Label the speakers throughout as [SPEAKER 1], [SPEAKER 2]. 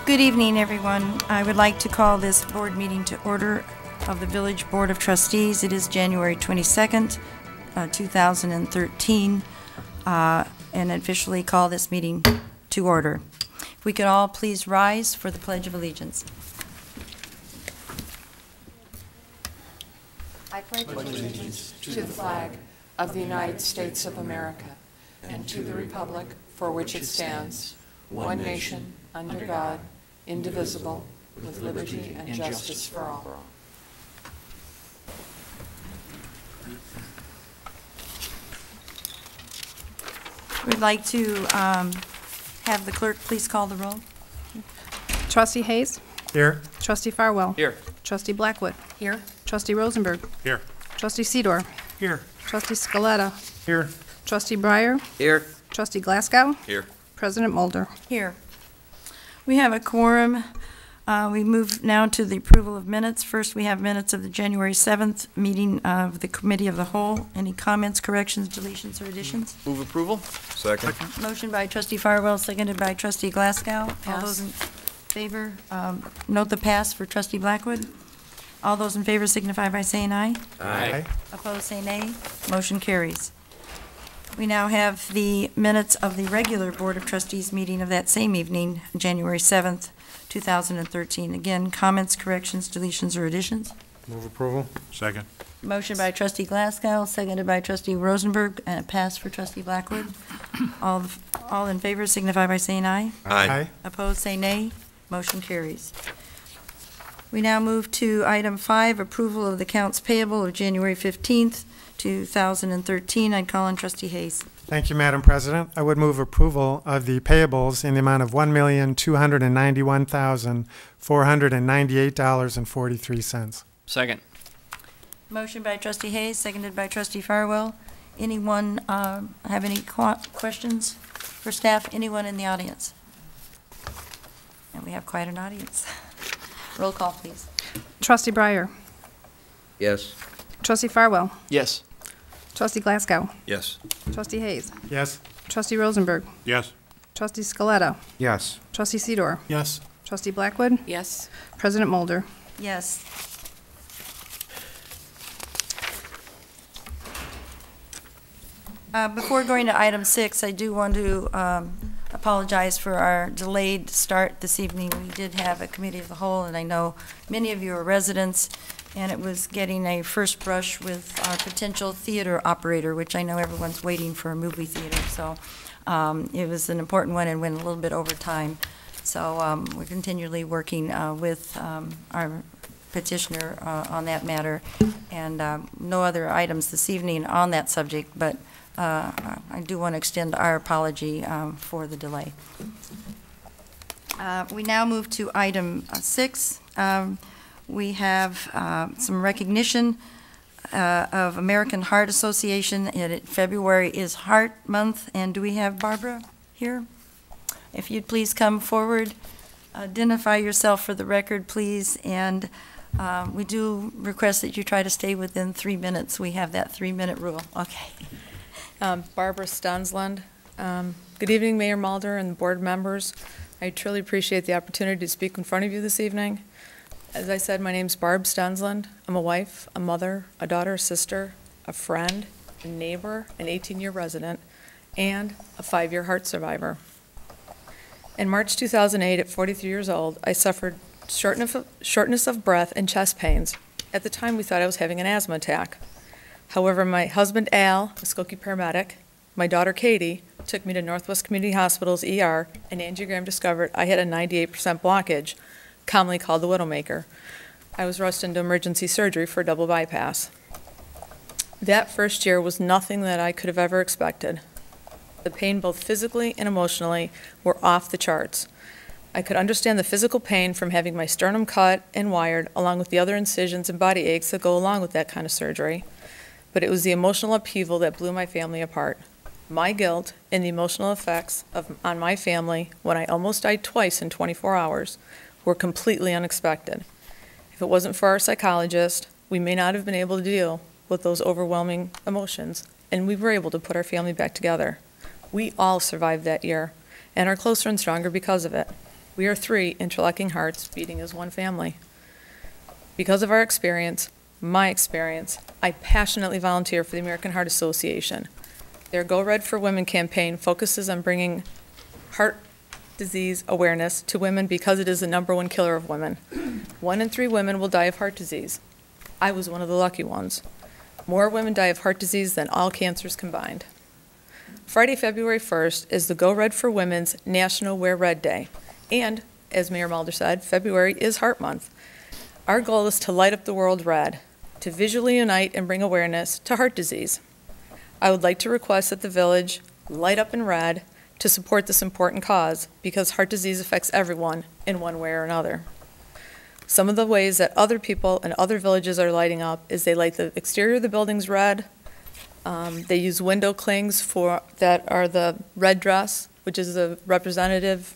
[SPEAKER 1] Good evening, everyone. I would like to call this board meeting to order of the Village Board of Trustees. It is January 22nd, 2013, and officially call this meeting to order. If we could all please rise for the Pledge of Allegiance.
[SPEAKER 2] I pledge allegiance to the flag of the United States of America and to the republic for which it stands, one nation, under God, indivisible, with liberty and justice for all.
[SPEAKER 1] We'd like to have the clerk please call the roll.
[SPEAKER 3] Trustee Hayes?
[SPEAKER 4] Here.
[SPEAKER 3] Trustee Farwell?
[SPEAKER 4] Here.
[SPEAKER 3] Trustee Blackwood?
[SPEAKER 2] Here.
[SPEAKER 3] Trustee Rosenberg?
[SPEAKER 4] Here.
[SPEAKER 3] Trustee Sidor?
[SPEAKER 4] Here.
[SPEAKER 3] Trustee Scaletta?
[SPEAKER 4] Here.
[SPEAKER 3] Trustee Breyer?
[SPEAKER 4] Here.
[SPEAKER 3] Trustee Glasgow?
[SPEAKER 4] Here.
[SPEAKER 3] President Mulder?
[SPEAKER 1] Here. We have a quorum. We move now to the approval of minutes. First, we have minutes of the January 7th meeting of the Committee of the Whole. Any comments, corrections, deletions, or additions?
[SPEAKER 4] Move approval. Second.
[SPEAKER 1] Motion by Trustee Farwell, seconded by Trustee Glasgow.
[SPEAKER 2] Pass.
[SPEAKER 1] All those in favor, note the pass for Trustee Blackwood. All those in favor signify by saying aye.
[SPEAKER 4] Aye.
[SPEAKER 1] Opposed, say nay. Motion carries. We now have the minutes of the regular Board of Trustees meeting of that same evening, January 7th, 2013. Again, comments, corrections, deletions, or additions?
[SPEAKER 4] Move approval. Second.
[SPEAKER 1] Motion by Trustee Glasgow, seconded by Trustee Rosenberg, and a pass for Trustee Blackwood. All in favor signify by saying aye.
[SPEAKER 4] Aye.
[SPEAKER 1] Opposed, say nay. Motion carries. We now move to item 5, approval of the accounts payable of January 15th, 2013. I'd call on Trustee Hayes.
[SPEAKER 5] Thank you, Madam President. I would move approval of the payables in the amount of $1,291,498.43.
[SPEAKER 4] Second.
[SPEAKER 1] Motion by Trustee Hayes, seconded by Trustee Farwell. Anyone have any questions for staff? Anyone in the audience? And we have quite an audience. Roll call, please.
[SPEAKER 3] Trustee Breyer?
[SPEAKER 4] Yes.
[SPEAKER 3] Trustee Farwell?
[SPEAKER 4] Yes.
[SPEAKER 3] Trustee Glasgow?
[SPEAKER 4] Yes.
[SPEAKER 3] Trustee Hayes?
[SPEAKER 5] Yes.
[SPEAKER 3] Trustee Rosenberg?
[SPEAKER 4] Yes.
[SPEAKER 3] Trustee Scaletta?
[SPEAKER 5] Yes.
[SPEAKER 3] Trustee Sidor?
[SPEAKER 4] Yes.
[SPEAKER 3] Trustee Blackwood?
[SPEAKER 2] Yes.
[SPEAKER 3] President Mulder?
[SPEAKER 1] Yes. Before going to item 6, I do want to apologize for our delayed start this evening. We did have a committee of the whole, and I know many of you are residents, and it was getting a first brush with our potential theater operator, which I know everyone's waiting for a movie theater. So it was an important one and went a little bit over time. So we're continually working with our petitioner on that matter, and no other items this evening on that subject, but I do want to extend our apology for the delay. We now move to item 6. We have some recognition of American Heart Association. February is Heart Month, and do we have Barbara here? If you'd please come forward, identify yourself for the record, please, and we do request that you try to stay within 3 minutes. We have that 3-minute rule. Okay.
[SPEAKER 6] Barbara Stunsland. Good evening, Mayor Mulder and board members. I truly appreciate the opportunity to speak in front of you this evening. As I said, my name's Barb Stunsland. I'm a wife, a mother, a daughter, a sister, a friend, a neighbor, an 18-year resident, and a 5-year heart survivor. In March 2008, at 43 years old, I suffered shortness of breath and chest pains. At the time, we thought I was having an asthma attack. However, my husband, Al, a Skokie paramedic, my daughter, Katie, took me to Northwest Community Hospital's ER, and angiogram discovered I had a 98% blockage, commonly called the Widowmaker. I was rushed into emergency surgery for a double bypass. That first year was nothing that I could have ever expected. The pain, both physically and emotionally, were off the charts. I could understand the physical pain from having my sternum cut and wired, along with the other incisions and body aches that go along with that kind of surgery. But it was the emotional upheaval that blew my family apart. My guilt and the emotional effects on my family when I almost died twice in 24 hours were completely unexpected. If it wasn't for our psychologist, we may not have been able to deal with those overwhelming emotions, and we were able to put our family back together. We all survived that year and are closer and stronger because of it. We are three interlocking hearts beating as one family. Because of our experience, my experience, I passionately volunteer for the American Heart Association. Their Go Red for Women campaign focuses on bringing heart disease awareness to women because it is the #1 killer of women. 1 in 3 women will die of heart disease. I was one of the lucky ones. More women die of heart disease than all cancers combined. Friday, February 1st is the Go Red for Women's National Wear Red Day. And, as Mayor Mulder said, February is Heart Month. Our goal is to light up the world red, to visually unite and bring awareness to heart disease. I would like to request that the village light up in red to support this important cause because heart disease affects everyone in one way or another. Some of the ways that other people in other villages are lighting up is they light the exterior of the buildings red. They use window clings that are the red dress, which is the representative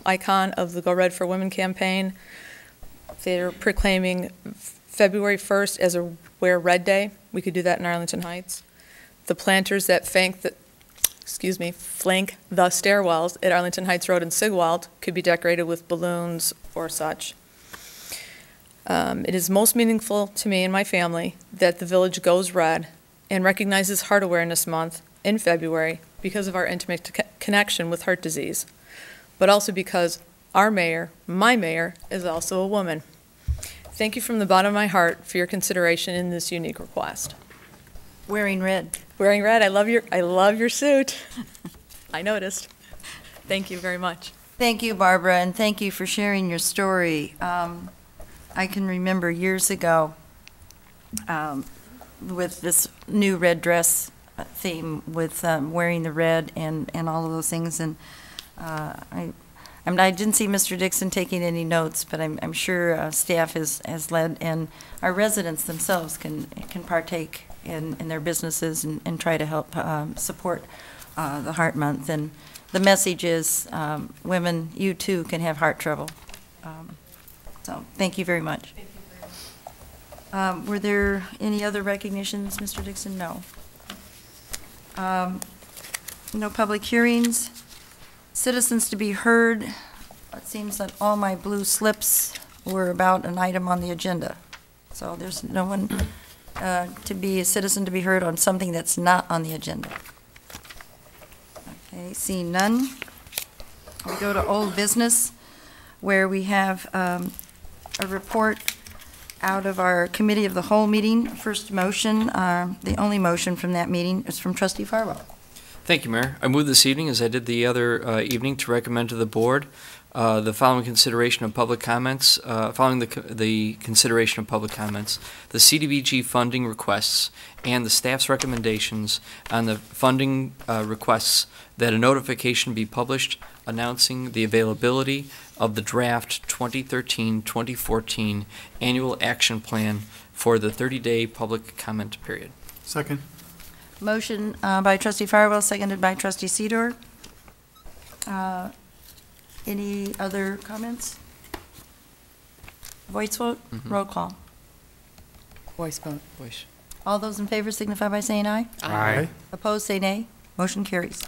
[SPEAKER 6] icon of the Go Red for Women campaign. They're proclaiming February 1st as a Wear Red Day. We could do that in Arlington Heights. The planters that flank the stairwells at Arlington Heights Road and Sigwald could be decorated with balloons or such. It is most meaningful to me and my family that the village goes red and recognizes Heart Awareness Month in February because of our intimate connection with heart disease, but also because our mayor, my mayor, is also a woman. Thank you from the bottom of my heart for your consideration in this unique request.
[SPEAKER 1] Wearing red.
[SPEAKER 6] Wearing red, I love your suit. I noticed. Thank you very much.
[SPEAKER 1] Thank you, Barbara, and thank you for sharing your story. I can remember years ago with this new red dress theme with wearing the red and all of those things, and I didn't see Mr. Dixon taking any notes, but I'm sure staff has led, and our residents themselves can partake in their businesses and try to help support the Heart Month. And the message is, women, you too can have heart trouble. So thank you very much.
[SPEAKER 6] Thank you very much.
[SPEAKER 1] Were there any other recognitions, Mr. Dixon? No. No public hearings. Citizens to be heard. It seems that all my blue slips were about an item on the agenda. So there's no one to be a citizen to be heard on something that's not on the agenda. Okay, seeing none. We go to old business, where we have a report out of our Committee of the Whole meeting. First motion, the only motion from that meeting is from Trustee Farwell.
[SPEAKER 7] Thank you, Mayor. I move this evening, as I did the other evening, to recommend to the board the following consideration of public comments. Following the consideration of public comments, the CDBG funding requests and the staff's recommendations on the funding requests, that a notification be published announcing the availability of the draft 2013-2014 annual action plan for the 30-day public comment period.
[SPEAKER 5] Second.
[SPEAKER 1] Motion by Trustee Farwell, seconded by Trustee Sidor. Any other comments? Voice vote? Roll call.
[SPEAKER 2] Voice vote.
[SPEAKER 7] Voice.
[SPEAKER 1] All those in favor signify by saying aye.
[SPEAKER 5] Aye.
[SPEAKER 1] Opposed, say nay. Motion carries.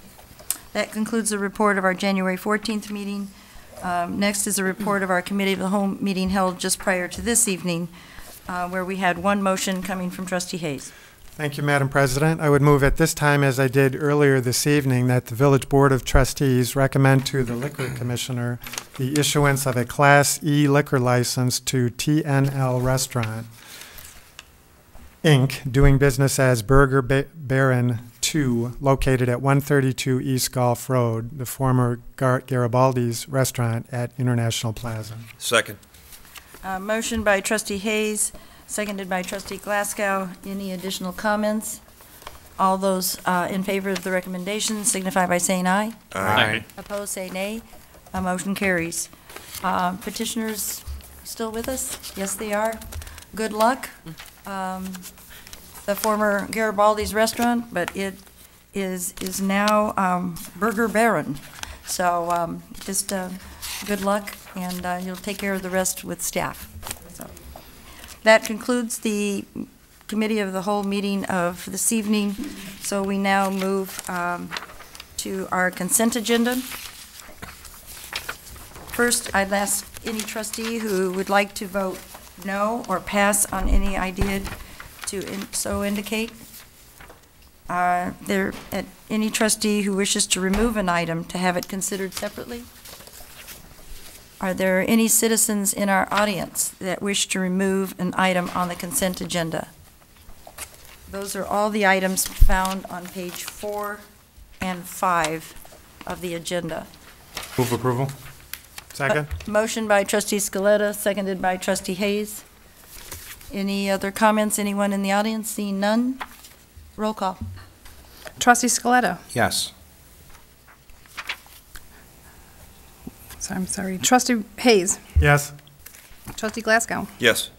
[SPEAKER 1] That concludes the report of our January 14th meeting. Next is a report of our Committee of the Whole meeting held just prior to this evening, where we had one motion coming from Trustee Hayes.
[SPEAKER 5] Thank you, Madam President. I would move at this time, as I did earlier this evening, that the Village Board of Trustees recommend to the Liquor Commissioner the issuance of a Class E liquor license to TNL Restaurant, Inc., doing business as Burger Baron 2, located at 132 East Gulf Road, the former Garibaldi's restaurant at International Plaza.
[SPEAKER 4] Second.
[SPEAKER 1] Motion by Trustee Hayes, seconded by Trustee Glasgow. Any additional comments? All those in favor of the recommendation signify by saying aye.
[SPEAKER 4] Aye.
[SPEAKER 1] Opposed, say nay. Motion carries. Petitioners still with us? Yes, they are. Good luck. The former Garibaldi's restaurant, but it is now Burger Baron. So just good luck, and you'll take care of the rest with staff. So that concludes the Committee of the Whole meeting of this evening. So we now move to our consent agenda. First, I'd ask any trustee who would like to vote no or pass on any idea to so indicate. Any trustee who wishes to remove an item to have it considered separately? Are there any citizens in our audience that wish to remove an item on the consent agenda? Those are all the items found on page 4 and 5 of the agenda.
[SPEAKER 4] Move approval.
[SPEAKER 5] Second?
[SPEAKER 1] Motion by trustee Scaletta, seconded by trustee Hayes. Any other comments? Anyone in the audience? Seeing none? Roll call.
[SPEAKER 3] Trustee Scaletta.
[SPEAKER 4] Yes.
[SPEAKER 3] I'm sorry. Trustee Hayes.
[SPEAKER 5] Yes.
[SPEAKER 3] Trustee Glasgow.
[SPEAKER 4] Yes.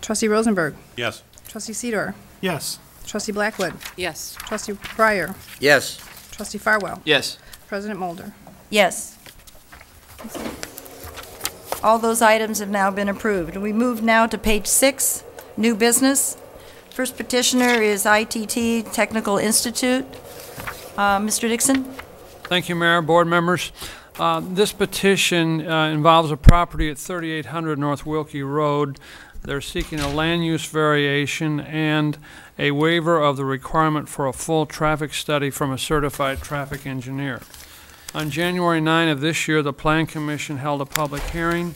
[SPEAKER 3] Trustee Rosenberg.
[SPEAKER 4] Yes.
[SPEAKER 3] Trustee Sidor.
[SPEAKER 5] Yes.
[SPEAKER 3] Trustee Blackwood.
[SPEAKER 2] Yes.
[SPEAKER 3] Trustee Breyer.
[SPEAKER 4] Yes.
[SPEAKER 3] Trustee Farwell.
[SPEAKER 7] Yes.
[SPEAKER 3] President Mulder.
[SPEAKER 1] Yes. All those items have now been approved. We move now to page 6, new business. First petitioner is ITT Technical Institute. Mr. Dixon?
[SPEAKER 8] Thank you, Mayor, board members. This petition involves a property at 3800 North Wilkie Road. They're seeking a land use variation and a waiver of the requirement for a full traffic study from a certified traffic engineer. On January 9 of this year, the Plan Commission held a public hearing.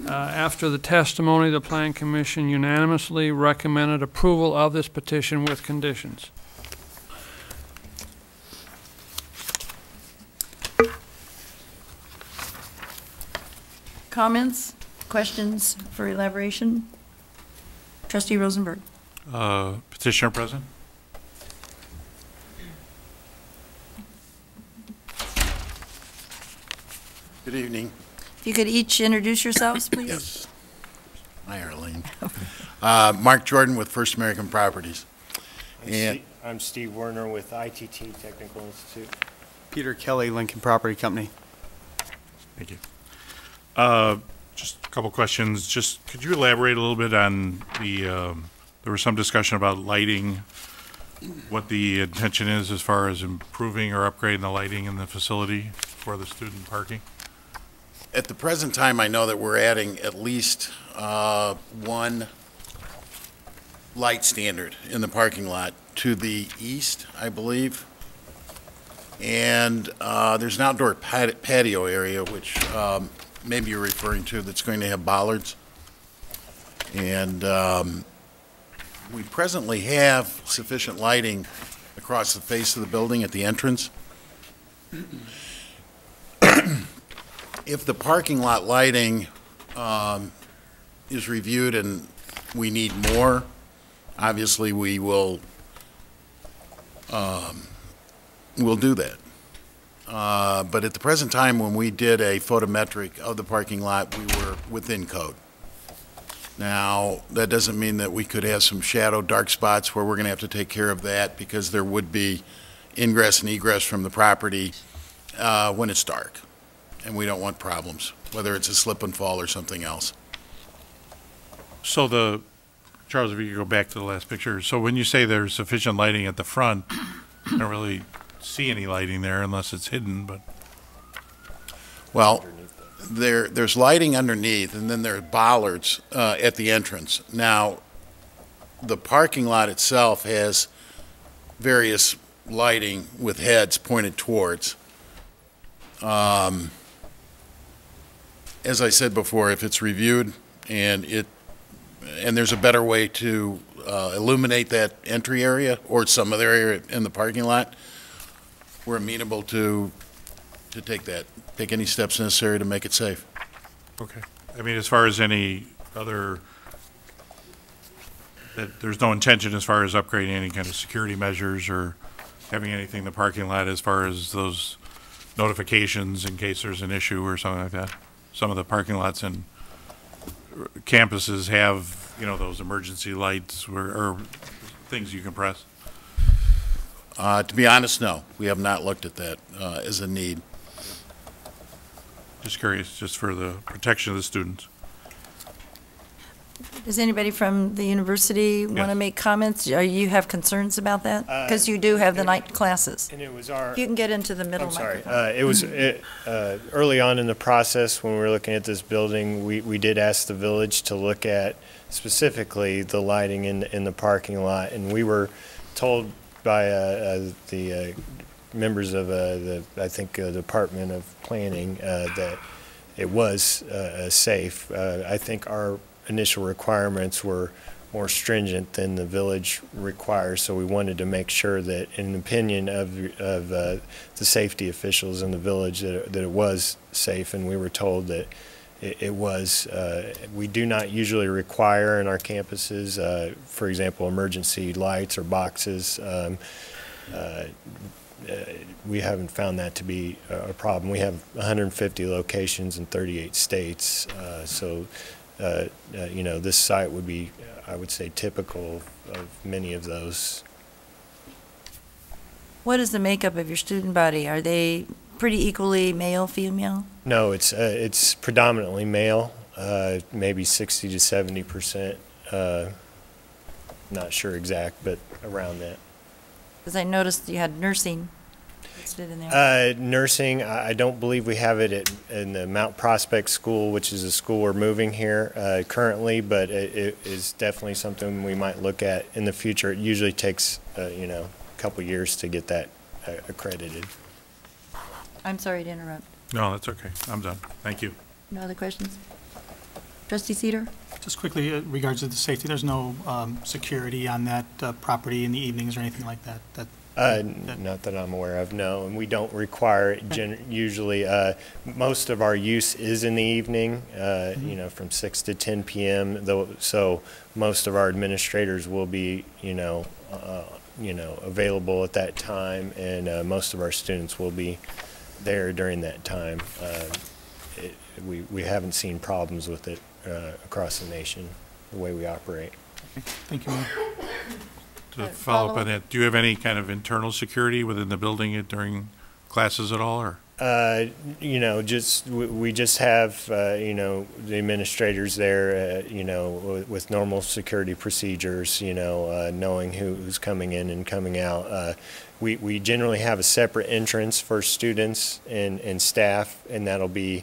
[SPEAKER 8] After the testimony, the Plan Commission unanimously recommended approval of this petition with conditions.
[SPEAKER 1] Comments, questions for elaboration? Trustee Rosenberg.
[SPEAKER 4] Petitioner present.
[SPEAKER 9] Good evening.
[SPEAKER 1] If you could each introduce yourselves, please.
[SPEAKER 9] Yes. Hi, Arlene. Mark Jordan with First American Properties.
[SPEAKER 10] I'm Steve Werner with ITT Technical Institute.
[SPEAKER 11] Peter Kelly, Lincoln Property Company.
[SPEAKER 4] Thank you. Just a couple questions. Just could you elaborate a little bit on the, there was some discussion about lighting, what the intention is as far as improving or upgrading the lighting in the facility for the student parking?
[SPEAKER 9] At the present time, I know that we're adding at least one light standard in the parking lot to the east, I believe. And there's an outdoor patio area, which maybe you're referring to, that's going to have bollards. And we presently have sufficient lighting across the face of the building at the entrance. If the parking lot lighting is reviewed and we need more, obviously we will we'll do that. But at the present time, when we did a photometric of the parking lot, we were within code. Now, that doesn't mean that we could have some shadow dark spots where we're going to have to take care of that, because there would be ingress and egress from the property when it's dark. And we don't want problems, whether it's a slip and fall or something else.
[SPEAKER 4] So Charles, if you could go back to the last picture. So when you say there's sufficient lighting at the front, I don't really see any lighting there unless it's hidden, but.
[SPEAKER 9] Well, there's lighting underneath, and then there are bollards at the entrance. Now, the parking lot itself has various lighting with heads pointed towards. As I said before, if it's reviewed and there's a better way to illuminate that entry area or some other area in the parking lot, we're amenable to take any steps necessary to make it safe.
[SPEAKER 4] Okay. I mean, as far as any other, that there's no intention as far as upgrading any kind of security measures or having anything in the parking lot as far as those notifications in case there's an issue or something like that? Some of the parking lots and campuses have, those emergency lights or things you can press.
[SPEAKER 9] To be honest, no. We have not looked at that as a need.
[SPEAKER 4] Just curious, just for the protection of the students.
[SPEAKER 1] Does anybody from the university want to make comments? Or you have concerns about that? Because you do have the night classes.
[SPEAKER 10] And it was our.
[SPEAKER 1] If you can get into the middle
[SPEAKER 10] I'm sorry.
[SPEAKER 1] microphone.
[SPEAKER 10] It was early on in the process when we were looking at this building. We did ask the village to look at specifically the lighting in the parking lot, and we were told by the members of the Department of Planning that it was safe. I think our initial requirements were more stringent than the village requires, so we wanted to make sure that, in the opinion of the safety officials in the village, that it was safe, and we were told that it was. We do not usually require in our campuses, for example, emergency lights or boxes. We haven't found that to be a problem. We have 150 locations in 38 states, so this site would be, I would say, typical of many of those. What
[SPEAKER 1] is the makeup of your student body? Are they pretty equally male, female?
[SPEAKER 10] No, it's predominantly male, maybe 60 to 70%. Not sure exact, but around that.
[SPEAKER 1] Because I noticed you had nursing listed in there.
[SPEAKER 10] Nursing, I don't believe we have it in the Mount Prospect School, which is a school we're moving here currently, but it is definitely something we might look at in the future. It usually takes, a couple years to get that accredited.
[SPEAKER 1] I'm sorry to interrupt.
[SPEAKER 4] No, that's okay. I'm done. Thank you.
[SPEAKER 1] No other questions? Trustee Sidor?
[SPEAKER 12] Just quickly, in regards to the safety, there's no security on that property in the evenings or anything like that?
[SPEAKER 10] Not that I'm aware of, no. And we don't require it. Usually, most of our use is in the evening, from 6 to 10 p.m. So most of our administrators will be, available at that time, and most of our students will be there during that time. We haven't seen problems with it across the nation, the way we operate.
[SPEAKER 12] Thank you, Mayor.
[SPEAKER 4] To follow up on that, do you have any kind of internal security within the building during classes at all, or?
[SPEAKER 10] We just have, the administrators there, with normal security procedures, knowing who's coming in and coming out. We generally have a separate entrance for students and staff, and that'll be,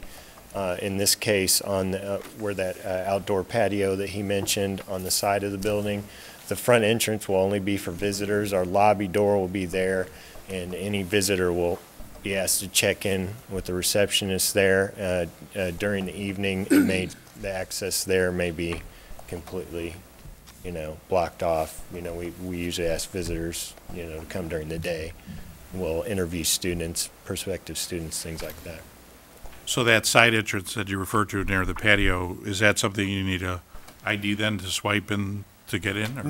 [SPEAKER 10] in this case, on where that outdoor patio that he mentioned on the side of the building. The front entrance will only be for visitors. Our lobby door will be there, and any visitor will be asked to check in with the receptionist there. During the evening, the access there may be completely, blocked off. We usually ask visitors, to come during the day. We'll interview students, prospective students, things like that.
[SPEAKER 4] So that side entrance that you referred to near the patio, is that something you need a ID then to swipe in to get in? Or?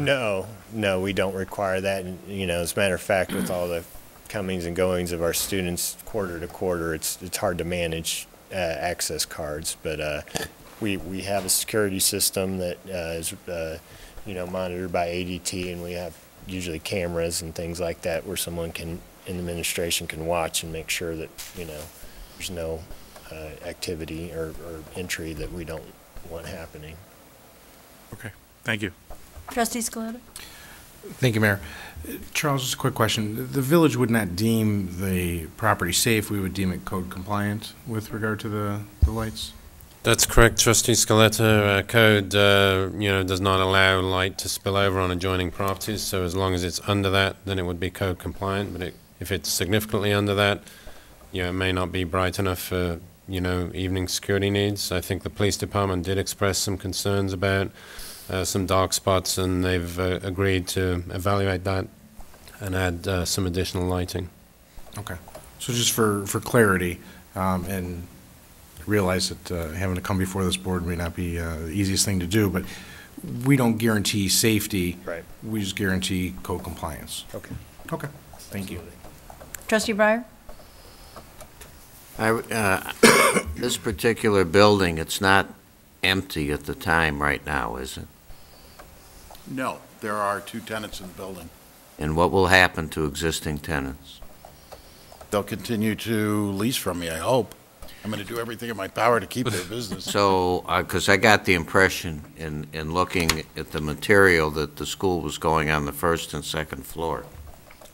[SPEAKER 10] No, we don't require that. And, as a matter of fact, with all the comings and goings of our students quarter to quarter, it's hard to manage access cards. But we have a security system that is monitored by ADT, and we have usually cameras and things like that where someone in administration can watch and make sure that there's no activity or entry that we don't want happening.
[SPEAKER 4] Okay, thank you.
[SPEAKER 1] Trustee Scaletta?
[SPEAKER 13] Thank you, Mayor. Charles, just a quick question. The village would not deem the property safe. We would deem it code compliant with regard to the lights?
[SPEAKER 14] That's correct, Trustee Scaletta. Code, does not allow light to spill over on adjoining properties, so as long as it's under that, then it would be code compliant. But if it's significantly under that, it may not be bright enough for, evening security needs. I think the police department did express some concerns about some dark spots, and they've agreed to evaluate that and add some additional lighting.
[SPEAKER 13] Okay. So just for clarity, and realize that having to come before this board may not be the easiest thing to do, but we don't guarantee safety.
[SPEAKER 10] Right.
[SPEAKER 13] We just guarantee code compliance.
[SPEAKER 10] Okay.
[SPEAKER 13] Okay. Thank you.
[SPEAKER 1] Trustee Breyer?
[SPEAKER 15] This particular building, it's not empty at the time right now, is it?
[SPEAKER 9] No, there are 2 tenants in the building.
[SPEAKER 15] And what will happen to existing tenants?
[SPEAKER 9] They'll continue to lease from me, I hope. I'm going to do everything in my power to keep their business.
[SPEAKER 15] So, because I got the impression in looking at the material that the school was going on the first and second floor.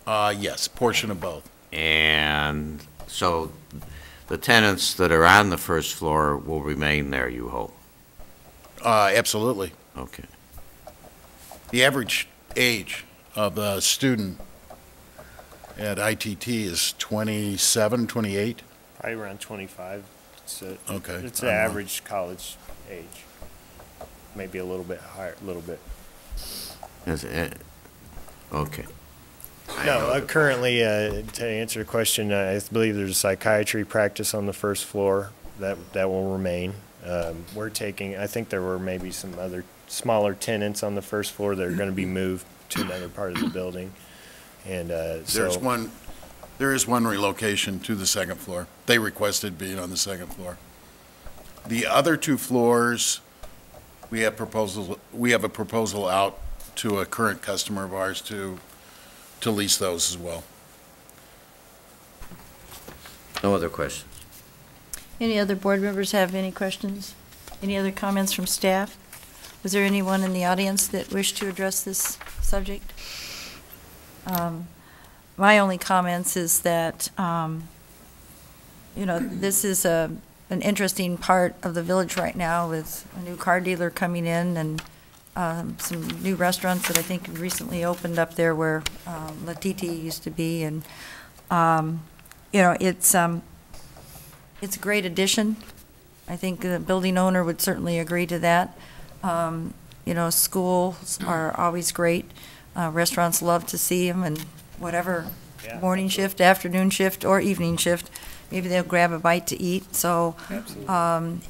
[SPEAKER 9] Yes, portion of both.
[SPEAKER 15] And so the tenants that are on the first floor will remain there, you hope?
[SPEAKER 9] Absolutely.
[SPEAKER 15] Okay.
[SPEAKER 9] The average age of a student at ITT is 27, 28.
[SPEAKER 10] Probably around 25.
[SPEAKER 9] Okay.
[SPEAKER 10] It's the average college age. Maybe a little bit higher, a little bit.
[SPEAKER 15] Okay.
[SPEAKER 10] No, currently, to answer the question, I believe there's a psychiatry practice on the first floor that will remain. We're taking, I think there were maybe some other smaller tenants on the first floor that are going to be moved to another part of the building. And
[SPEAKER 9] there is one relocation to the second floor. They requested being on the second floor. The other two floors, we have a proposal out to a current customer of ours to lease those as well.
[SPEAKER 15] No other questions?
[SPEAKER 1] Any other board members have any questions? Any other comments from staff? Was there anyone in the audience that wished to address this subject? My only comments is that, this is an interesting part of the village right now with a new car dealer coming in and some new restaurants that I think recently opened up there where Latiti used to be. And, it's a great addition. I think the building owner would certainly agree to that. Schools are always great. Restaurants love to see them, and whatever morning shift, afternoon shift, or evening shift, maybe they'll grab a bite to eat. So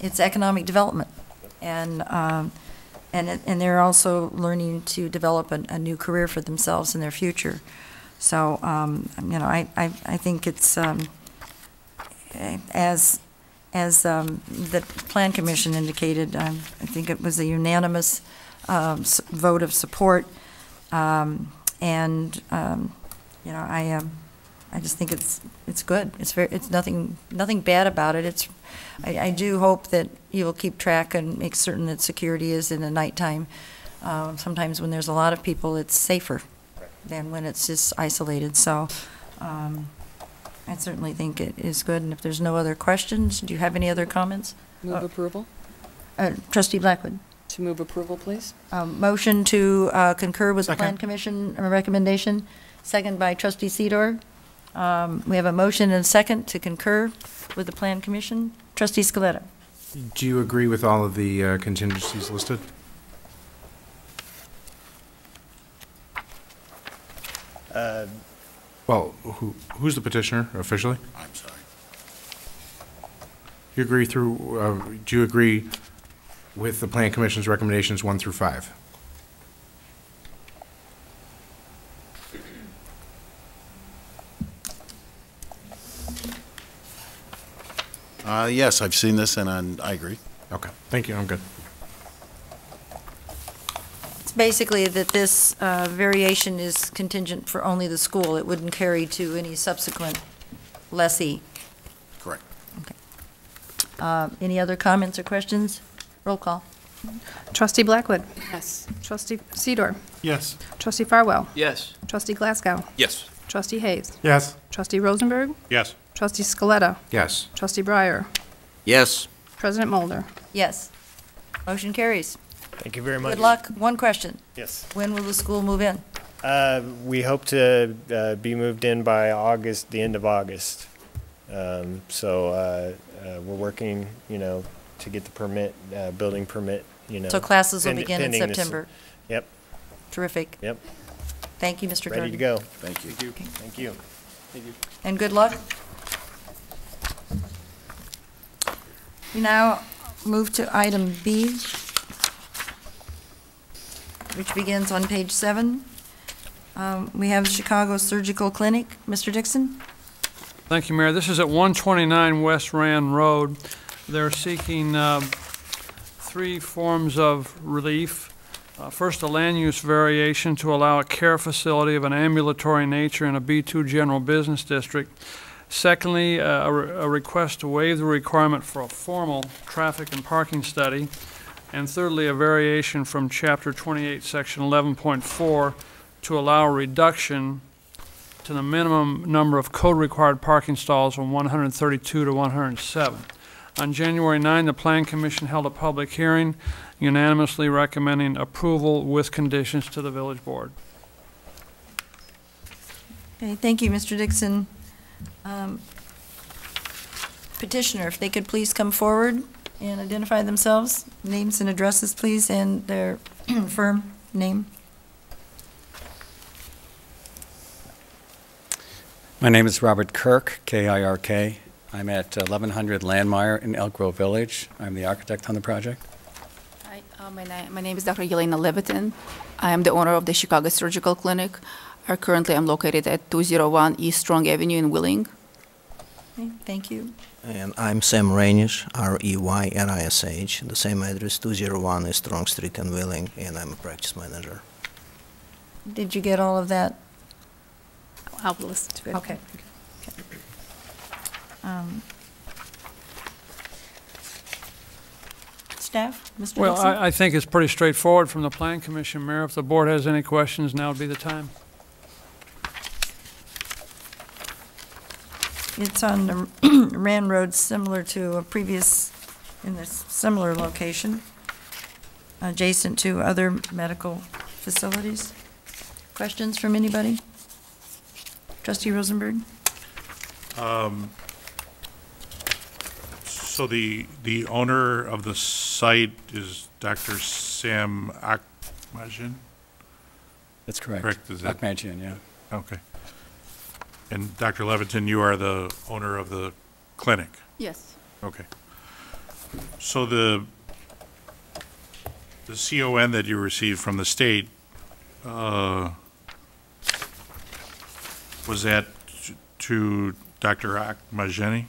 [SPEAKER 1] it's economic development, and they're also learning to develop a new career for themselves in their future. So I think it's as the Plan Commission indicated, I think it was a unanimous vote of support, I just think it's good. It's nothing bad about it. I do hope that you will keep track and make certain that security is in the nighttime. Sometimes when there's a lot of people, it's safer than when it's just isolated. So I certainly think it is good. And if there's no other questions, do you have any other comments?
[SPEAKER 2] Move approval.
[SPEAKER 1] Trustee Blackwood.
[SPEAKER 2] To move approval, please.
[SPEAKER 1] Motion to concur with the
[SPEAKER 12] Second.
[SPEAKER 1] Plan Commission recommendation. Second by Trustee Sidor. We have a motion and a second to concur with the Plan Commission. Trustee Scaletta.
[SPEAKER 13] Do you agree with all of the contingencies listed? Well, who's the petitioner officially?
[SPEAKER 9] I'm sorry.
[SPEAKER 13] You agree do you agree with the Plan Commission's recommendations 1 through 5?
[SPEAKER 9] Yes, I've seen this, and I agree.
[SPEAKER 13] Okay, thank you, I'm good.
[SPEAKER 1] It's basically that this variation is contingent for only the school. It wouldn't carry to any subsequent lessee.
[SPEAKER 9] Correct.
[SPEAKER 1] Okay. Any other comments or questions? Roll call.
[SPEAKER 3] Trustee Blackwood.
[SPEAKER 2] Yes.
[SPEAKER 3] Trustee Sidor.
[SPEAKER 12] Yes.
[SPEAKER 3] Trustee Farwell.
[SPEAKER 7] Yes.
[SPEAKER 3] Trustee Glasgow.
[SPEAKER 7] Yes.
[SPEAKER 3] Trustee Hayes.
[SPEAKER 5] Yes.
[SPEAKER 3] Trustee Rosenberg.
[SPEAKER 4] Yes.
[SPEAKER 3] Trustee Scaletta.
[SPEAKER 13] Yes.
[SPEAKER 3] Trustee Breyer.
[SPEAKER 15] Yes.
[SPEAKER 3] President Mulder.
[SPEAKER 1] Yes. Motion carries.
[SPEAKER 10] Thank you very much.
[SPEAKER 1] Good luck. One question.
[SPEAKER 10] Yes.
[SPEAKER 1] When will the school move in?
[SPEAKER 10] We hope to be moved in by August, the end of August. So we're working, to get the permit, building permit,
[SPEAKER 1] So classes will begin in
[SPEAKER 10] pending this-
[SPEAKER 1] September.
[SPEAKER 10] Yep,
[SPEAKER 1] Terrific.
[SPEAKER 10] yep.
[SPEAKER 1] Thank you, Mr. Jordan.
[SPEAKER 10] Ready to go.
[SPEAKER 9] Thank you.
[SPEAKER 10] Thank you.
[SPEAKER 1] And good luck. We now move to item B, which begins on page 7. We have Chicago Surgical Clinic. Mr. Dixon?
[SPEAKER 8] Thank you, Mayor. This is at 129 West Rand Road. They're seeking 3 forms of relief. First, a land use variation to allow a care facility of an ambulatory nature in a B2 general business district. Secondly, a request to waive the requirement for a formal traffic and parking study. And thirdly, a variation from Chapter 28, Section 11.4 to allow a reduction to the minimum number of code-required parking stalls from 132 to 107. On January 9, the Plan Commission held a public hearing, unanimously recommending approval with conditions to the Village Board.
[SPEAKER 1] Okay, thank you, Mr. Dixon. Petitioner, if they could please come forward and identify themselves, names and addresses, please, and their firm name.
[SPEAKER 16] My name is Robert Kirk, K-I-R-K. I'm at 1100 Landmeyer in Elk Grove Village. I'm the architect on the project.
[SPEAKER 17] Hi, my name is Dr. Yelena Levitin. I am the owner of the Chicago Surgical Clinic. Currently, I'm located at 201 East Strong Avenue in Wheeling.
[SPEAKER 1] Okay, thank you.
[SPEAKER 18] And I'm Sam Reynish, R-E-Y-N-I-S-H. The same address, 201 East Strong Street in Wheeling, and I'm a practice manager.
[SPEAKER 1] Did you get all of that?
[SPEAKER 17] I'll listen to it.
[SPEAKER 1] Okay. Staff, Mr.
[SPEAKER 8] Well,
[SPEAKER 1] Dixon?
[SPEAKER 8] I think it's pretty straightforward from the Plan Commission, Mayor. If the board has any questions, now would be the time.
[SPEAKER 1] It's on the Rand Road, similar to a previous, in this similar location, adjacent to other medical facilities. Questions from anybody? Trustee Rosenberg?
[SPEAKER 4] So the owner of the site is Dr. Sam Akmajian?
[SPEAKER 16] That's correct.
[SPEAKER 4] Correct, is that?
[SPEAKER 16] Akmajian, yeah.
[SPEAKER 4] Okay. And Dr. Levitin, you are the owner of the clinic?
[SPEAKER 17] Yes.
[SPEAKER 4] Okay. So the CON that you received from the state, was that to Dr. Akmajeni?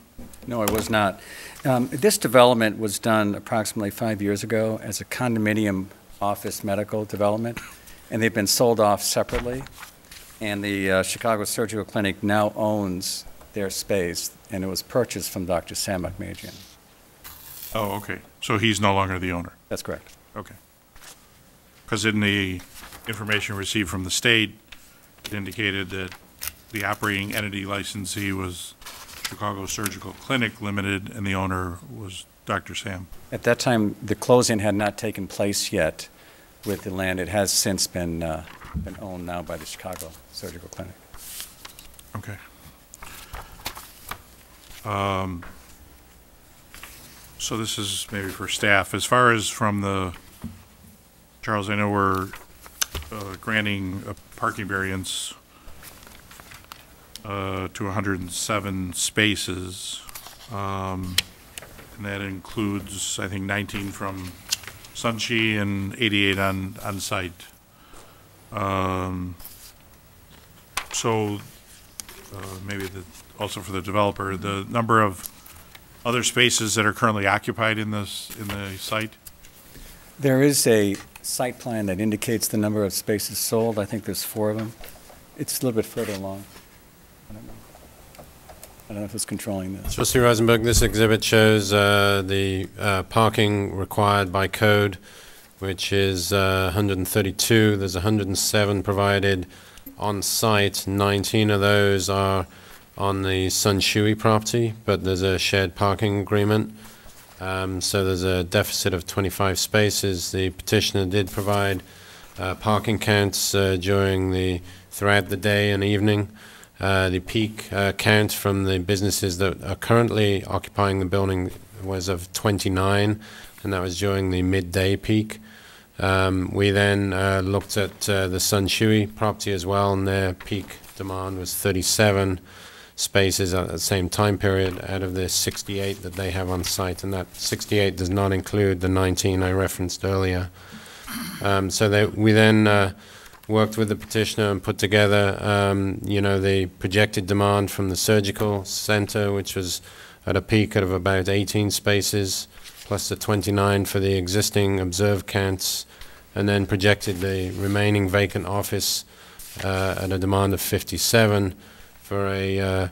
[SPEAKER 16] No, it was not. This development was done approximately 5 years ago as a condominium office medical development, and they've been sold off separately. And the Chicago Surgical Clinic now owns their space, and it was purchased from Dr. Sam Akmajian.
[SPEAKER 4] Oh, okay. So he's no longer the owner?
[SPEAKER 16] That's correct.
[SPEAKER 4] Okay. Because in the information received from the state, it indicated that the operating entity licensee was Chicago Surgical Clinic Limited, and the owner was Dr. Sam.
[SPEAKER 16] At that time, the closing had not taken place yet with the land. It has since been owned now by the Chicago Surgical Clinic.
[SPEAKER 4] Okay. So this is maybe for staff. As far as from the, Charles, I know we're granting a parking variance to 107 spaces. And that includes, I think, 19 from Sunshine and 88 on site. So maybe also for the developer, the number of other spaces that are currently occupied in the site?
[SPEAKER 16] There is a site plan that indicates the number of spaces sold. I think there's 4 of them. It's a little bit further along. I don't know if it's controlling this.
[SPEAKER 14] Trustee Rosenberg, this exhibit shows the parking required by code, which is 132. There's 107 provided on site. 19 of those are on the Sun Shui property, but there's a shared parking agreement. So there's a deficit of 25 spaces. The petitioner did provide parking counts throughout the day and evening. The peak count from the businesses that are currently occupying the building was of 29, and that was during the midday peak. We then looked at the Sun Shui property as well, and their peak demand was 37 spaces at the same time period out of the 68 that they have on site, and that 68 does not include the 19 I referenced earlier. We then worked with the petitioner and put together, the projected demand from the surgical center, which was at a peak of about 18 spaces, plus the 29 for the existing observed counts, and then projected the remaining vacant office at a demand of 57 for a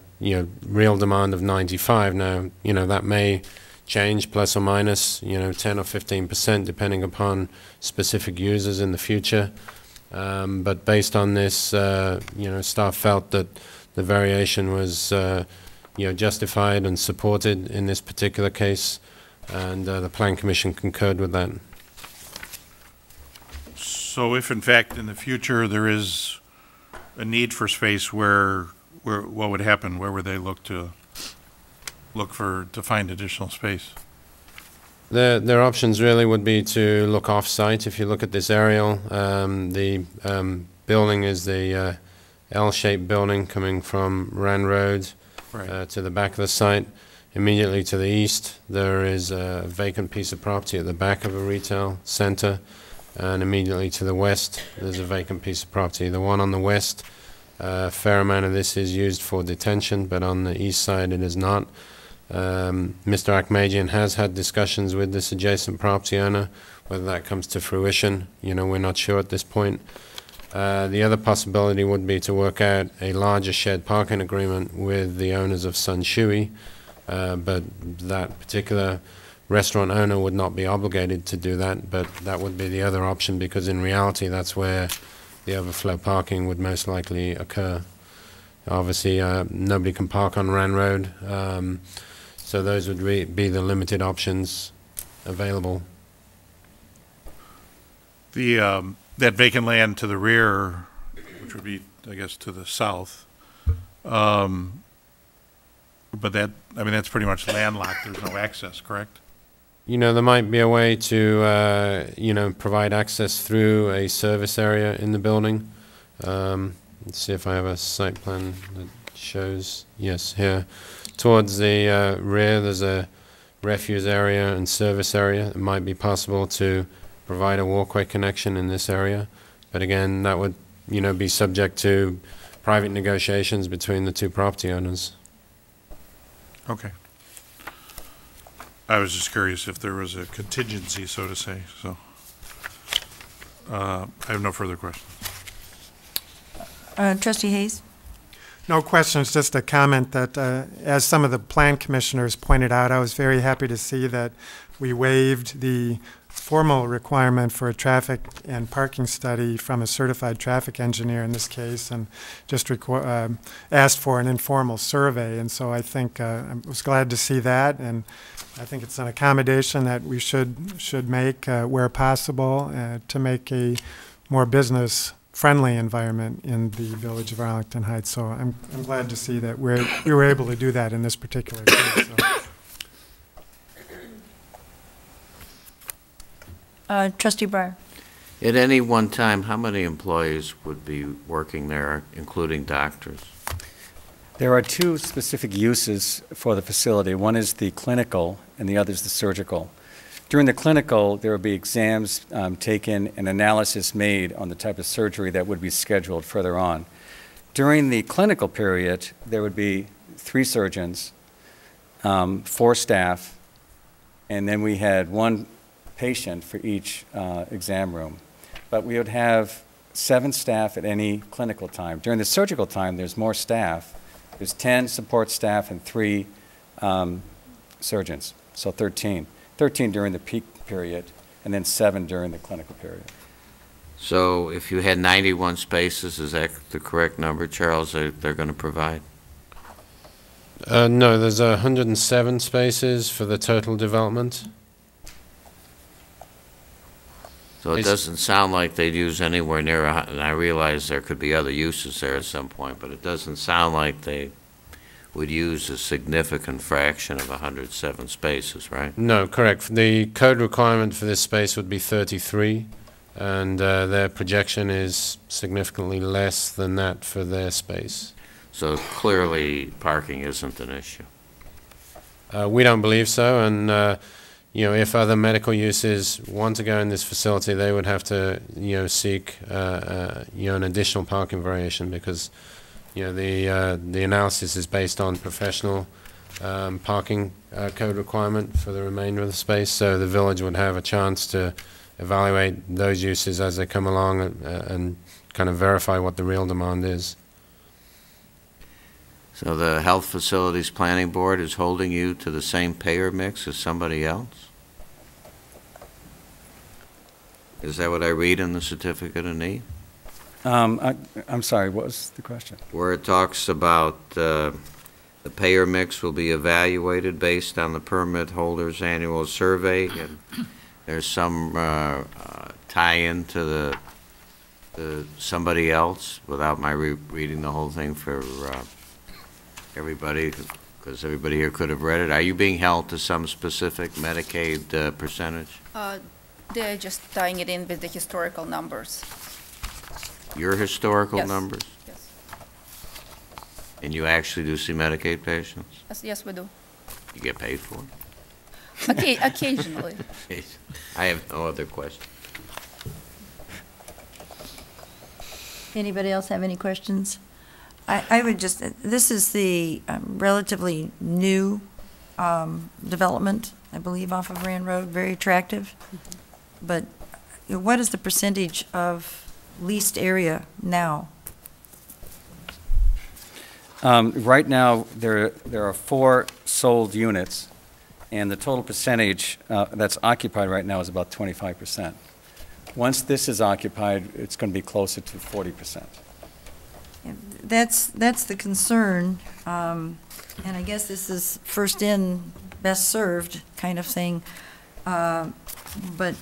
[SPEAKER 14] real demand of 95. Now, that may change plus or minus 10 or 15% depending upon specific users in the future. But based on this, staff felt that the variation was justified and supported in this particular case, and the Plan Commission concurred with that.
[SPEAKER 4] So if in fact in the future there is a need for space, what would happen? Where would they look to find additional space?
[SPEAKER 14] Their options really would be to look off-site. If you look at this aerial, the building is the L-shaped building coming from Rand Road to the back of the site. Immediately to the east, there is a vacant piece of property at the back of a retail center, and immediately to the west, there's a vacant piece of property. The one on the west, a fair amount of this is used for detention, but on the east side it is not. Mr. Akmajian has had discussions with this adjacent property owner. Whether that comes to fruition, we're not sure at this point. The other possibility would be to work out a larger shared parking agreement with the owners of Sun Shui, but that particular restaurant owner would not be obligated to do that, but that would be the other option, because in reality that's where the overflow parking would most likely occur. Obviously, nobody can park on Rand Road, so those would be the limited options available.
[SPEAKER 4] That vacant land to the rear, which would be, I guess, to the south, but that's pretty much landlocked. There's no access, correct?
[SPEAKER 14] There might be a way to, provide access through a service area in the building. Let's see if I have a site plan that shows. Yes, here. Towards the rear, there's a refuse area and service area. It might be possible to provide a walkway connection in this area. But again, that would, be subject to private negotiations between the two property owners.
[SPEAKER 4] Okay. I was just curious if there was a contingency, so to say. So I have no further questions.
[SPEAKER 1] Trustee Hayes?
[SPEAKER 5] No questions, just a comment that as some of the plan commissioners pointed out, I was very happy to see that we waived the formal requirement for a traffic and parking study from a certified traffic engineer in this case, and just asked for an informal survey. And so I think I was glad to see that, and I think it's an accommodation that we should make where possible to make a more business-friendly environment in the village of Arlington Heights. So I'm glad to see that we were able to do that in this particular case. So.
[SPEAKER 1] Trustee Breyer.
[SPEAKER 15] At any one time, how many employees would be working there, including doctors?
[SPEAKER 16] There are two specific uses for the facility. One is the clinical, and the other is the surgical. During the clinical, there would be exams taken and analysis made on the type of surgery that would be scheduled further on. During the clinical period, there would be 3 surgeons, 4 staff, and then we had 1 patient for each exam room. But we would have 7 staff at any clinical time. During the surgical time, there's more staff. There's 10 support staff and 3 surgeons, so 13. 13 during the peak period, and then 7 during the clinical period.
[SPEAKER 15] So if you had 91 spaces, is that the correct number, Charles, they're going to provide?
[SPEAKER 14] No, there's 107 spaces for the total development.
[SPEAKER 15] So it doesn't sound like they'd use anywhere near, and I realize there could be other uses there at some point, but it doesn't sound like they would use a significant fraction of 107 spaces, right?
[SPEAKER 14] No, correct. The code requirement for this space would be 33, and their projection is significantly less than that for their space.
[SPEAKER 15] So clearly parking isn't an issue.
[SPEAKER 14] We don't believe so, and if other medical uses want to go in this facility, they would have to, seek, an additional parking variation, because, the analysis is based on professional parking code requirement for the remainder of the space. So the village would have a chance to evaluate those uses as they come along and kind of verify what the real demand is.
[SPEAKER 15] So the Health Facilities Planning Board is holding you to the same payer mix as somebody else? Is that what I read in the certificate of need?
[SPEAKER 16] I'm sorry, what was the question?
[SPEAKER 15] Where it talks about the payer mix will be evaluated based on the permit holder's annual survey, and there's some tie-in to somebody else, without my reading the whole thing for everybody, because everybody here could have read it. Are you being held to some specific Medicaid percentage?
[SPEAKER 17] They're just tying it in with the historical numbers.
[SPEAKER 15] Your historical
[SPEAKER 17] Yes.
[SPEAKER 15] numbers?
[SPEAKER 17] Yes.
[SPEAKER 15] And you actually do see Medicaid patients?
[SPEAKER 17] Yes, we do.
[SPEAKER 15] You get paid for it?
[SPEAKER 17] Occasionally.
[SPEAKER 15] I have no other question.
[SPEAKER 1] Anybody else have any questions? I would just, this is the relatively new development, I believe, off of Rand Road, very attractive. But what is the percentage of leased area now?
[SPEAKER 16] Right now, there are 4 sold units, and the total percentage that's occupied right now is about 25%. Once this is occupied, it's going to be closer to 40%.
[SPEAKER 1] That's the concern, and I guess this is first in, best served kind of thing. But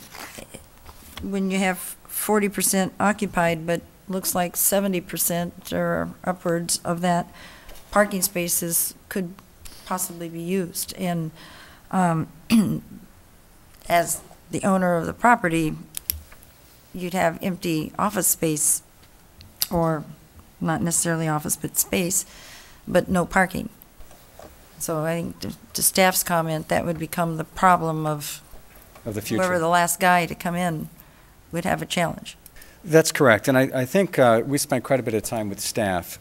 [SPEAKER 1] when you have 40% occupied, but looks like 70% or upwards of that parking spaces could possibly be used. And as the owner of the property, you'd have empty office space, or not necessarily office, but space, but no parking. So I think to staff's comment, that would become the problem of
[SPEAKER 16] the future.
[SPEAKER 1] Whoever the last guy to come in would have a challenge.
[SPEAKER 16] That's correct, and I think we spent quite a bit of time with staff.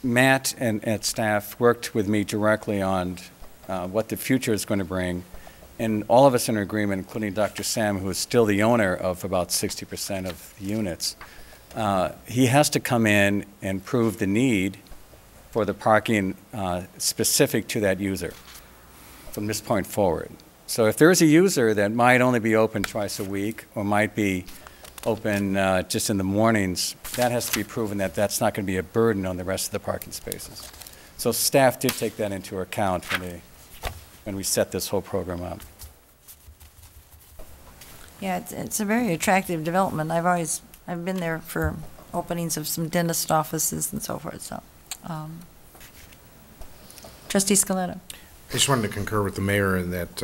[SPEAKER 16] Matt and staff worked with me directly on what the future is going to bring, and all of us in agreement, including Dr. Sam, who is still the owner of about 60% of the units. He has to come in and prove the need for the parking specific to that user from this point forward. So if there's a user that might only be open twice a week, or might be open just in the mornings, that has to be proven that that's not going to be a burden on the rest of the parking spaces. So staff did take that into account when we set this whole program up.
[SPEAKER 1] Yeah, it's a very attractive development. I've been there for openings of some dentist offices and so forth, so. Trustee Scaletta.
[SPEAKER 13] I just wanted to concur with the mayor in that,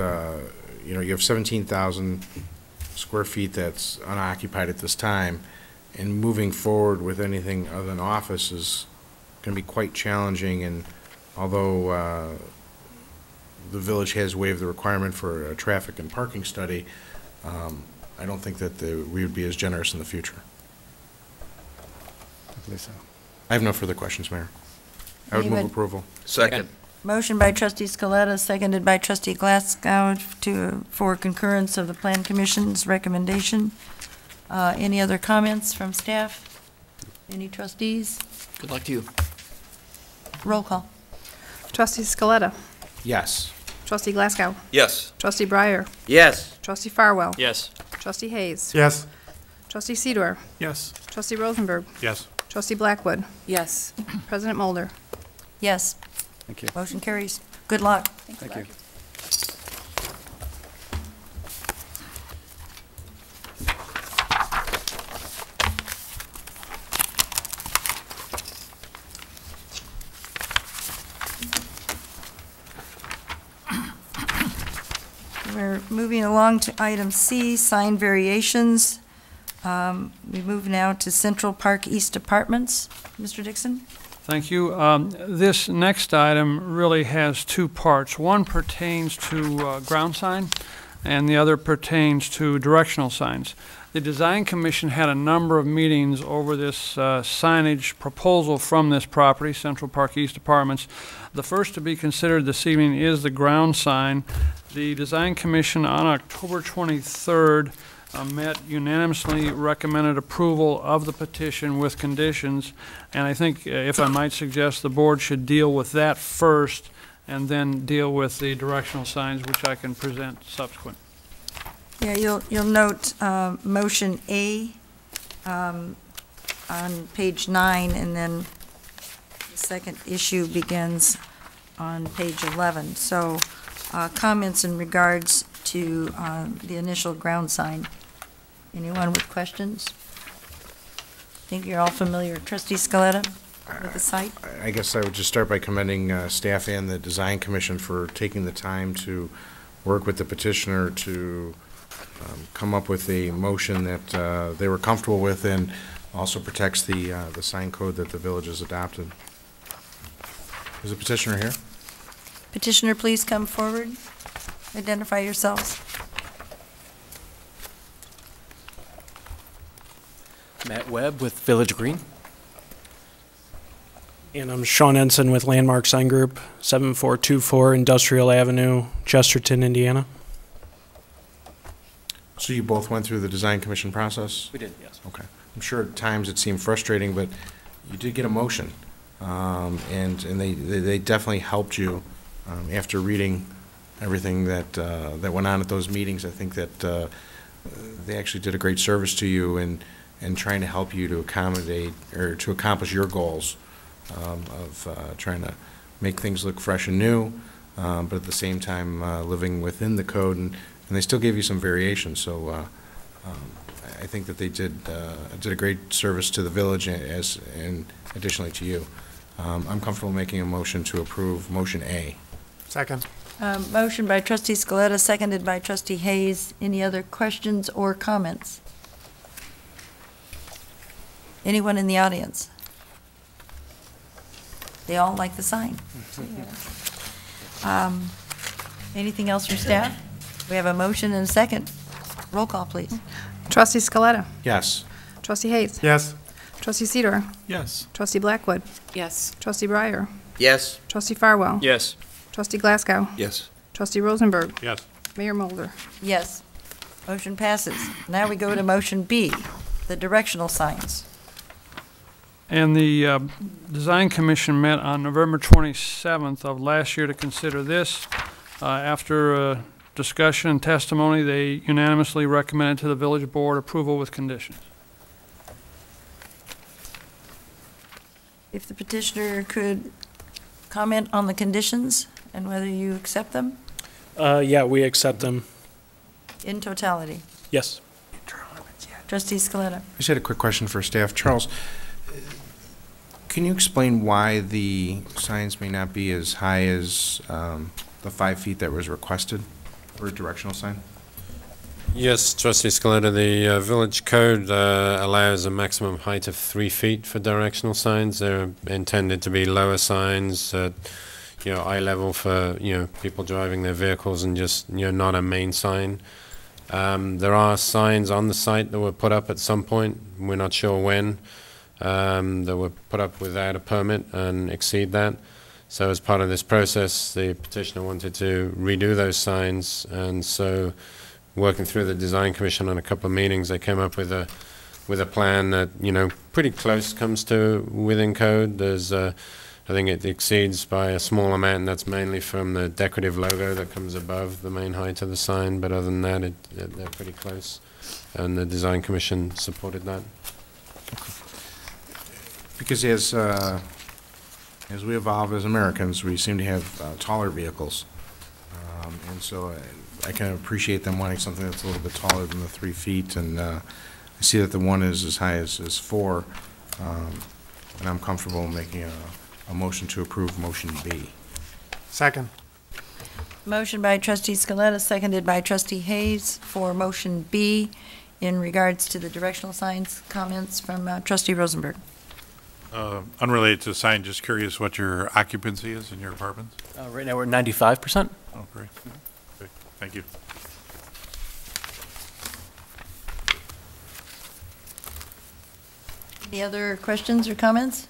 [SPEAKER 13] you know, you have 17,000 square feet that's unoccupied at this time, and moving forward with anything other than office is going to be quite challenging. And although the village has waived the requirement for a traffic and parking study, I don't think that we would be as generous in the future.
[SPEAKER 16] I believe so.
[SPEAKER 13] I have no further questions, Mayor. I would move approval.
[SPEAKER 15] Second.
[SPEAKER 1] Motion by Trustee Scaletta, seconded by Trustee Glasgow for concurrence of the Plan Commission's recommendation. Any other comments from staff? Any trustees?
[SPEAKER 7] Good luck to you.
[SPEAKER 1] Roll call.
[SPEAKER 3] Trustee Scaletta.
[SPEAKER 13] Yes.
[SPEAKER 3] Trustee Glasgow.
[SPEAKER 15] Yes.
[SPEAKER 3] Trustee Breyer.
[SPEAKER 15] Yes.
[SPEAKER 3] Trustee Farwell.
[SPEAKER 7] Yes.
[SPEAKER 3] Trustee Hayes.
[SPEAKER 5] Yes.
[SPEAKER 3] Trustee Sidor.
[SPEAKER 12] Yes.
[SPEAKER 3] Trustee Rosenberg.
[SPEAKER 4] Yes.
[SPEAKER 3] Trustee Blackwood.
[SPEAKER 2] Yes.
[SPEAKER 3] President Mulder.
[SPEAKER 1] Yes.
[SPEAKER 16] Thank you.
[SPEAKER 1] Motion carries. Good luck.
[SPEAKER 16] Thank you.
[SPEAKER 1] We're moving along to item C, sign variations. We move now to Central Park East Apartments. Mr. Dixon?
[SPEAKER 8] Thank you. This next item really has 2 parts. One pertains to ground sign, and the other pertains to directional signs. The Design Commission had a number of meetings over this signage proposal from this property, Central Park East Apartments. The first to be considered this evening is the ground sign. The Design Commission on October 23rd met unanimously recommended approval of the petition with conditions, and I think, if I might suggest, the board should deal with that first and then deal with the directional signs, which I can present subsequent.
[SPEAKER 1] Yeah, you'll note motion A on page 9, and then the second issue begins on page 11. So comments in regards to the initial ground sign. Anyone with questions? I think you're all familiar. Trustee Scaletta with the site?
[SPEAKER 13] I guess I would just start by commending staff and the Design Commission for taking the time to work with the petitioner to come up with a motion that they were comfortable with and also protects the sign code that the village has adopted. Is the petitioner here?
[SPEAKER 1] Petitioner, please come forward. Identify yourselves.
[SPEAKER 19] Matt Webb with Village Green. And I'm Sean Ensign with Landmark Sign Group, 7424 Industrial Avenue, Chesterton, Indiana.
[SPEAKER 13] So you both went through the Design Commission process?
[SPEAKER 19] We did, yes.
[SPEAKER 13] Okay. I'm sure at times it seemed frustrating, but you did get a motion. And they definitely helped you after reading everything that went on at those meetings. I think that they actually did a great service to you in trying to help you to accommodate or to accomplish your goals of trying to make things look fresh and new, but at the same time living within the code, and they still gave you some variations. So I think that they did a great service to the village and additionally to you. I'm comfortable making a motion to approve motion A.
[SPEAKER 5] Second.
[SPEAKER 1] Motion by Trustee Scaletta, seconded by Trustee Hayes. Any other questions or comments? Anyone in the audience? They all like the sign. Anything else from staff? We have a motion and a second. Roll call, please.
[SPEAKER 3] Trustee Scaletta.
[SPEAKER 13] Yes.
[SPEAKER 3] Trustee Hayes.
[SPEAKER 5] Yes.
[SPEAKER 3] Trustee Sidor.
[SPEAKER 12] Yes.
[SPEAKER 3] Trustee Blackwood.
[SPEAKER 2] Yes.
[SPEAKER 3] Trustee Breyer.
[SPEAKER 15] Yes.
[SPEAKER 3] Trustee Farwell.
[SPEAKER 7] Yes.
[SPEAKER 3] Trustee Glasgow.
[SPEAKER 11] Yes.
[SPEAKER 3] Trustee Rosenberg.
[SPEAKER 4] Yes.
[SPEAKER 3] Mayor Mulder.
[SPEAKER 1] Yes. Motion passes. Now we go to motion B, the directional signs.
[SPEAKER 8] And the Design Commission met on November 27th of last year to consider this. After discussion and testimony, they unanimously recommended to the village board approval with conditions.
[SPEAKER 1] If the petitioner could comment on the conditions and whether you accept them
[SPEAKER 19] Yeah, we accept them.
[SPEAKER 1] in totality.
[SPEAKER 19] Yes.
[SPEAKER 1] Trustee Scaletta.
[SPEAKER 13] I just had a quick question for staff. Charles, can you explain why the signs may not be as high as the 5 feet that was requested for a directional sign?
[SPEAKER 14] Yes, Trustee Scaletta, the village code allows a maximum height of 3 feet for directional signs. They're intended to be lower signs, eye level for, people driving their vehicles and just, not a main sign. There are signs on the site that were put up at some point, we're not sure when, that were put up without a permit and exceed that. So as part of this process, the petitioner wanted to redo those signs, and so working through the Design Commission on a couple of meetings, they came up with a plan that, pretty close comes to within code. There's I think it exceeds by a small amount, and that's mainly from the decorative logo that comes above the main height of the sign, but other than that, they're pretty close, and the Design Commission supported that.
[SPEAKER 13] Because as we evolve as Americans, we seem to have taller vehicles, and so I can appreciate them wanting something that's a little bit taller than the 3 feet, and I see that the one is as high as 4, and I'm comfortable making a motion to approve motion B.
[SPEAKER 5] Second.
[SPEAKER 1] Motion by Trustee Scaletta, seconded by Trustee Hayes for motion B in regards to the directional signs. Comments from Trustee Rosenberg.
[SPEAKER 4] Unrelated to the sign, just curious what your occupancy is in your apartments?
[SPEAKER 19] Right now we're at 95%.
[SPEAKER 4] Oh, great. Okay, thank you.
[SPEAKER 1] Any other questions or comments?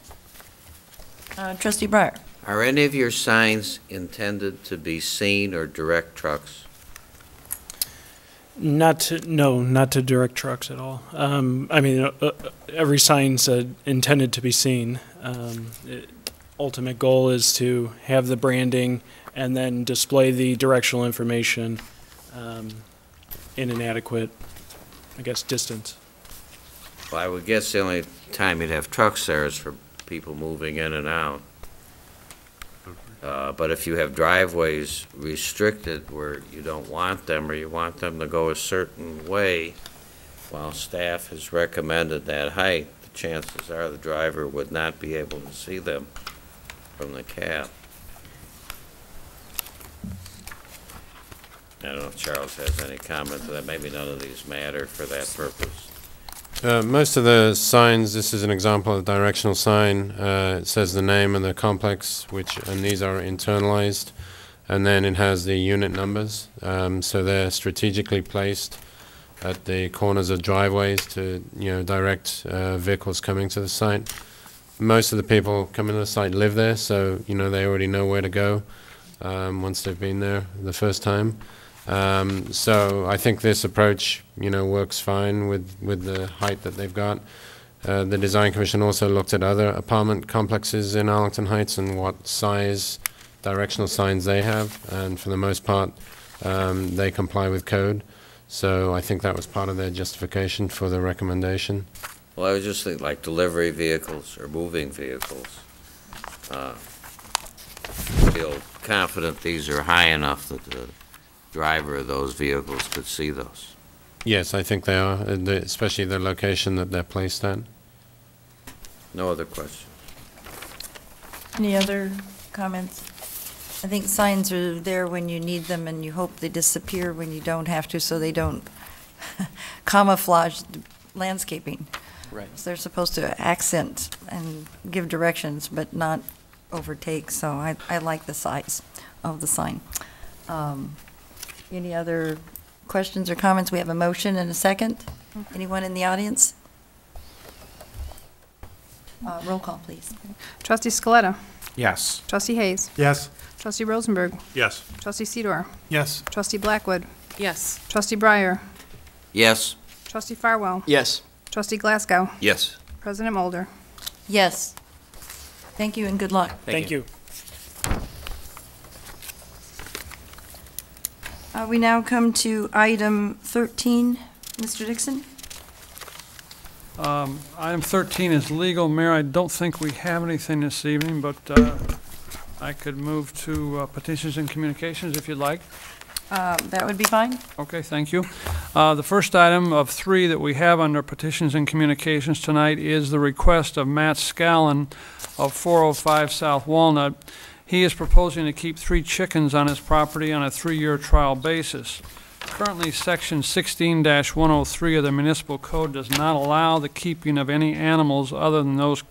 [SPEAKER 1] Trustee Breyer.
[SPEAKER 15] Are any of your signs intended to be seen or direct trucks?
[SPEAKER 19] Not to direct trucks at all. I mean, every sign's intended to be seen. Ultimate goal is to have the branding and then display the directional information in an adequate, I guess, distance.
[SPEAKER 15] Well, I would guess the only time you'd have trucks there is for people moving in and out. But if you have driveways restricted where you don't want them, or you want them to go a certain way, while staff has recommended that height, the chances are the driver would not be able to see them from the cab. I don't know if Charles has any comment to that. Maybe none of these matter for that purpose.
[SPEAKER 14] Most of the signs, this is an example of a directional sign. It says the name of the complex, and these are internalized, and then it has the unit numbers. So they're strategically placed at the corners of driveways to, direct vehicles coming to the site. Most of the people coming to the site live there, so they already know where to go once they've been there the first time. So I think this approach, works fine with the height that they've got. The Design Commission also looked at other apartment complexes in Arlington Heights and what size directional signs they have, and for the most part, they comply with code. So I think that was part of their justification for the recommendation.
[SPEAKER 15] Well, I was just thinking like delivery vehicles or moving vehicles. Feel confident these are high enough that the driver of those vehicles could see those.
[SPEAKER 14] Yes, I think they are, especially the location that they're placed at.
[SPEAKER 15] No other questions?
[SPEAKER 1] Any other comments? I think signs are there when you need them, and you hope they disappear when you don't have to, so they don't camouflage the landscaping.
[SPEAKER 16] Right.
[SPEAKER 1] So they're supposed to accent and give directions, but not overtake, so I like the size of the sign. Any other questions or comments? We have a motion and a second. Anyone in the audience? Roll call, please.
[SPEAKER 3] Trustee Scaletta.
[SPEAKER 13] Yes.
[SPEAKER 3] Trustee Hayes.
[SPEAKER 5] Yes.
[SPEAKER 3] Trustee Rosenberg.
[SPEAKER 4] Yes.
[SPEAKER 3] Trustee Sidor.
[SPEAKER 12] Yes.
[SPEAKER 3] Trustee Blackwood.
[SPEAKER 2] Yes.
[SPEAKER 3] Trustee Breyer.
[SPEAKER 15] Yes.
[SPEAKER 3] Trustee Farwell.
[SPEAKER 7] Yes.
[SPEAKER 3] Trustee Glasgow.
[SPEAKER 7] Yes.
[SPEAKER 3] President Mulder.
[SPEAKER 1] Yes. Thank you and good luck.
[SPEAKER 19] Thank you.
[SPEAKER 1] We now come to item 13. Mr. Dixon?
[SPEAKER 8] Item 13 is legal. Mayor, I don't think we have anything this evening, but I could move to petitions and communications if you'd like.
[SPEAKER 1] That would be fine.
[SPEAKER 8] Okay, thank you. The first item of 3 that we have under petitions and communications tonight is the request of Matt Scallon of 405 South Walnut. He is proposing to keep 3 chickens on his property on a 3-year trial basis. Currently, Section 16-103 of the Municipal Code does not allow the keeping of any animals other than those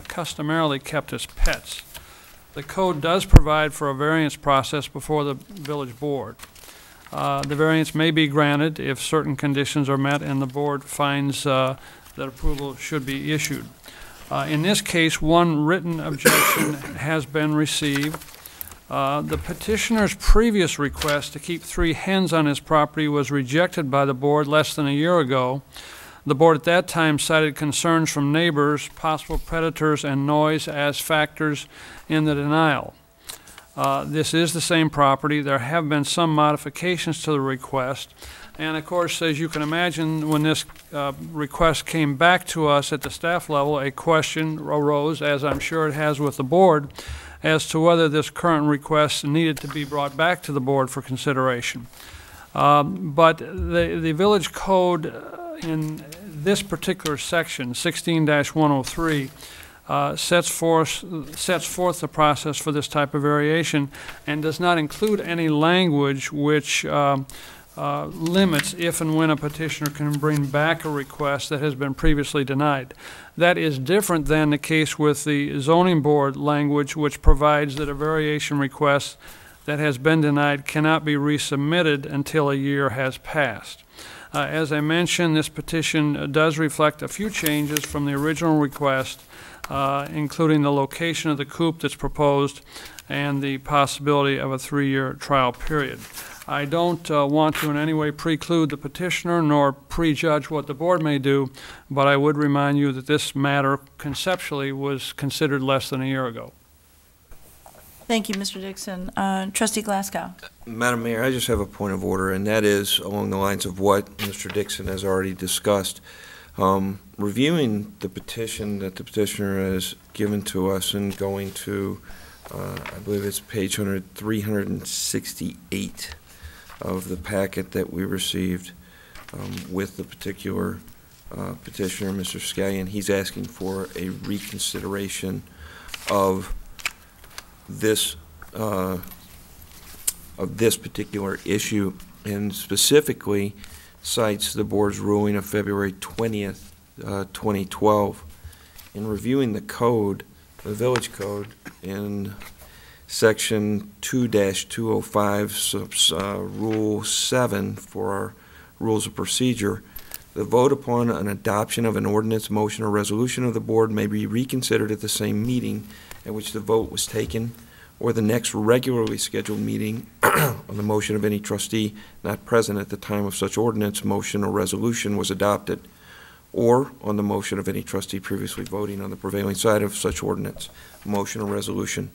[SPEAKER 8] customarily kept as pets. The code does provide for a variance process before the village board. The variance may be granted if certain conditions are met and the board finds that approval should be issued. In this case, 1 written objection has been received. The petitioner's previous request to keep 3 hens on his property was rejected by the board less than a year ago. The board at that time cited concerns from neighbors, possible predators, and noise as factors in the denial. This is the same property. There have been some modifications to the request. And of course, as you can imagine, when this request came back to us at the staff level, a question arose, as I'm sure it has with the board, as to whether this current request needed to be brought back to the board for consideration. But the village code in this particular section, 16-103, sets forth the process for this type of variation and does not include any language which limits if and when a petitioner can bring back a request that has been previously denied. That is different than the case with the zoning board language, which provides that a variation request that has been denied cannot be resubmitted until a year has passed. As I mentioned, this petition does reflect a few changes from the original request, including the location of the coop that's proposed and the possibility of a 3-year trial period. I don't want to in any way preclude the petitioner nor prejudge what the board may do, but I would remind you that this matter conceptually was considered less than a year ago.
[SPEAKER 1] Thank you, Mr. Dixon. Trustee Glasgow.
[SPEAKER 20] Madam Mayor, I just have a point of order, and that is along the lines of what Mr. Dixon has already discussed. Reviewing the petition that the petitioner has given to us and going to, I believe it's page 368 of the packet that we received with the particular petitioner, Mr. Scallion, he's asking for a reconsideration of this particular issue, and specifically cites the board's ruling of February 20th, 2012. In reviewing the code, the village code, in section 2-205, rule 7 for our rules of procedure, the vote upon an adoption of an ordinance, motion, or resolution of the board may be reconsidered at the same meeting at which the vote was taken, or the next regularly scheduled meeting on the motion of any trustee not present at the time of such ordinance, motion, or resolution was adopted, or on the motion of any trustee previously voting on the prevailing side of such ordinance, motion, or resolution.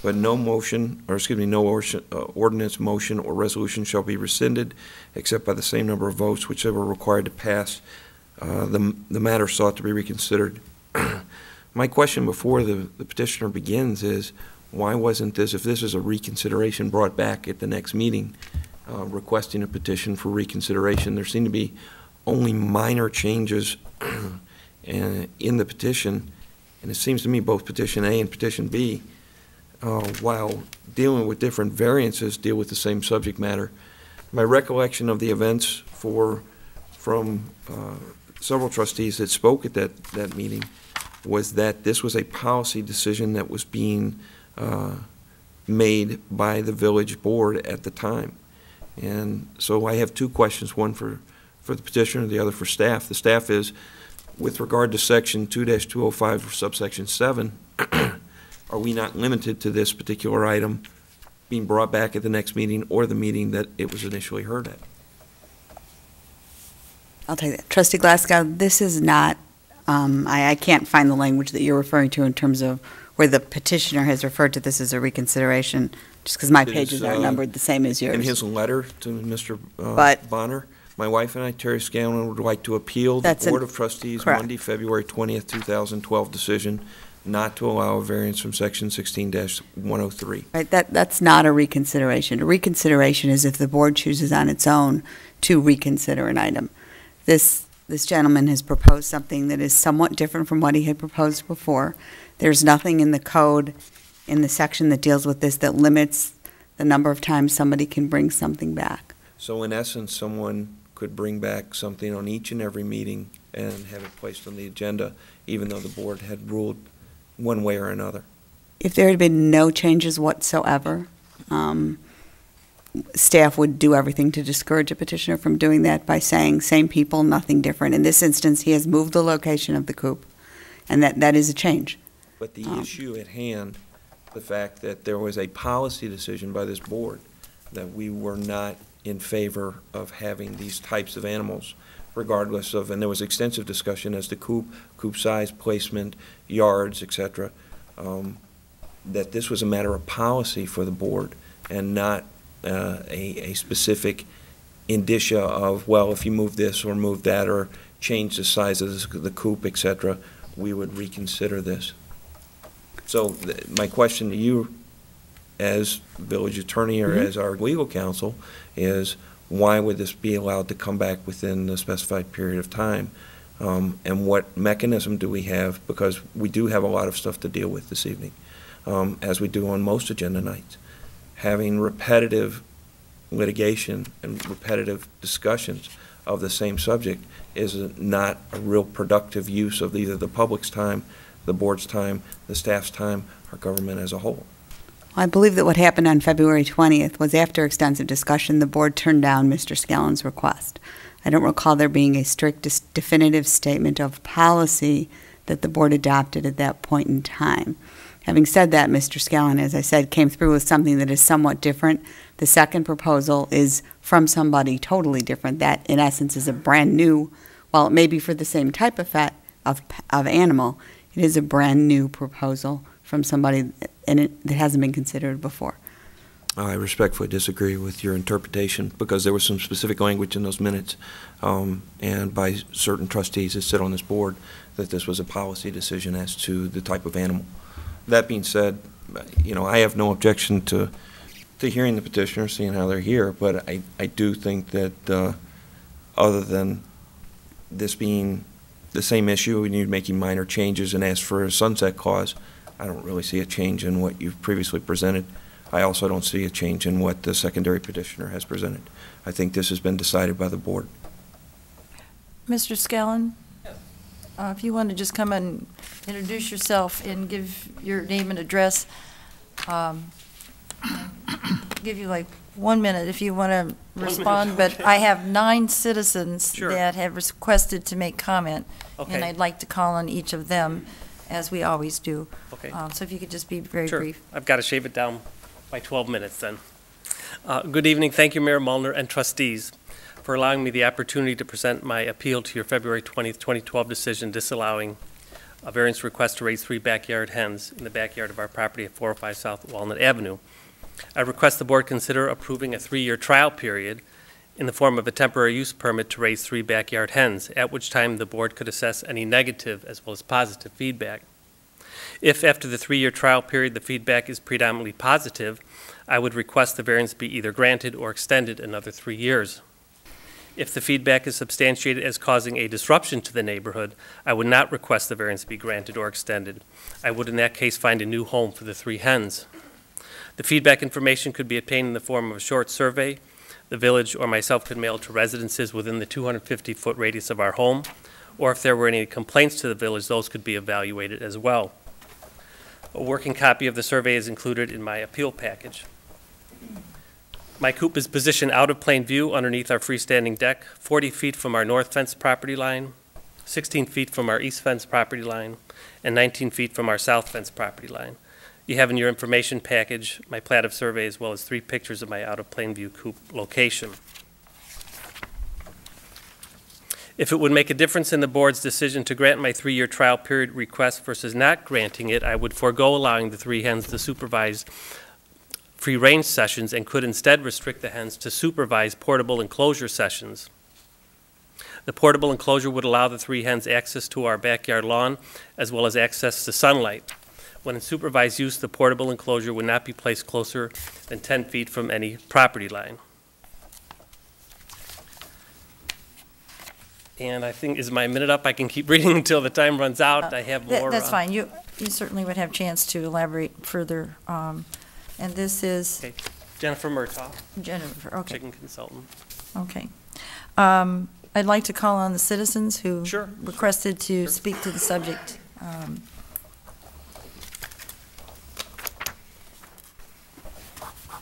[SPEAKER 20] But no motion, or excuse me, no ordinance, motion, or resolution shall be rescinded except by the same number of votes which they were required to pass the matter sought to be reconsidered. My question before the petitioner begins is, why wasn't this, if this is a reconsideration, brought back at the next meeting, requesting a petition for reconsideration? There seem to be only minor changes in the petition, and it seems to me both petition A and petition B, while dealing with different variances, deal with the same subject matter. My recollection of the events from several trustees that spoke at that meeting was that this was a policy decision that was being made by the village board at the time. And so I have two questions, one for the petitioner, the other for staff. The staff is, with regard to section 2-205 subsection 7, are we not limited to this particular item being brought back at the next meeting or the meeting that it was initially heard at?
[SPEAKER 21] I'll take that. Trustee Glasgow, this is not, I can't find the language that you're referring to in terms of where the petitioner has referred to this as a reconsideration, just because my pages aren't numbered the same as yours.
[SPEAKER 20] In his letter to Mr.
[SPEAKER 21] But
[SPEAKER 20] Bonner, my wife and I, Terry Scallion, would like to appeal the Board of Trustees Monday, February 20th, 2012 decision not to allow a variance from section 16-103.
[SPEAKER 21] Right, that's not a reconsideration. A reconsideration is if the board chooses on its own to reconsider an item. This gentleman has proposed something that is somewhat different from what he had proposed before. There's nothing in the code, in the section that deals with this, that limits the number of times somebody can bring something back.
[SPEAKER 20] So in essence, someone could bring back something on each and every meeting and have it placed on the agenda, even though the board had ruled one way or another.
[SPEAKER 21] If there had been no changes whatsoever, staff would do everything to discourage a petitioner from doing that by saying same people, nothing different. In this instance, he has moved the location of the coop, and that is a change.
[SPEAKER 20] But the issue at hand, the fact that there was a policy decision by this board that we were not in favor of having these types of animals, regardless of, and there was extensive discussion as to coop size, placement, yards, etc., that this was a matter of policy for the board and not a specific indicia of, well, if you move this or move that or change the size of the coop, etc., we would reconsider this. So my question to you as village attorney or as our legal counsel is, why would this be allowed to come back within the specified period of time? And what mechanism do we have? Because we do have a lot of stuff to deal with this evening, as we do on most agenda nights. Having repetitive litigation and repetitive discussions of the same subject is not a real productive use of either the public's time, the board's time, the staff's time, or government as a whole.
[SPEAKER 21] I believe that what happened on February 20th was, after extensive discussion, the board turned down Mr. Scallion's request. I don't recall there being a strict, definitive statement of policy that the board adopted at that point in time. Having said that, Mr. Scallen, as I said, came through with something that is somewhat different. The second proposal is from somebody totally different. That, in essence, is a brand new, while it may be for the same type of animal, it is a brand new proposal from somebody that hasn't been considered before.
[SPEAKER 20] I respectfully disagree with your interpretation because there was some specific language in those minutes and by certain trustees that sit on this board that this was a policy decision as to the type of animal. That being said, you know, I have no objection to hearing the petitioner, seeing how they're here, but I do think that other than this being the same issue and you making minor changes and ask for a sunset clause, I don't really see a change in what you've previously presented. I also don't see a change in what the secondary petitioner has presented. I think this has been decided by the board.
[SPEAKER 1] Mr. Scallen, if you want to just come and introduce yourself and give your name and address, give you like 1 minute if you want to respond,
[SPEAKER 6] okay.
[SPEAKER 1] but I have 9 citizens
[SPEAKER 6] Sure.
[SPEAKER 1] that have requested to make comment,
[SPEAKER 6] Okay.
[SPEAKER 1] and I'd like to call on each of them, as we always do.
[SPEAKER 6] Okay.
[SPEAKER 1] So if you could just be very
[SPEAKER 6] Sure.
[SPEAKER 1] brief.
[SPEAKER 6] I've got to shave it down by 12 minutes then. Good evening. Thank you, Mayor Mulder and trustees, for allowing me the opportunity to present my appeal to your February 20th, 2012 decision disallowing a variance request to raise 3 backyard hens in the backyard of our property at 405 South Walnut Avenue. I request the board consider approving a 3-year trial period in the form of a temporary use permit to raise 3 backyard hens, at which time the board could assess any negative as well as positive feedback. If after the 3-year trial period the feedback is predominantly positive, I would request the variance be either granted or extended another 3 years. If the feedback is substantiated as causing a disruption to the neighborhood, I would not request the variance be granted or extended. I would in that case find a new home for the 3 hens. The feedback information could be obtained in the form of a short survey. The village or myself could mail to residences within the 250-foot radius of our home, or if there were any complaints to the village, those could be evaluated as well. A working copy of the survey is included in my appeal package. My coop is positioned out of plain view underneath our freestanding deck, 40 feet from our north fence property line, 16 feet from our east fence property line, and 19 feet from our south fence property line. You have in your information package my plat of survey as well as 3 pictures of my out of plain view coop location. If it would make a difference in the board's decision to grant my 3-year trial period request versus not granting it, I would forego allowing the 3 hens to supervise free-range sessions and could instead restrict the hens to supervise portable enclosure sessions. The portable enclosure would allow the 3 hens access to our backyard lawn as well as access to sunlight. When in supervised use, the portable enclosure would not be placed closer than 10 feet from any property line. And I think, is my minute up? I can keep reading until the time runs out. I have more.
[SPEAKER 1] That's fine. You certainly would have a chance to elaborate further. And this is?
[SPEAKER 6] Okay. Jennifer Murtaugh.
[SPEAKER 1] Jennifer, okay.
[SPEAKER 6] Chicken consultant.
[SPEAKER 1] Okay. I'd like to call on the citizens who
[SPEAKER 6] Sure.
[SPEAKER 1] requested to speak to the subject.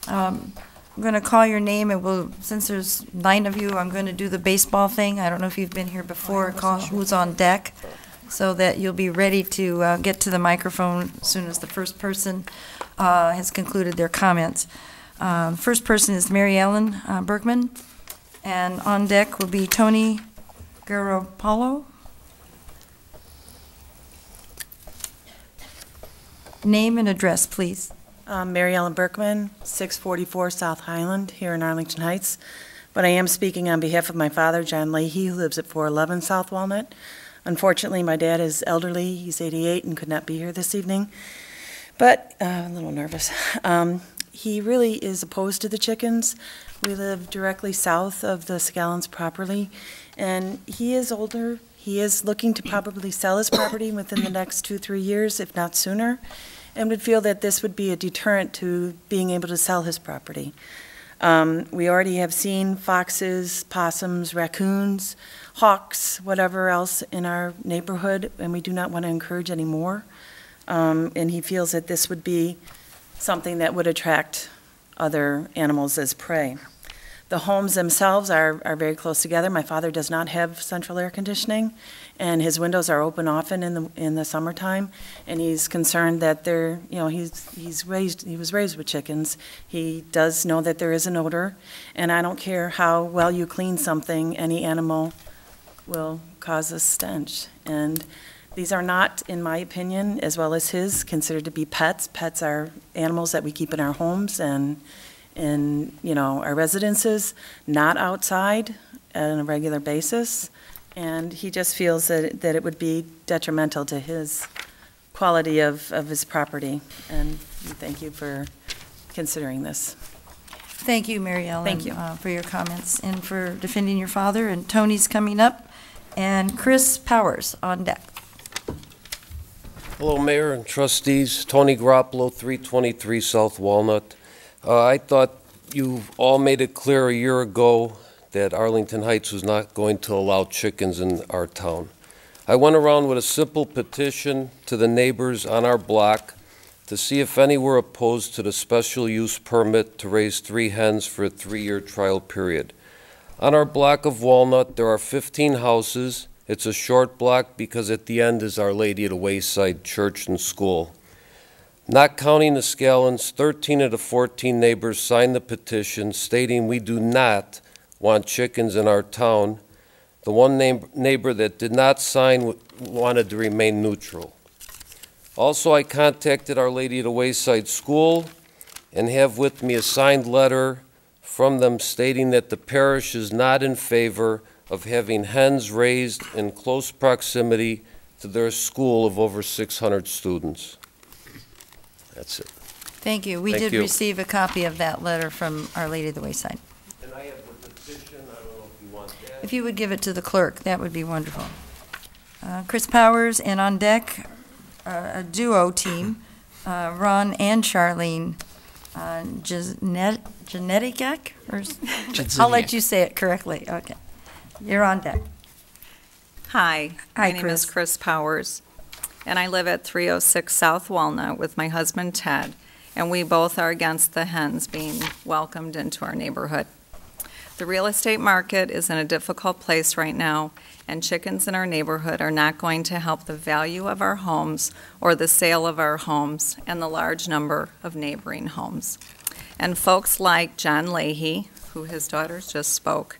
[SPEAKER 1] I'm going to call your name, and we'll, since there's 9 of you, I'm going to do the baseball thing. I don't know if you've been here before. Call who's on deck, so that you'll be ready to get to the microphone as soon as the first person has concluded their comments. First person is Mary Ellen Berkman, and on deck will be Tony Garopolo. Name and address, please.
[SPEAKER 22] Mary Ellen Berkman, 644 South Highland, here in Arlington Heights. But I am speaking on behalf of my father, John Leahy, who lives at 411 South Walnut. Unfortunately, my dad is elderly. He's 88 and could not be here this evening. But a little nervous. He really is opposed to the chickens. We live directly south of the Scallens property, and he is older. He is looking to probably sell his property within the next 2-3 years, if not sooner, and would feel that this would be a deterrent to being able to sell his property. We already have seen foxes, possums, raccoons, hawks, whatever else in our neighborhood, and we do not want to encourage any more. And he feels that this would be something that would attract other animals as prey. The homes themselves are very close together. My father does not have central air conditioning, and his windows are open often in the summertime, and he's concerned that they're, you know, he was raised with chickens. He does know that there is an odor, and I don't care how well you clean something, any animal will cause a stench. And these are not, in my opinion, as well as his, considered to be pets. Pets are animals that we keep in our homes and in, you know, our residences, not outside on a regular basis. And he just feels that it would be detrimental to his quality of his property. And we thank you for considering this.
[SPEAKER 1] Thank you, Mary Ellen.
[SPEAKER 22] Thank you.
[SPEAKER 1] For your comments and for defending your father. And Tony's coming up. And Chris Powers on deck.
[SPEAKER 9] Hello, Mayor and Trustees. Tony Garoppolo, 323 South Walnut. I thought you all made it clear a year ago that Arlington Heights was not going to allow chickens in our town. I went around with a simple petition to the neighbors on our block to see if any were opposed to the special use permit to raise 3 hens for a 3-year trial period. On our block of Walnut, there are 15 houses. It's a short block because at the end is Our Lady of the Wayside Church and School. Not counting the Scallons, 13 of the 14 neighbors signed the petition stating we do not want chickens in our town. The one neighbor that did not sign wanted to remain neutral. Also, I contacted Our Lady of the Wayside School and have with me a signed letter from them stating that the parish is not in favor of having hens raised in close proximity to their school of over 600 students. That's it.
[SPEAKER 1] Thank you. We did receive a copy of that letter from Our Lady of the Wayside.
[SPEAKER 9] And I have the petition. I don't know if you want that.
[SPEAKER 1] If you would give it to the clerk, that would be wonderful. Chris Powers, and on deck, a duo team, Ron and Charlene Geneticac? I'll let you say it correctly. Okay. You're on deck.
[SPEAKER 10] Hi,
[SPEAKER 1] Hi,
[SPEAKER 10] my name is Chris Powers, and I live at 306 South Walnut with my husband Ted, and we both are against the hens being welcomed into our neighborhood. The real estate market is in a difficult place right now, and chickens in our neighborhood are not going to help the value of our homes or the sale of our homes and the large number of neighboring homes. And folks like John Leahy, who his daughters just spoke,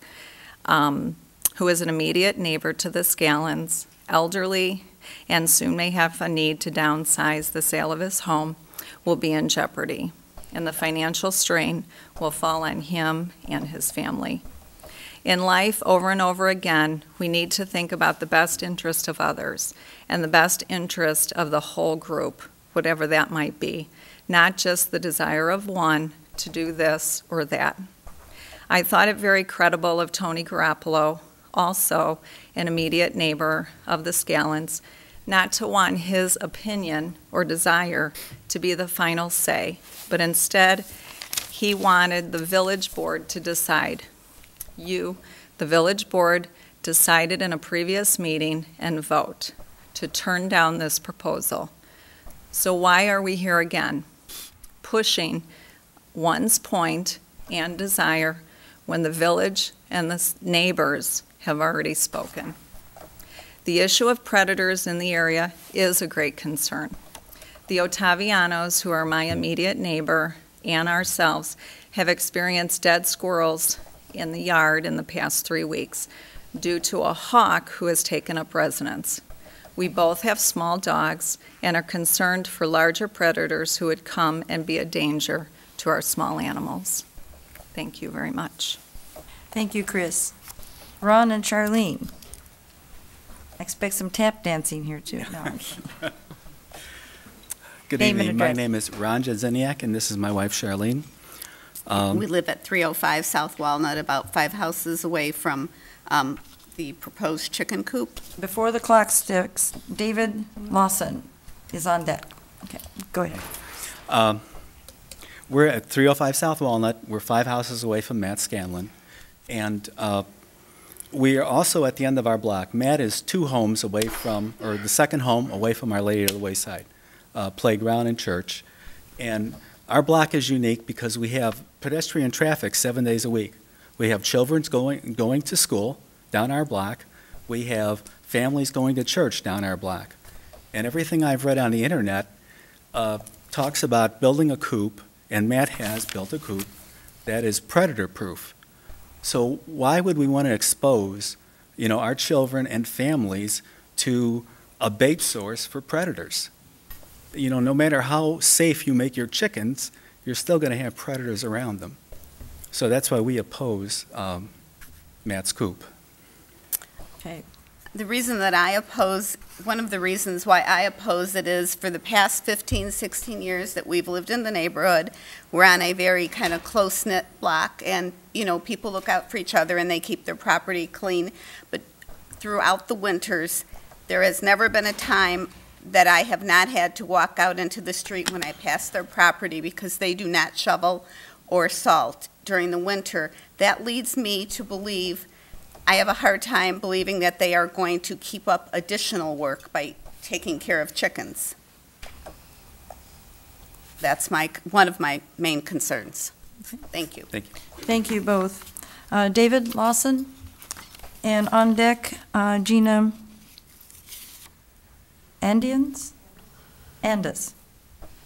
[SPEAKER 10] who is an immediate neighbor to the Scallons, elderly, and soon may have a need to downsize the sale of his home, will be in jeopardy, and the financial strain will fall on him and his family. In life, over and over again, we need to think about the best interest of others and the best interest of the whole group, whatever that might be, not just the desire of one to do this or that. I thought it very credible of Tony Garoppolo, also an immediate neighbor of the Scallons, not to want his opinion or desire to be the final say, but instead he wanted the village board to decide. You, the village board, decided in a previous meeting and vote to turn down this proposal. So why are we here again, pushing one's point and desire when the village and the neighbors have already spoken? The issue of predators in the area is a great concern. The Ottavianos, who are my immediate neighbor, and ourselves have experienced dead squirrels in the yard in the past 3 weeks due to a hawk who has taken up residence. We both have small dogs and are concerned for larger predators who would come and be a danger to our small animals. Thank you very much.
[SPEAKER 1] Thank you, Chris. Ron and Charlene. I expect some tap dancing here, too. No.
[SPEAKER 23] Good evening. My name is Ron Jazeniak, and this is my wife, Charlene.
[SPEAKER 24] We live at 305 South Walnut, about 5 houses away from the proposed chicken coop.
[SPEAKER 1] Before the clock sticks, David Lawson is on deck. Okay, go ahead.
[SPEAKER 23] We're at 305 South Walnut. We're 5 houses away from Matt Scanlon. And we are also at the end of our block. Matt is 2 homes away from, or the second home away from Our Lady of the Wayside, playground and church. And our block is unique because we have pedestrian traffic 7 days a week. We have children going to school down our block. We have families going to church down our block. And everything I've read on the internet talks about building a coop, and Matt has built a coop that is predator-proof. So why would we want to expose, our children and families to a bait source for predators? No matter how safe you make your chickens, you're still going to have predators around them. So that's why we oppose Matt's coop.
[SPEAKER 1] Okay.
[SPEAKER 24] The reason that I oppose, one of the reasons why I oppose it is for the past 15, 16 years that we've lived in the neighborhood, we're on a very kind of close-knit block, and, people look out for each other and they keep their property clean. But throughout the winters, there has never been a time that I have not had to walk out into the street when I pass their property because they do not shovel or salt during the winter. That leads me to believe, I have a hard time believing that they are going to keep up additional work by taking care of chickens. That's one of my main concerns. Thank you.
[SPEAKER 23] Thank you.
[SPEAKER 1] Thank you both. David Lawson, and on deck, Gina Andans? Andis.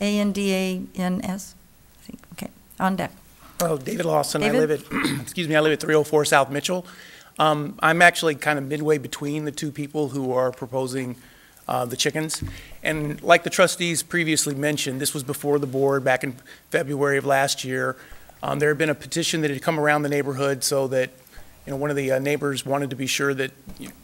[SPEAKER 1] A-N-D-A-N-S, I think. Okay, on deck.
[SPEAKER 11] Oh, David Lawson.
[SPEAKER 1] David?
[SPEAKER 11] I live at, excuse me, I live at 304 South Mitchell. I'm actually kind of midway between the two people who are proposing the chickens. And like the trustees previously mentioned, this was before the board back in February of last year. There had been a petition that had come around the neighborhood so that, one of the neighbors wanted to be sure that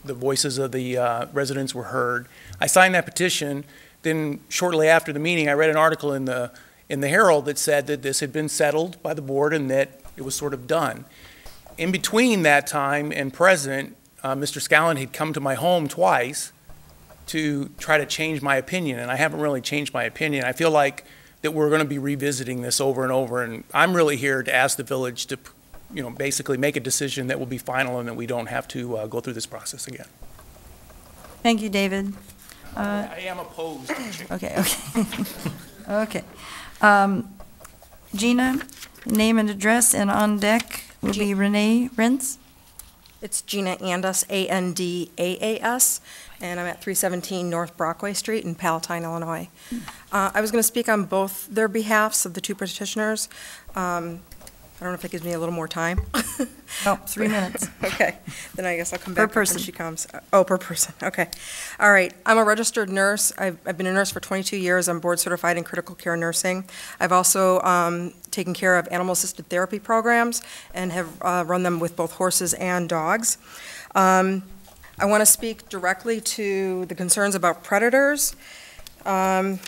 [SPEAKER 11] the voices of the residents were heard. I signed that petition. Then shortly after the meeting, I read an article in the Herald that said that this had been settled by the board and that it was sort of done. In between that time and present, Mr. Scaletta had come to my home twice to try to change my opinion, and I haven't really changed my opinion. I feel like that we're going to be revisiting this over and over, and I'm really here to ask the village to, basically make a decision that will be final and that we don't have to go through this process again.
[SPEAKER 1] Thank you, David.
[SPEAKER 11] I am opposed to chicken.
[SPEAKER 1] Okay. Okay. Gina, name and address, and on deck will be Renee Rentz.
[SPEAKER 14] It's Gina Andas, A-N-D-A-A-S, and I'm at 317 North Brockway Street in Palatine, Illinois. I was going to speak on both their behalfs of the two petitioners. I don't know if that gives me a little more time.
[SPEAKER 1] Oh, 3 minutes.
[SPEAKER 14] Okay, then I guess I'll come
[SPEAKER 1] Per
[SPEAKER 14] back
[SPEAKER 1] person.
[SPEAKER 14] when she comes. Oh, per person, okay. All right, I'm a registered nurse. I've been a nurse for 22 years. I'm board certified in critical care nursing. I've also taken care of animal-assisted therapy programs and have run them with both horses and dogs. I want to speak directly to the concerns about predators. I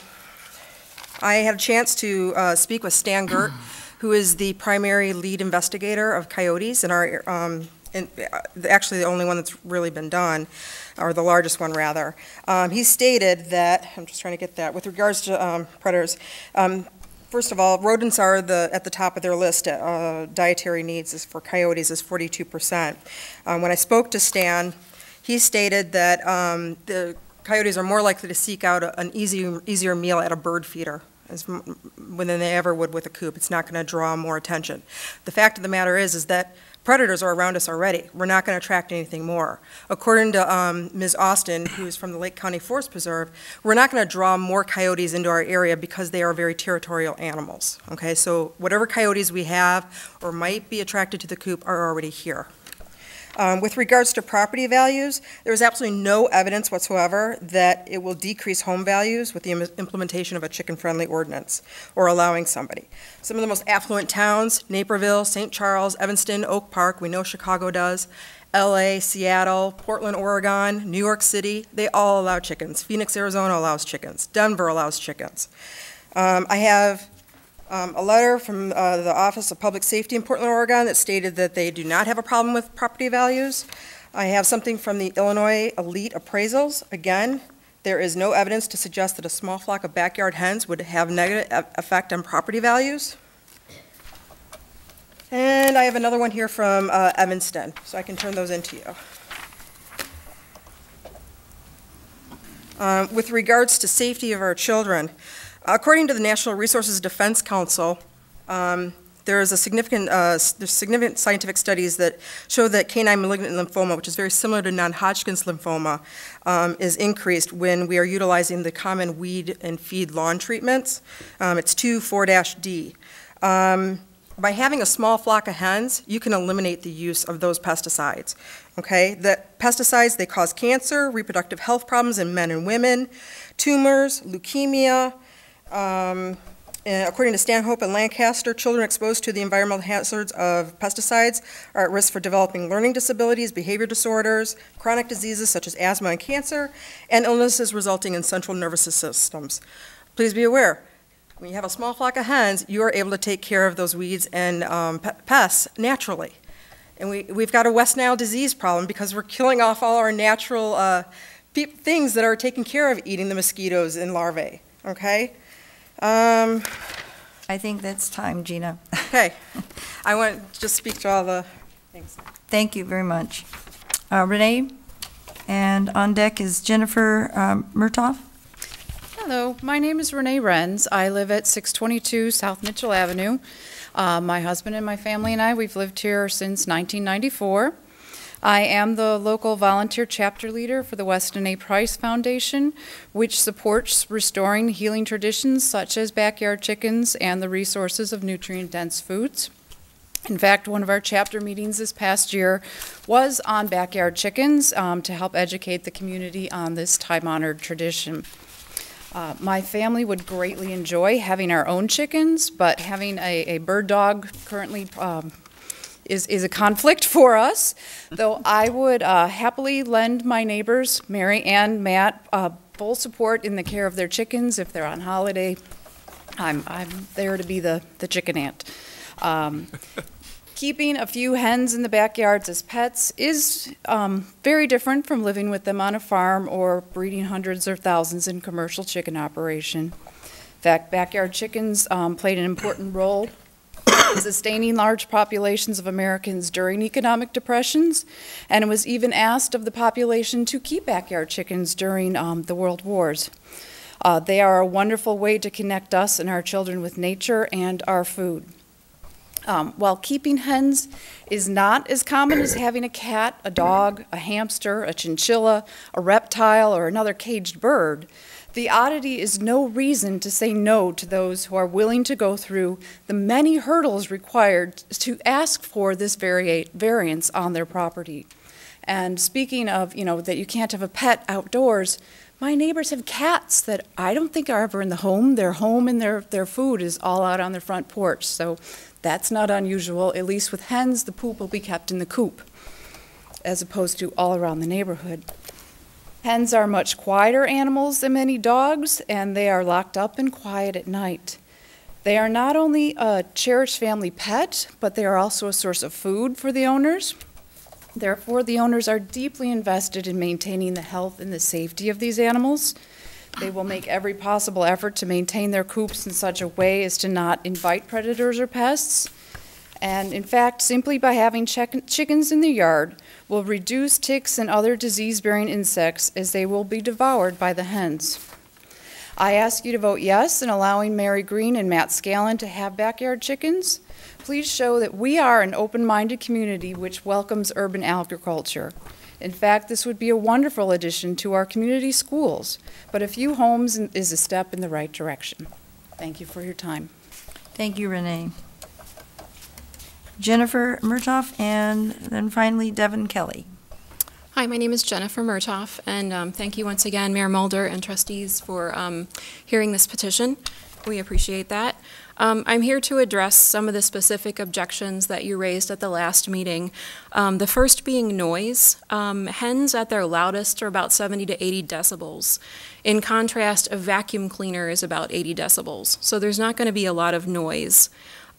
[SPEAKER 14] had a chance to speak with Stan Gert, who is the primary lead investigator of coyotes in our, actually the only one that's really been done, or the largest one rather. He stated that, I'm just trying to get that, with regards to predators, first of all, rodents are at the top of their list. Dietary needs for coyotes is 42%. When I spoke to Stan, he stated that the coyotes are more likely to seek out an easier meal at a bird feeder than they ever would with a coop. It's not going to draw more attention. The fact of the matter is that predators are around us already. We're not going to attract anything more. According to Ms. Austin, who is from the Lake County Forest Preserve, we're not going to draw more coyotes into our area because they are very territorial animals. Okay, so whatever coyotes we have or might be attracted to the coop are already here. With regards to property values, there is absolutely no evidence whatsoever that it will decrease home values with the implementation of a chicken-friendly ordinance or allowing somebody. Some of the most affluent towns, Naperville, St. Charles, Evanston, Oak Park, we know Chicago does, LA, Seattle, Portland, Oregon, New York City, they all allow chickens. Phoenix, Arizona allows chickens. Denver allows chickens. I have a letter from the Office of Public Safety in Portland, Oregon that stated that they do not have a problem with property values. I have something from the Illinois Elite Appraisals. Again, there is no evidence to suggest that a small flock of backyard hens would have negative effect on property values. And I have another one here from Evanston, so I can turn those into you. With regards to safety of our children, according to the National Resources Defense Council, there's significant scientific studies that show that canine malignant lymphoma, which is very similar to non-Hodgkin's lymphoma, is increased when we are utilizing the common weed and feed lawn treatments. It's 2,4-D. By having a small flock of hens, you can eliminate the use of those pesticides. Okay, the pesticides, they cause cancer, reproductive health problems in men and women, tumors, leukemia. According to Stanhope and Lancaster, children exposed to the environmental hazards of pesticides are at risk for developing learning disabilities, behavior disorders, chronic diseases such as asthma and cancer, and illnesses resulting in central nervous systems. Please be aware, when you have a small flock of hens, you are able to take care of those weeds and pests naturally. And we've got a West Nile disease problem because we're killing off all our natural things that are taken care of eating the mosquitoes and larvae, okay?
[SPEAKER 1] I think that's time, Gina.
[SPEAKER 14] Okay. I want to just speak to all the things.
[SPEAKER 1] Thank you very much. Renee, and on deck is Jennifer Murtaugh.
[SPEAKER 13] Hello, my name is Renee Renz. I live at 622 South Mitchell Avenue. My husband and my family and I, we've lived here since 1994. I am the local volunteer chapter leader for the Weston A. Price Foundation, which supports restoring healing traditions such as backyard chickens and the resources of nutrient-dense foods. In fact, one of our chapter meetings this past year was on backyard chickens to help educate the community on this time-honored tradition. My family would greatly enjoy having our own chickens, but having a bird dog currently is a conflict for us, though I would happily lend my neighbors, Mary and Matt, full support in the care of their chickens. If they're on holiday, I'm there to be the chicken aunt. Keeping a few hens in the backyards as pets is very different from living with them on a farm or breeding hundreds or thousands in commercial chicken operation. In fact, backyard chickens played an important role sustaining large populations of Americans during economic depressions, and it was even asked of the population to keep backyard chickens during the World Wars. They are a wonderful way to connect us and our children with nature and our food. While keeping hens is not as common as having a cat, a dog, a hamster, a chinchilla, a reptile, or another caged bird, the oddity is no reason to say no to those who are willing to go through the many hurdles required to ask for this variance on their property. And speaking of, that you can't have a pet outdoors, my neighbors have cats that I don't think are ever in the home. Their home and their food is all out on their front porch. So that's not unusual. At least with hens, the poop will be kept in the coop, as opposed to all around the neighborhood. Hens are much quieter animals than many dogs, and they are locked up and quiet at night. They are not only a cherished family pet, but they are also a source of food for the owners. Therefore, the owners are deeply invested in maintaining the health and the safety of these animals. They will make every possible effort to maintain their coops in such a way as to not invite predators or pests. And in fact, simply by having chickens in the yard will reduce ticks and other disease-bearing insects, as they will be devoured by the hens. I ask you to vote yes in allowing Mary Green and Matt Scallen to have backyard chickens. Please show that we are an open-minded community which welcomes urban agriculture. In fact, this would be a wonderful addition to our community schools, but a few homes is a step in the right direction. Thank you for your time.
[SPEAKER 1] Thank you, Renee. Jennifer Murtaugh, and then finally Devin Kelly.
[SPEAKER 16] Hi, my name is Jennifer Murtaugh, and thank you once again, Mayor Mulder and trustees, for hearing this petition. We appreciate that. I'm here to address some of the specific objections that you raised at the last meeting. The first being noise. Hens at their loudest are about 70 to 80 decibels. In contrast, a vacuum cleaner is about 80 decibels, so there's not going to be a lot of noise.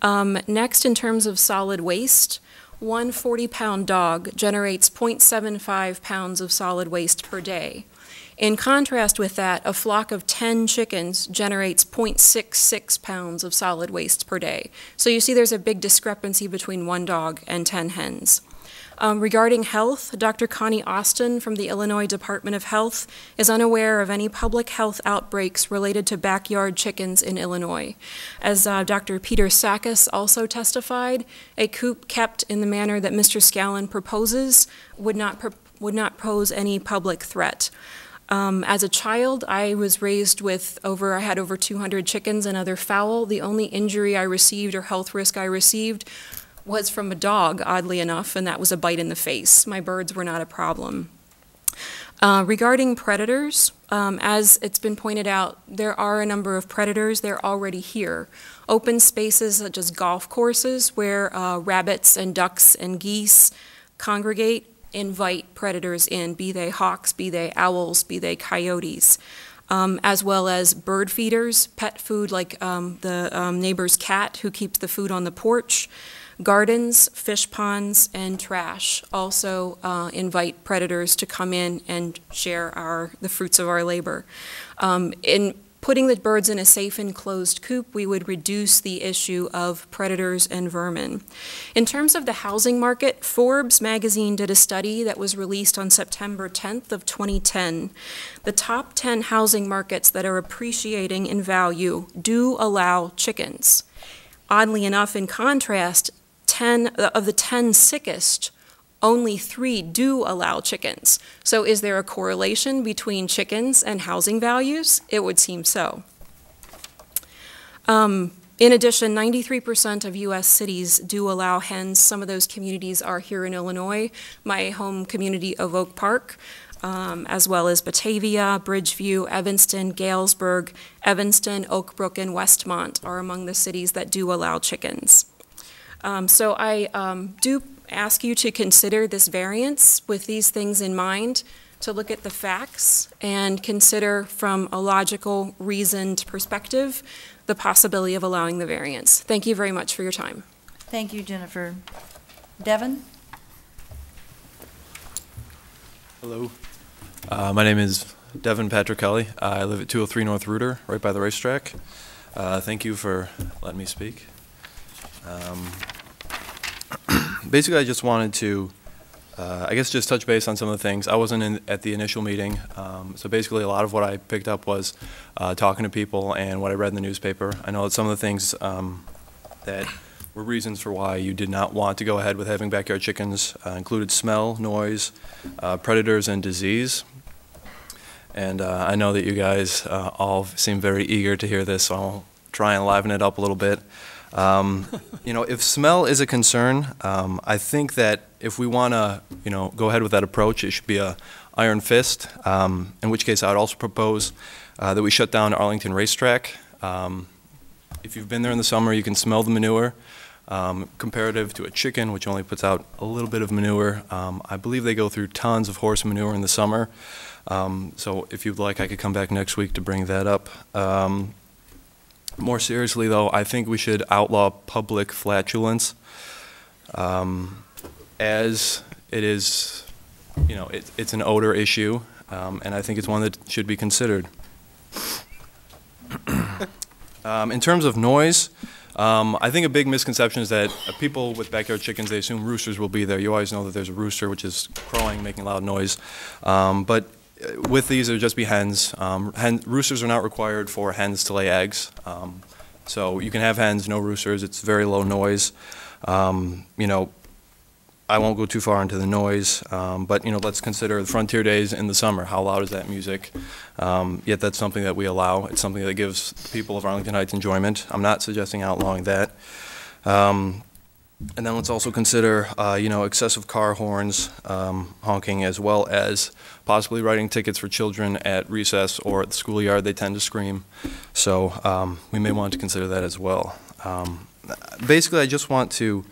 [SPEAKER 16] Next, in terms of solid waste, one 40-pound dog generates 0.75 pounds of solid waste per day. In contrast with that, a flock of 10 chickens generates 0.66 pounds of solid waste per day. So you see there's a big discrepancy between one dog and 10 hens. Regarding health, Dr. Connie Austin from the Illinois Department of Health is unaware of any public health outbreaks related to backyard chickens in Illinois. As Dr. Peter Sakis also testified, a coop kept in the manner that Mr. Scallen proposes would not pose any public threat. As a child, I was raised with I had over 200 chickens and other fowl. The only injury I received or health risk I received was from a dog, oddly enough, and that was a bite in the face. My birds were not a problem. Regarding predators, as it's been pointed out, there are a number of predators. They're already here. Open spaces such as golf courses where rabbits and ducks and geese congregate invite predators in, be they hawks, be they owls, be they coyotes, as well as bird feeders, pet food like the neighbor's cat who keeps the food on the porch. Gardens, fish ponds, and trash also invite predators to come in and share the fruits of our labor. In putting the birds in a safe enclosed coop, we would reduce the issue of predators and vermin. In terms of the housing market, Forbes magazine did a study that was released on September 10th of 2010. The top 10 housing markets that are appreciating in value do allow chickens. Oddly enough, in contrast, 10 of the 10 sickest, only 3 do allow chickens. So is there a correlation between chickens and housing values? It would seem so. In addition, 93% of U.S. cities do allow hens. Some of those communities are here in Illinois. My home community of Oak Park, as well as Batavia, Bridgeview, Evanston, Galesburg, Evanston, Oak Brook, and Westmont are among the cities that do allow chickens. So I do ask you to consider this variance with these things in mind, to look at the facts and consider from a logical, reasoned perspective the possibility of allowing the variance. Thank you very much for your time.
[SPEAKER 1] Thank you, Jennifer. Devin?
[SPEAKER 4] Hello. My name is Devin Patrick Kelly. I live at 203 North Reuter, right by the racetrack. Thank you for letting me speak. Basically, I just wanted to, I guess, just touch base on some of the things. I wasn't at the initial meeting, so basically a lot of what I picked up was talking to people and what I read in the newspaper. I know that some of the things that were reasons for why you did not want to go ahead with having backyard chickens included smell, noise, predators, and disease. And I know that you guys all seem very eager to hear this, so I'll try and liven it up a little bit. You know, if smell is a concern, I think that if we want to, you know, go ahead with that approach, it should be a iron fist, in which case I would also propose that we shut down Arlington Racetrack. If you've been there in the summer, you can smell the manure. Comparative to a chicken, which only puts out a little bit of manure, I believe they go through tons of horse manure in the summer. So if you'd like, I could come back next week to bring that up. More seriously, though, I think we should outlaw public flatulence, as it is, you know, it's an odor issue, and I think it's one that should be considered. In terms of noise, I think a big misconception is that people with backyard chickens, they assume roosters will be there. You always know that there's a rooster, which is crowing, making loud noise, but with these, there would just be hens. Roosters are not required for hens to lay eggs. So you can have hens, no roosters. It's very low noise. You know, I won't go too far into the noise, but, you know, let's consider the Frontier Days in the summer. How loud is that music? Yet that's something that we allow. It's something that gives the people of Arlington Heights enjoyment. I'm not suggesting outlawing that. And then let's also consider, you know, excessive car horns, honking, as well as possibly writing tickets for children at recess or at the schoolyard. They tend to scream. So we may want to consider that as well. Basically, I just want to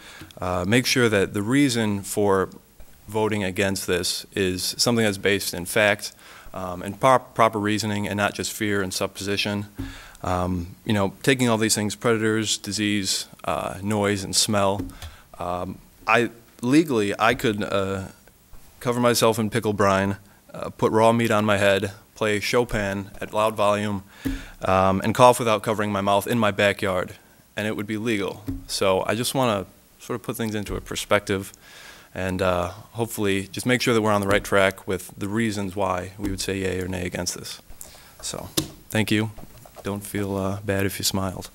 [SPEAKER 4] make sure that the reason for voting against this is something that's based in fact and proper reasoning and not just fear and supposition. You know, taking all these things, predators, disease, noise, and smell, legally, I could cover myself in pickle brine, put raw meat on my head, play Chopin at loud volume, and cough without covering my mouth in my backyard, and it would be legal. So I just want to sort of put things into a perspective and hopefully just make sure that we're on the right track with the reasons why we would say yay or nay against this. So, thank you. Don't feel bad if you smiled.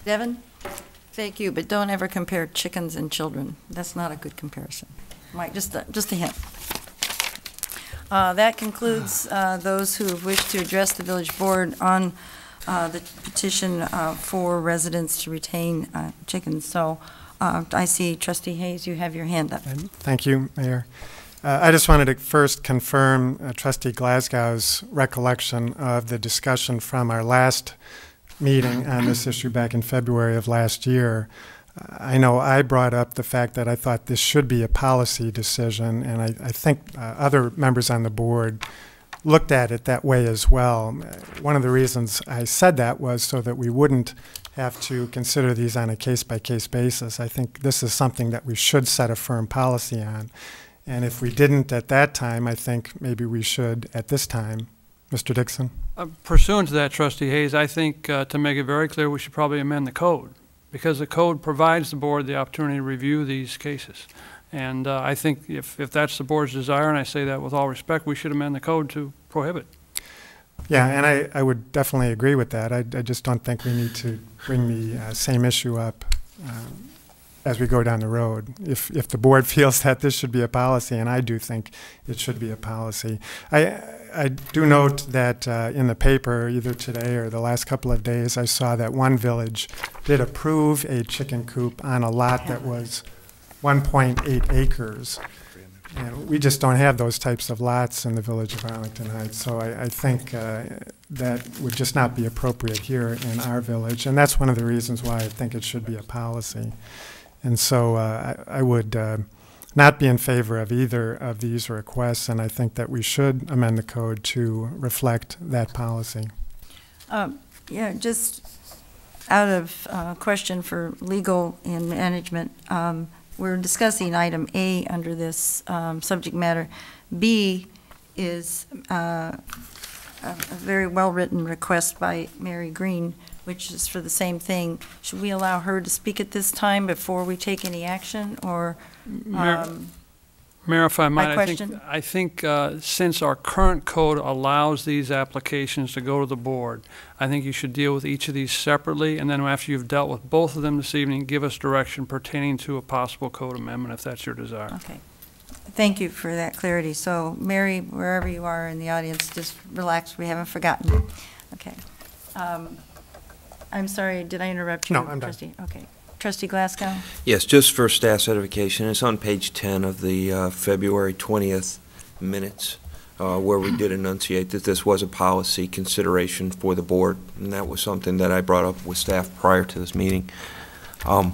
[SPEAKER 1] Devin? Thank you, but don't ever compare chickens and children. That's not a good comparison. Mike, just a hint. That concludes those who have wished to address the village board on the petition for residents to retain chickens. So I see Trustee Hayes, you have your hand up.
[SPEAKER 5] Thank you, Mayor. I just wanted to first confirm Trustee Glasgow's recollection of the discussion from our last meeting on this issue back in February of last year. I know I brought up the fact that I thought this should be a policy decision, and I think other members on the board looked at it that way as well. One of the reasons I said that was so that we wouldn't have to consider these on a case-by-case basis. I think this is something that we should set a firm policy on. And if we didn't at that time, I think maybe we should at this time. Mr. Dixon?
[SPEAKER 8] Pursuant to that, Trustee Hayes, I think to make it very clear, we should probably amend the code, because the code provides the board the opportunity to review these cases. And I think if that's the board's desire, and I say that with all respect, we should amend the code to prohibit.
[SPEAKER 5] Yeah, and I would definitely agree with that. I just don't think we need to bring the same issue up as we go down the road. If the board feels that this should be a policy, and I do think it should be a policy. I do note that in the paper, either today or the last couple of days, I saw that one village did approve a chicken coop on a lot that was 1.8 acres. And we just don't have those types of lots in the village of Arlington Heights, so I think that would just not be appropriate here in our village, and that's one of the reasons why I think it should be a policy. And so I would not be in favor of either of these requests, and I think that we should amend the code to reflect that policy.
[SPEAKER 1] Yeah, just out of question for legal and management, we're discussing item A under this subject matter. B is a very well-written request by Mary Green, which is for the same thing. Should we allow her to speak at this time before we take any action, or
[SPEAKER 8] Mayor, if I might,
[SPEAKER 1] question?
[SPEAKER 8] I think since our current code allows these applications to go to the board, I think you should deal with each of these separately, and then after you've dealt with both of them this evening, give us direction pertaining to a possible code amendment, if that's your desire.
[SPEAKER 1] Okay. Thank you for that clarity. So, Mary, wherever you are in the audience, just relax. We haven't forgotten. Okay. I'm sorry, did I interrupt you?
[SPEAKER 5] No, I'm done.
[SPEAKER 1] Trustee? Okay. Trustee Glasgow?
[SPEAKER 20] Yes, just for staff certification, it's on page 10 of the February 20th minutes, where we did enunciate that this was a policy consideration for the board, and that was something that I brought up with staff prior to this meeting. I'm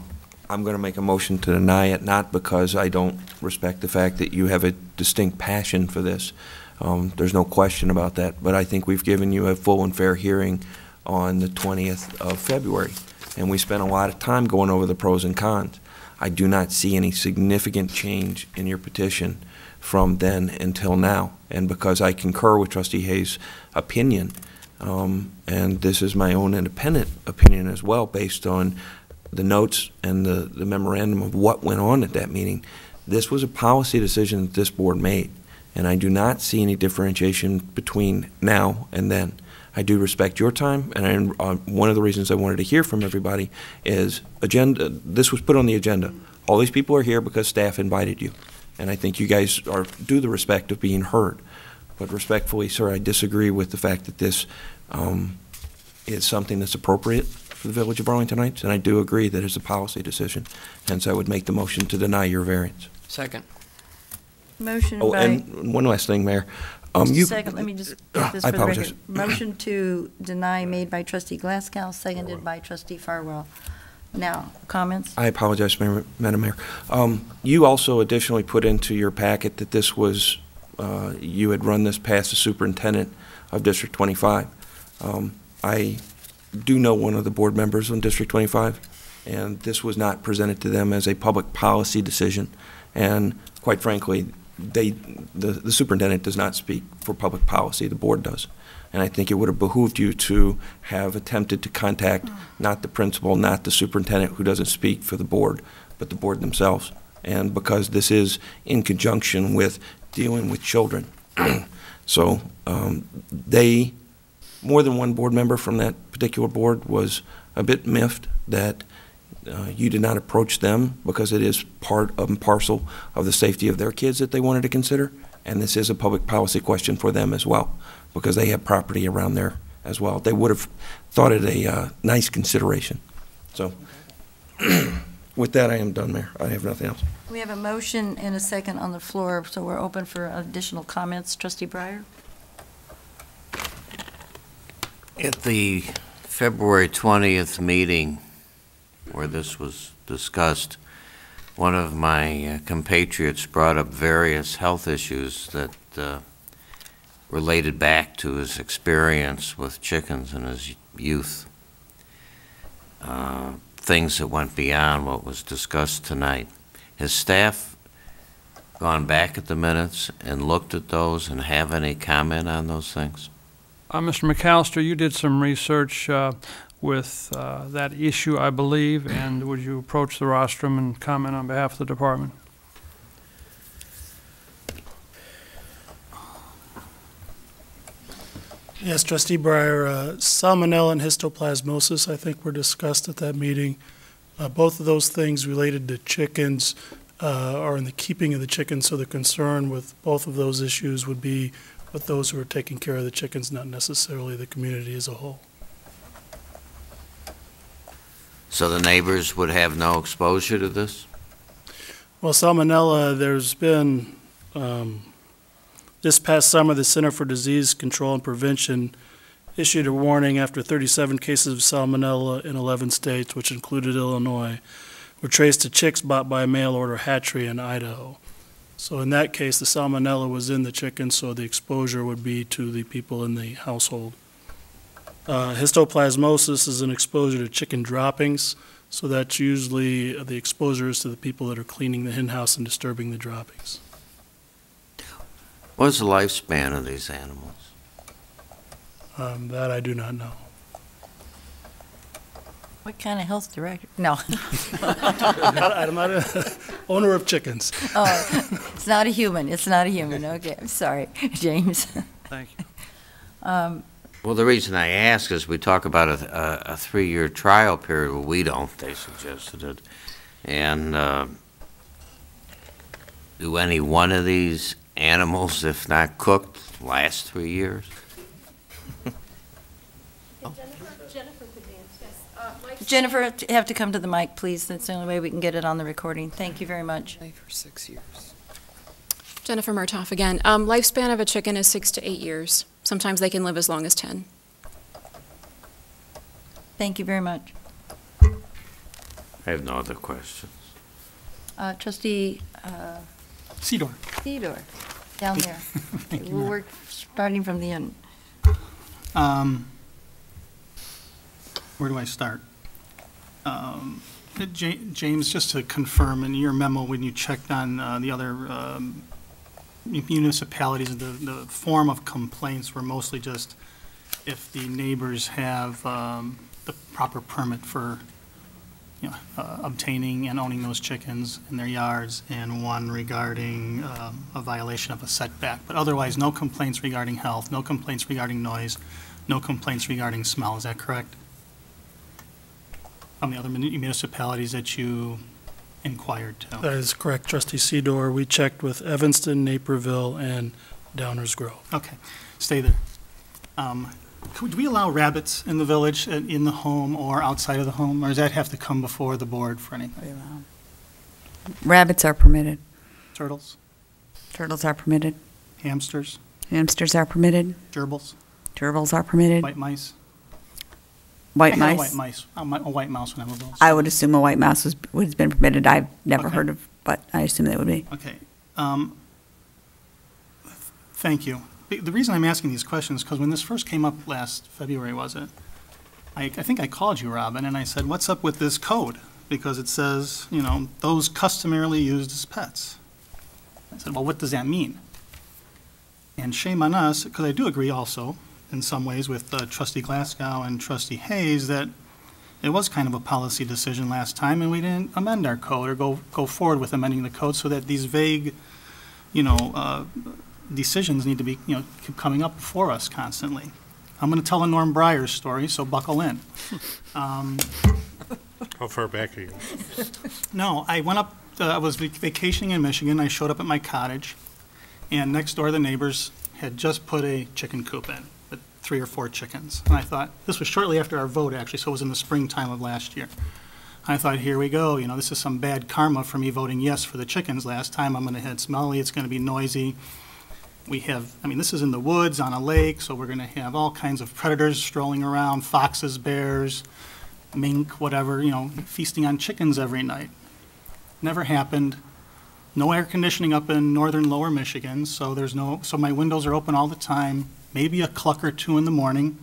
[SPEAKER 20] going to make a motion to deny it, not because I don't respect the fact that you have a distinct passion for this. There's no question about that, but I think we've given you a full and fair hearing on the 20th of February, and we spent a lot of time going over the pros and cons. I do not see any significant change in your petition from then until now, and because I concur with Trustee Hayes' opinion, and this is my own independent opinion as well, based on the notes and the memorandum of what went on at that meeting, this was a policy decision that this board made, and I do not see any differentiation between now and then. I do respect your time, and one of the reasons I wanted to hear from everybody is this was put on the agenda. All these people are here because staff invited you, and I think you guys are due the respect of being heard. But respectfully, sir, I disagree with the fact that this is something that's appropriate for the village of Arlington Heights, and I do agree that it's a policy decision. Hence, I would make the motion to deny your variance.
[SPEAKER 7] Second.
[SPEAKER 1] Motion
[SPEAKER 20] Oh,
[SPEAKER 1] by...
[SPEAKER 20] and one last thing, Mayor.
[SPEAKER 1] Just a second, let me just get this
[SPEAKER 20] I
[SPEAKER 1] for the
[SPEAKER 20] apologize.
[SPEAKER 1] record. Motion to deny made by Trustee Glasgow, seconded by Trustee Farwell. Now, comments?
[SPEAKER 20] I apologize, Madam Mayor. You also additionally put into your packet that this was, you had run this past the superintendent of District 25. I do know one of the board members on District 25, and this was not presented to them as a public policy decision. And quite frankly, the superintendent does not speak for public policy, the board does. And I think it would have behooved you to have attempted to contact not the principal, not the superintendent who doesn't speak for the board, but the board themselves. and because this is in conjunction with dealing with children. So more than one board member from that particular board was a bit miffed that you did not approach them, because it is part and parcel of the safety of their kids that they wanted to consider, and this is a public policy question for them as well, because they have property around there as well. They would have thought it a nice consideration. So with that, I am done, Mayor. I have nothing else.
[SPEAKER 1] We have a motion and a second on the floor, so we're open for additional comments. Trustee Breyer?
[SPEAKER 15] At the February 20th meeting where this was discussed, one of my compatriots brought up various health issues that related back to his experience with chickens in his youth. Things that went beyond what was discussed tonight. Has staff gone back at the minutes and looked at those and have any comment on those things?
[SPEAKER 8] Mr. McAllister, you did some research with that issue, I believe, and would you approach the rostrum and comment on behalf of the department?
[SPEAKER 2] Yes, Trustee Breyer, salmonella and histoplasmosis, I think, were discussed at that meeting. Both of those things related to chickens are in the keeping of the chickens, so the concern with both of those issues would be with those who are taking care of the chickens, not necessarily the community as a whole.
[SPEAKER 15] So the neighbors would have no exposure to this?
[SPEAKER 2] Well, salmonella, there's been, this past summer, the Center for Disease Control and Prevention issued a warning after 37 cases of salmonella in 11 states, which included Illinois, were traced to chicks bought by a mail-order hatchery in Idaho. So in that case, the salmonella was in the chicken, so the exposure would be to the people in the household. Histoplasmosis is an exposure to chicken droppings, so that's usually the exposure is to the people that are cleaning the hen house and disturbing the droppings.
[SPEAKER 15] What is the lifespan of these animals?
[SPEAKER 2] That I do not know.
[SPEAKER 1] What kind of health director? No.
[SPEAKER 2] I'm not an owner of chickens.
[SPEAKER 1] Oh, it's not a human. It's not a human. Okay, I'm sorry, James.
[SPEAKER 8] Thank you.
[SPEAKER 15] Well, the reason I ask is we talk about a 3-year trial period. Well, we don't. They suggested it. And do any one of these animals, if not cooked, last 3 years?
[SPEAKER 1] Jennifer, you have to come to the mic, please. That's the only way we can get it on the recording. Thank you very much.
[SPEAKER 12] For 6 years.
[SPEAKER 16] Jennifer Murtoff again. Lifespan of a chicken is 6 to 8 years. Sometimes they can live as long as 10.
[SPEAKER 1] Thank you very much.
[SPEAKER 15] I have no other questions.
[SPEAKER 1] Trustee
[SPEAKER 17] Sidor.
[SPEAKER 1] Sidor, down there. We'll work starting from the end.
[SPEAKER 17] Where do I start? James, just to confirm, in your memo, when you checked on the other municipalities, the form of complaints were mostly just if the neighbors have the proper permit for obtaining and owning those chickens in their yards, and one regarding a violation of a setback. But otherwise, no complaints regarding health, no complaints regarding noise, no complaints regarding smell. Is that correct? From the other municipalities that you inquired to?
[SPEAKER 2] That is correct, Trustee Sidor. We checked with Evanston, Naperville, and Downers Grove.
[SPEAKER 17] Okay, stay there. Could we allow rabbits in the village, in the home or outside of the home, or does that have to come before the board for anything?
[SPEAKER 21] Rabbits are permitted.
[SPEAKER 17] Turtles?
[SPEAKER 21] Turtles are permitted.
[SPEAKER 17] Hamsters?
[SPEAKER 21] Hamsters are permitted.
[SPEAKER 17] Gerbils?
[SPEAKER 21] Gerbils are permitted.
[SPEAKER 17] White mice?
[SPEAKER 21] White
[SPEAKER 17] I had
[SPEAKER 21] mice?
[SPEAKER 17] a white mice. A white mouse when I was little.
[SPEAKER 21] I would assume a white mouse would have been permitted. I've never heard of, but I assume that would be.
[SPEAKER 17] Okay. Thank you. The reason I'm asking these questions is because when this first came up last February, was it? I think I called you, Robin, and I said, what's up with this code? Because it says, those customarily used as pets. I said, well, what does that mean? And shame on us, because I do agree also, in some ways, with Trustee Glasgow and Trustee Hayes, that it was kind of a policy decision last time, and we didn't amend our code or go forward with amending the code so that these vague, decisions need to be, keep coming up before us constantly. I'm going to tell a Norm Breyer story, so buckle in.
[SPEAKER 3] How far back are you?
[SPEAKER 17] No, I went up, I was vacationing in Michigan. I showed up at my cottage, and next door the neighbors had just put a chicken coop in with 3 or 4 chickens. And I thought, this was shortly after our vote, actually, so it was in the springtime of last year. I thought, here we go, this is some bad karma for me voting yes for the chickens last time. I'm going to head smelly, it's going to be noisy. We have, this is in the woods on a lake, so we're going to have all kinds of predators strolling around, foxes, bears, mink, whatever, feasting on chickens every night. Never happened. No air conditioning up in northern lower Michigan, so so my windows are open all the time, maybe a cluck or 2 in the morning.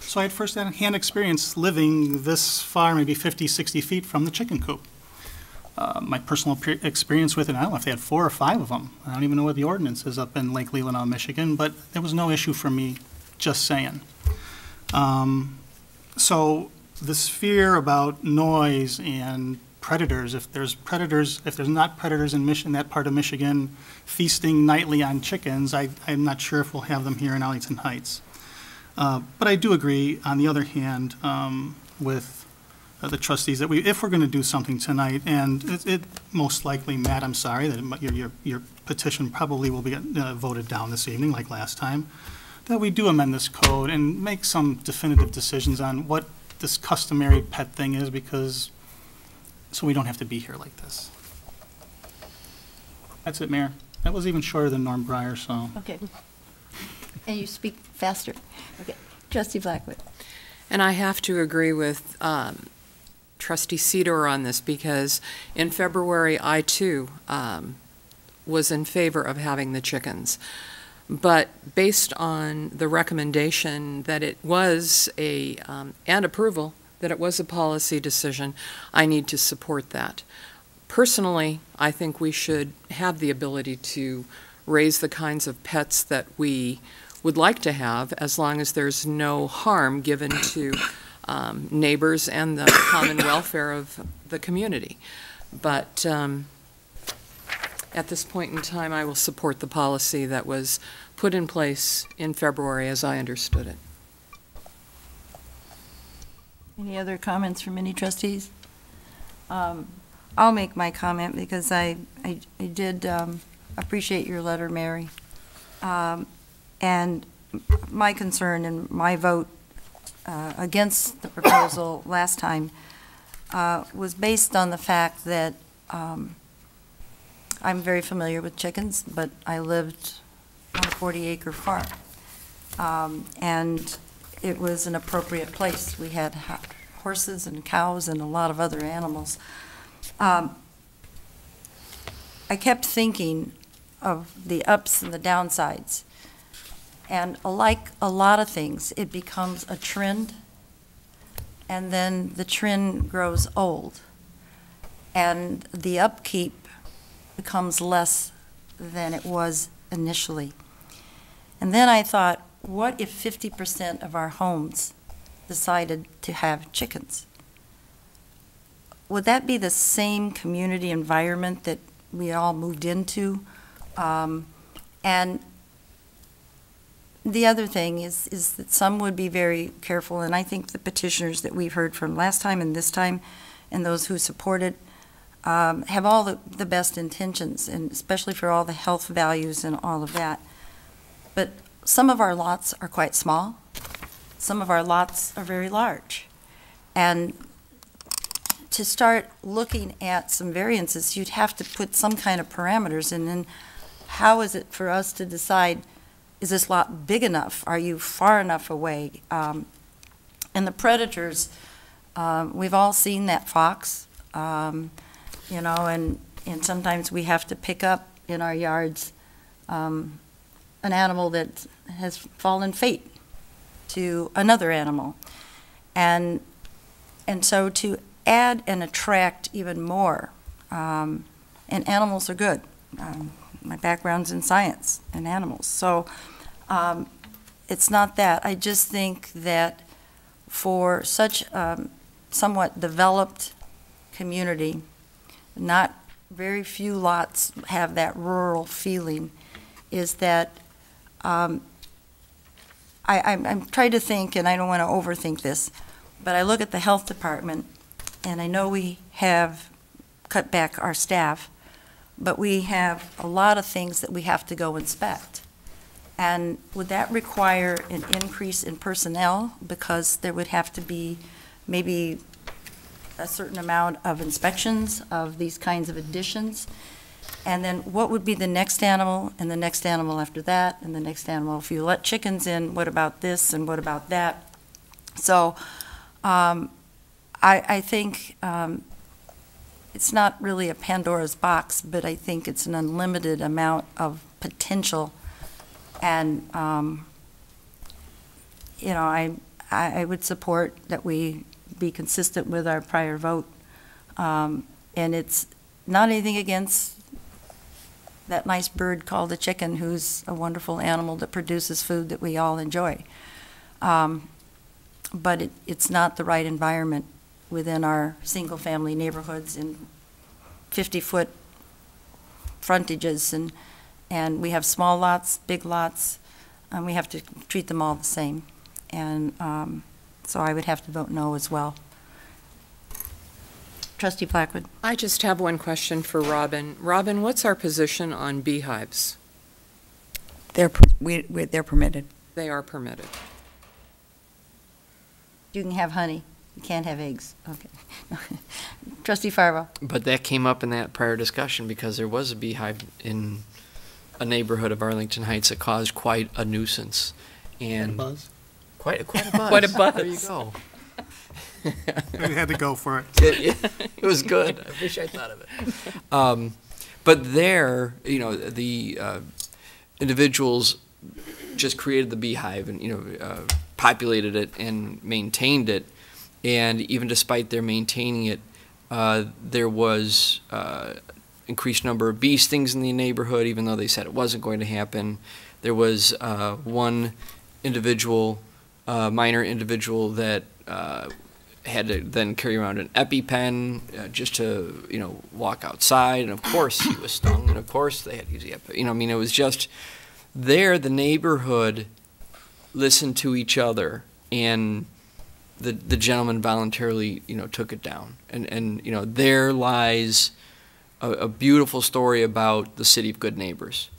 [SPEAKER 17] So I had first-hand experience living this far, maybe 50, 60 feet from the chicken coop. My personal experience with it, I don't know if they had 4 or 5 of them. I don't even know what the ordinance is up in Lake Leelanau, Michigan, but there was no issue for me, just saying. So this fear about noise and predators, if there's not predators in that part of Michigan feasting nightly on chickens, I'm not sure if we'll have them here in Arlington Heights. But I do agree, on the other hand, with the trustees that if we're going to do something tonight, and it most likely, Matt, I'm sorry that your petition probably will be voted down this evening like last time, that we do amend this code and make some definitive decisions on what this customary pet thing is, so we don't have to be here like this. That's it, Mayor. That was even shorter than Norm Breyer, so.
[SPEAKER 1] Okay. And you speak faster. Okay. Trustee Blackwood.
[SPEAKER 12] And I have to agree with Trustee Sidor on this, because in February, I too was in favor of having the chickens. But based on the recommendation that it was and approval that it was a policy decision, I need to support that. Personally, I think we should have the ability to raise the kinds of pets that we would like to have, as long as there's no harm given to neighbors and the common welfare of the community. But at this point in time, I will support the policy that was put in place in February as I understood it.
[SPEAKER 1] Any other comments from any trustees? I'll make my comment because I did appreciate your letter, Mary. And my concern and my vote against the proposal last time was based on the fact that I'm very familiar with chickens, but I lived on a 40-acre farm. And it was an appropriate place. We had horses and cows and a lot of other animals. I kept thinking of the ups and the downsides. And like a lot of things, it becomes a trend, and then the trend grows old, and the upkeep becomes less than it was initially. And then I thought, what if 50% of our homes decided to have chickens? Would that be the same community environment that we all moved into? And the other thing is that some would be very careful, and I think the petitioners that we've heard from last time and this time, and those who support it, have all the best intentions, and especially for all the health values and all of that. But some of our lots are quite small. Some of our lots are very large. And to start looking at some variances, you'd have to put some kind of parameters in. And how is it for us to decide, is this lot big enough? Are you far enough away? And the predators, we've all seen that fox, and sometimes we have to pick up in our yards an animal that has fallen fate to another animal. And so to add and attract even more, and animals are good. My background's in science and animals. So it's not that. I just think that for such somewhat developed community, not very few lots have that rural feeling, is that I'm trying to think, and I don't want to overthink this, but I look at the health department, and I know we have cut back our staff, but we have a lot of things that we have to go inspect. And would that require an increase in personnel? Because there would have to be maybe a certain amount of inspections of these kinds of additions. And then what would be the next animal, and the next animal after that, and the next animal? If you let chickens in, what about this, and what about that? So I think it's not really a Pandora's box, but I think it's an unlimited amount of potential. And, you know, I would support that we be consistent with our prior vote. And it's not anything against that nice bird called a chicken, who's a wonderful animal that produces food that we all enjoy. But it's not the right environment within our single-family neighborhoods in 50-foot frontages, and we have small lots, big lots, and we have to treat them all the same. And so I would have to vote no as well. Trustee Blackwood.
[SPEAKER 12] I just have one question for Robin. Robin, what's our position on beehives?
[SPEAKER 21] They're permitted.
[SPEAKER 12] They are permitted.
[SPEAKER 1] You can have honey. You can't have eggs. Okay. Trustee Farwell.
[SPEAKER 7] But that came up in that prior discussion because there was a beehive in a neighborhood of Arlington Heights that caused quite a nuisance. And
[SPEAKER 17] a buzz?
[SPEAKER 7] Quite a buzz.
[SPEAKER 12] Quite a buzz.
[SPEAKER 7] There you go.
[SPEAKER 17] We had to go for it.
[SPEAKER 7] It was good. I wish I thought of it. But there, you know, the individuals just created the beehive and, you know, populated it and maintained it. And even despite their maintaining it, there was increased number of bee stings in the neighborhood, even though they said it wasn't going to happen. There was one individual, minor individual, that had to then carry around an EpiPen just to, you know, walk outside. And of course he was stung, and of course they had to use the EpiPen. You know, I mean, it was just there. The neighborhood listened to each other, and the gentleman voluntarily, you know, took it down. And you know, there lies a beautiful story about the city of good neighbors.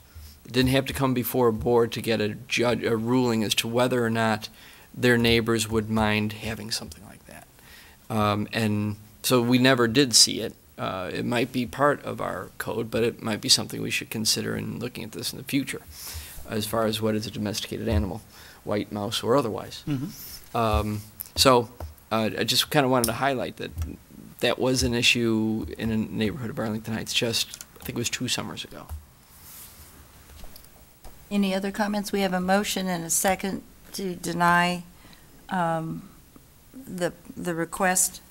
[SPEAKER 7] It didn't have to come before a board to get a ruling as to whether or not their neighbors would mind having something like that. And so we never did see it. It might be part of our code, but it might be something we should consider in looking at this in the future, as far as what is a domesticated animal, white mouse or otherwise.
[SPEAKER 17] Mm-hmm.
[SPEAKER 7] So I just kind of wanted to highlight that that was an issue in a neighborhood of Arlington Heights just, I think it was 2 summers ago.
[SPEAKER 1] Any other comments? We have a motion and a second to deny the request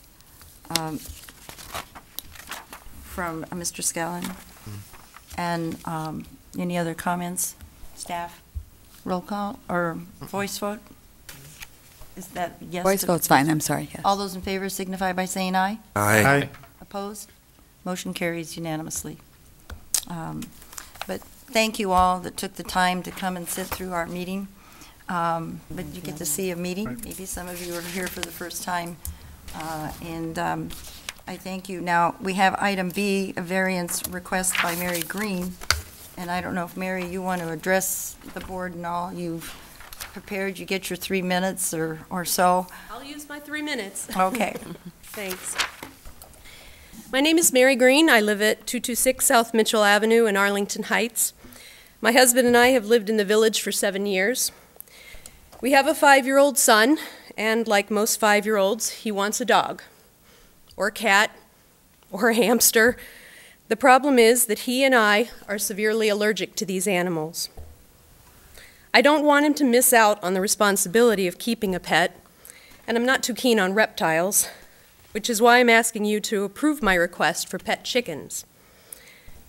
[SPEAKER 1] from Mr. Scaletta. And any other comments, staff? Roll call or voice vote? Is that yes?
[SPEAKER 21] Voice vote's fine, I'm sorry, yes.
[SPEAKER 1] All those in favor signify by saying aye.
[SPEAKER 20] Aye.
[SPEAKER 17] Aye.
[SPEAKER 1] Opposed? Motion carries unanimously. But thank you all that took the time to come and sit through our meeting. But you get to see a meeting.
[SPEAKER 17] Right.
[SPEAKER 1] Maybe some of you are here for the first time. And I thank you. Now, we have item B, a variance request by Mary Green. And I don't know if, Mary, you want to address the board and all. You've prepared. You get your 3 minutes or so.
[SPEAKER 3] I'll use my 3 minutes.
[SPEAKER 1] Okay.
[SPEAKER 3] Thanks. My name is Mary Green. I live at 226 South Mitchell Avenue in Arlington Heights. My husband and I have lived in the village for 7 years. We have a 5-year-old son, and like most 5-year-olds, he wants a dog, or a cat, or a hamster. The problem is that he and I are severely allergic to these animals. I don't want him to miss out on the responsibility of keeping a pet, and I'm not too keen on reptiles, which is why I'm asking you to approve my request for pet chickens.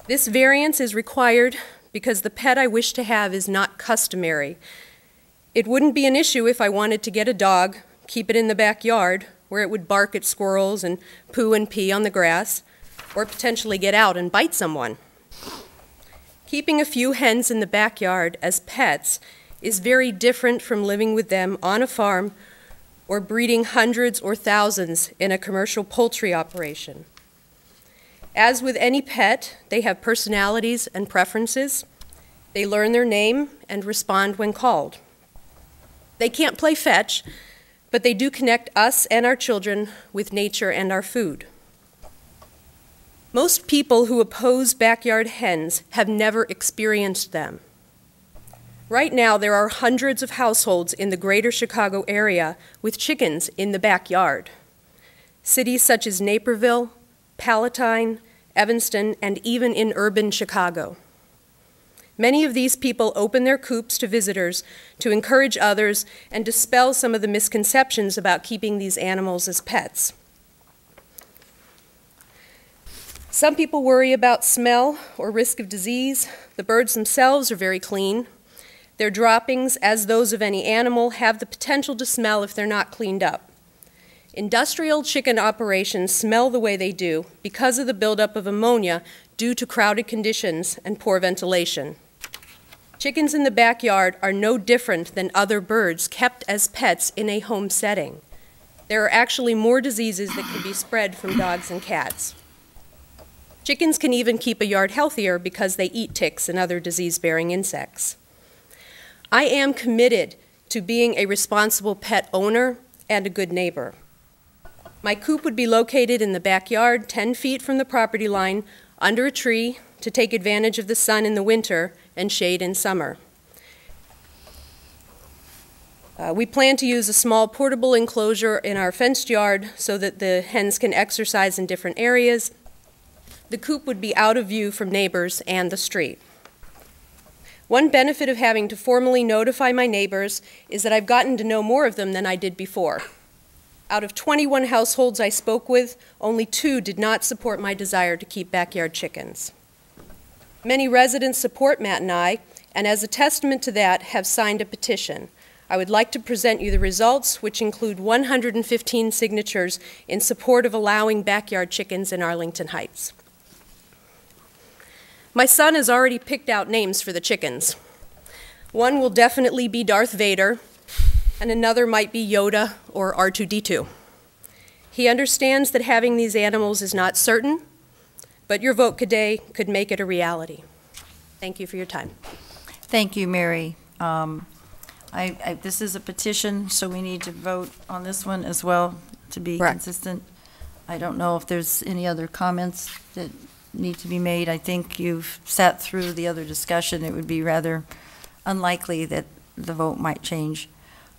[SPEAKER 3] This variance is required because the pet I wish to have is not customary. It wouldn't be an issue if I wanted to get a dog, keep it in the backyard, where it would bark at squirrels and poo and pee on the grass, or potentially get out and bite someone. Keeping a few hens in the backyard as pets is very different from living with them on a farm or breeding hundreds or thousands in a commercial poultry operation. As with any pet, they have personalities and preferences. They learn their name and respond when called. They can't play fetch, but they do connect us and our children with nature and our food. Most people who oppose backyard hens have never experienced them. Right now, there are hundreds of households in the greater Chicago area with chickens in the backyard. Cities such as Naperville, Palatine, Evanston, and even in urban Chicago. Many of these people open their coops to visitors to encourage others and dispel some of the misconceptions about keeping these animals as pets. Some people worry about smell or risk of disease. The birds themselves are very clean. Their droppings, as those of any animal, have the potential to smell if they're not cleaned up. Industrial chicken operations smell the way they do because of the buildup of ammonia due to crowded conditions and poor ventilation. Chickens in the backyard are no different than other birds kept as pets in a home setting. There are actually more diseases that can be spread from dogs and cats. Chickens can even keep a yard healthier because they eat ticks and other disease-bearing insects. I am committed to being a responsible pet owner and a good neighbor. My coop would be located in the backyard, 10 feet from the property line, under a tree to take advantage of the sun in the winter and shade in summer. We plan to use a small portable enclosure in our fenced yard so that the hens can exercise in different areas. The coop would be out of view from neighbors and the street. One benefit of having to formally notify my neighbors is that I've gotten to know more of them than I did before. Out of 21 households I spoke with, only 2 did not support my desire to keep backyard chickens. Many residents support Matt and I, and as a testament to that, have signed a petition. I would like to present you the results, which include 115 signatures in support of allowing backyard chickens in Arlington Heights. My son has already picked out names for the chickens. One will definitely be Darth Vader, and another might be Yoda or R2-D2. He understands that having these animals is not certain, but your vote today could make it a reality. Thank you for your time.
[SPEAKER 1] Thank you, Mary. This is a petition, so we need to vote on this one as well to be consistent. I don't know if there's any other comments that need to be made. I think you've sat through the other discussion. It would be rather unlikely that the vote might change.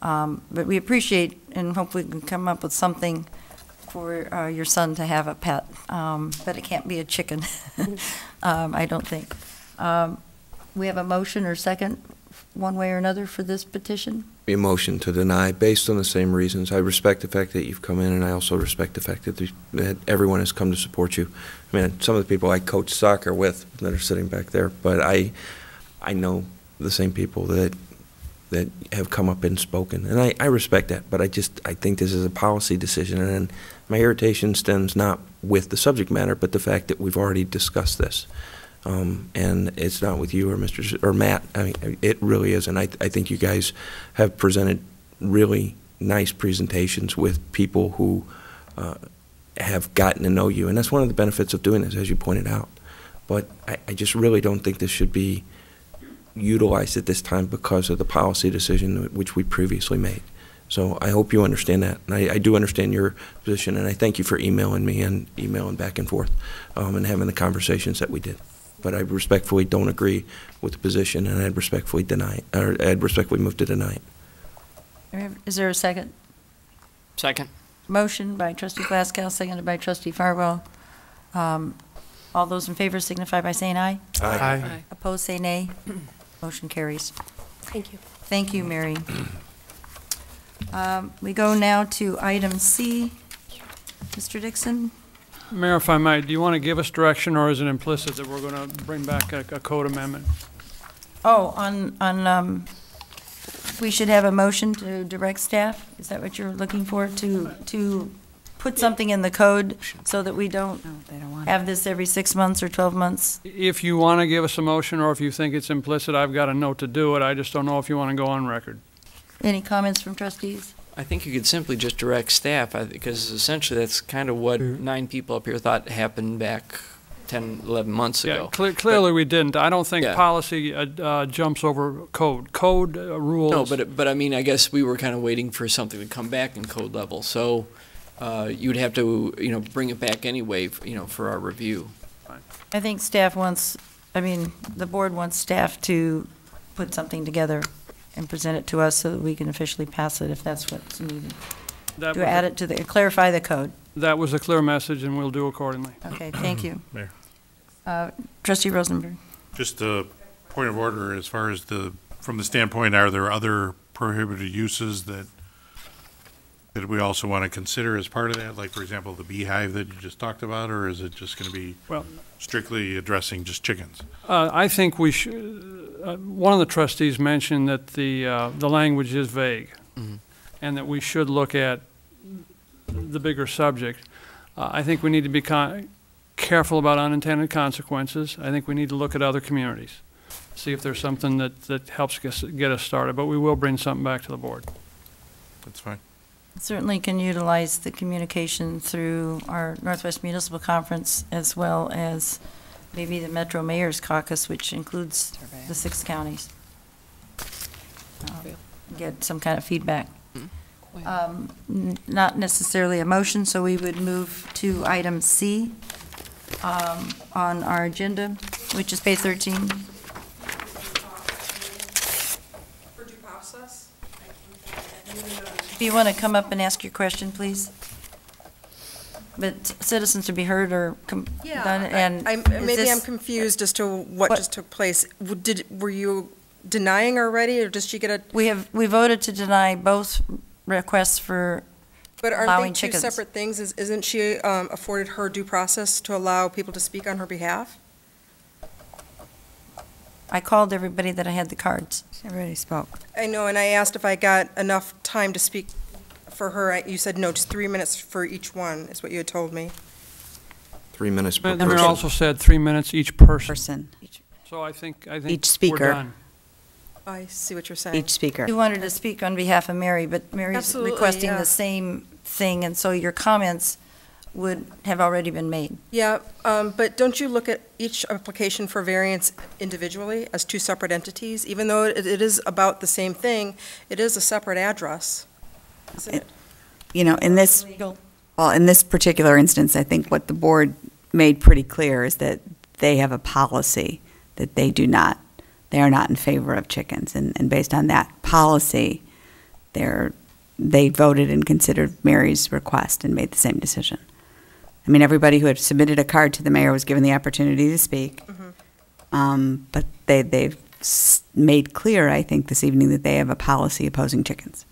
[SPEAKER 1] But we appreciate and hope we can come up with something for your son to have a pet. But it can't be a chicken, I don't think. We have a motion or second, one way or another, for this petition?
[SPEAKER 20] A motion to deny based on the same reasons. I respect the fact that you've come in, and I also respect the fact that everyone has come to support you. I mean, some of the people I coach soccer with that are sitting back there, but I know the same people that have come up and spoken, and I respect that, but I think this is a policy decision, and my irritation stems not with the subject matter, but the fact that we've already discussed this. And it's not with you or Matt. I mean, it really is, and I think you guys have presented really nice presentations with people who have gotten to know you, and that's one of the benefits of doing this, as you pointed out. But I just really don't think this should be utilized at this time because of the policy decision which we previously made. So I hope you understand that, and I do understand your position, and I thank you for emailing me and emailing back and forth and having the conversations that we did. But I respectfully don't agree with the position, and I'd respectfully deny it, or I'd respectfully move to deny it.
[SPEAKER 1] Is there a second?
[SPEAKER 7] Second.
[SPEAKER 1] Motion by Trustee Glasgow, seconded by Trustee Farwell. All those in favor signify by saying aye.
[SPEAKER 5] Aye. Aye.
[SPEAKER 1] Opposed, say nay. Motion carries.
[SPEAKER 3] Thank you.
[SPEAKER 1] Thank you, Mary. We go now to item C. Mr. Dixon?
[SPEAKER 8] Mayor, if I might, do you want to give us direction, or is it implicit that we're going to bring back a code amendment?
[SPEAKER 1] Oh, we should have a motion to direct staff? Is that what you're looking for, to put something in the code so that we don't have this every 6 months or 12 months?
[SPEAKER 8] If you want to give us a motion, or if you think it's implicit, I've got a note to do it. I just don't know if you want to go on record.
[SPEAKER 1] Any comments from trustees?
[SPEAKER 7] I think you could simply just direct staff, because essentially that's kind of what 9 people up here thought happened back 10, 11 months ago.
[SPEAKER 8] Clearly we didn't. I don't think
[SPEAKER 7] Yeah.
[SPEAKER 8] policy jumps over code. Code rules.
[SPEAKER 7] No, but I mean, I guess we were kind of waiting for something to come back in code level. So you'd have to, bring it back anyway, for our review.
[SPEAKER 1] I think staff wants, the board wants staff to put something together and present it to us so that we can officially pass it if that's what's needed. To add it to clarify the code.
[SPEAKER 8] That was a clear message, and we'll do accordingly.
[SPEAKER 1] Okay, thank you.
[SPEAKER 6] Mayor.
[SPEAKER 1] Trustee Rosenberg.
[SPEAKER 6] Just a point of order, as far as from the standpoint, are there other prohibited uses that we also want to consider as part of that? Like, for example, the beehive that you just talked about, or is it just going to be strictly addressing just chickens?
[SPEAKER 8] I think we should, one of the trustees mentioned that the language is vague, and that we should look at the bigger subject. I think we need to be careful about unintended consequences. I think we need to look at other communities, see if there's something that helps get us started, but we will bring something back to the board.
[SPEAKER 6] That's fine.
[SPEAKER 1] Certainly can utilize the communication through our Northwest Municipal Conference, as well as maybe the Metro Mayor's Caucus, which includes the 6 counties. Get some kind of feedback. Not necessarily a motion, so we would move to item C on our agenda, which is page 13.
[SPEAKER 14] For due process?
[SPEAKER 1] If you want to come up and ask your question, please. But citizens to be heard or done, and
[SPEAKER 14] maybe I'm confused as to what just took place. Were you denying already, or did she get a?
[SPEAKER 1] We voted to deny both requests for
[SPEAKER 14] But aren't
[SPEAKER 1] allowing
[SPEAKER 14] they two
[SPEAKER 1] chickens.
[SPEAKER 14] separate things? Isn't she afforded her due process to allow people to speak on her behalf?
[SPEAKER 1] I called everybody that I had the cards.
[SPEAKER 21] Everybody spoke.
[SPEAKER 14] I know, and I asked if I got enough time to speak for her. You said no, just 3 minutes for each one, is what you had told me.
[SPEAKER 20] 3 minutes per
[SPEAKER 8] The mayor
[SPEAKER 20] person.
[SPEAKER 8] also said 3 minutes each person. So I think
[SPEAKER 21] Each speaker.
[SPEAKER 8] we're done.
[SPEAKER 14] I see what you're saying.
[SPEAKER 21] Each speaker.
[SPEAKER 1] You wanted to speak on behalf of Mary, but Mary's
[SPEAKER 14] Absolutely,
[SPEAKER 1] requesting
[SPEAKER 14] yeah.
[SPEAKER 1] the same thing, and so your comments would have already been made.
[SPEAKER 14] Yeah, but don't you look at each application for variance individually as 2 separate entities? Even though it is about the same thing, it is a separate address, isn't it?
[SPEAKER 21] In this particular instance, I think what the board made pretty clear is that they have a policy that they are not in favor of chickens. And based on that policy, they voted and considered Mary's request and made the same decision. Everybody who had submitted a card to the mayor was given the opportunity to speak. But they've made clear, I think, this evening that they have a policy opposing chickens.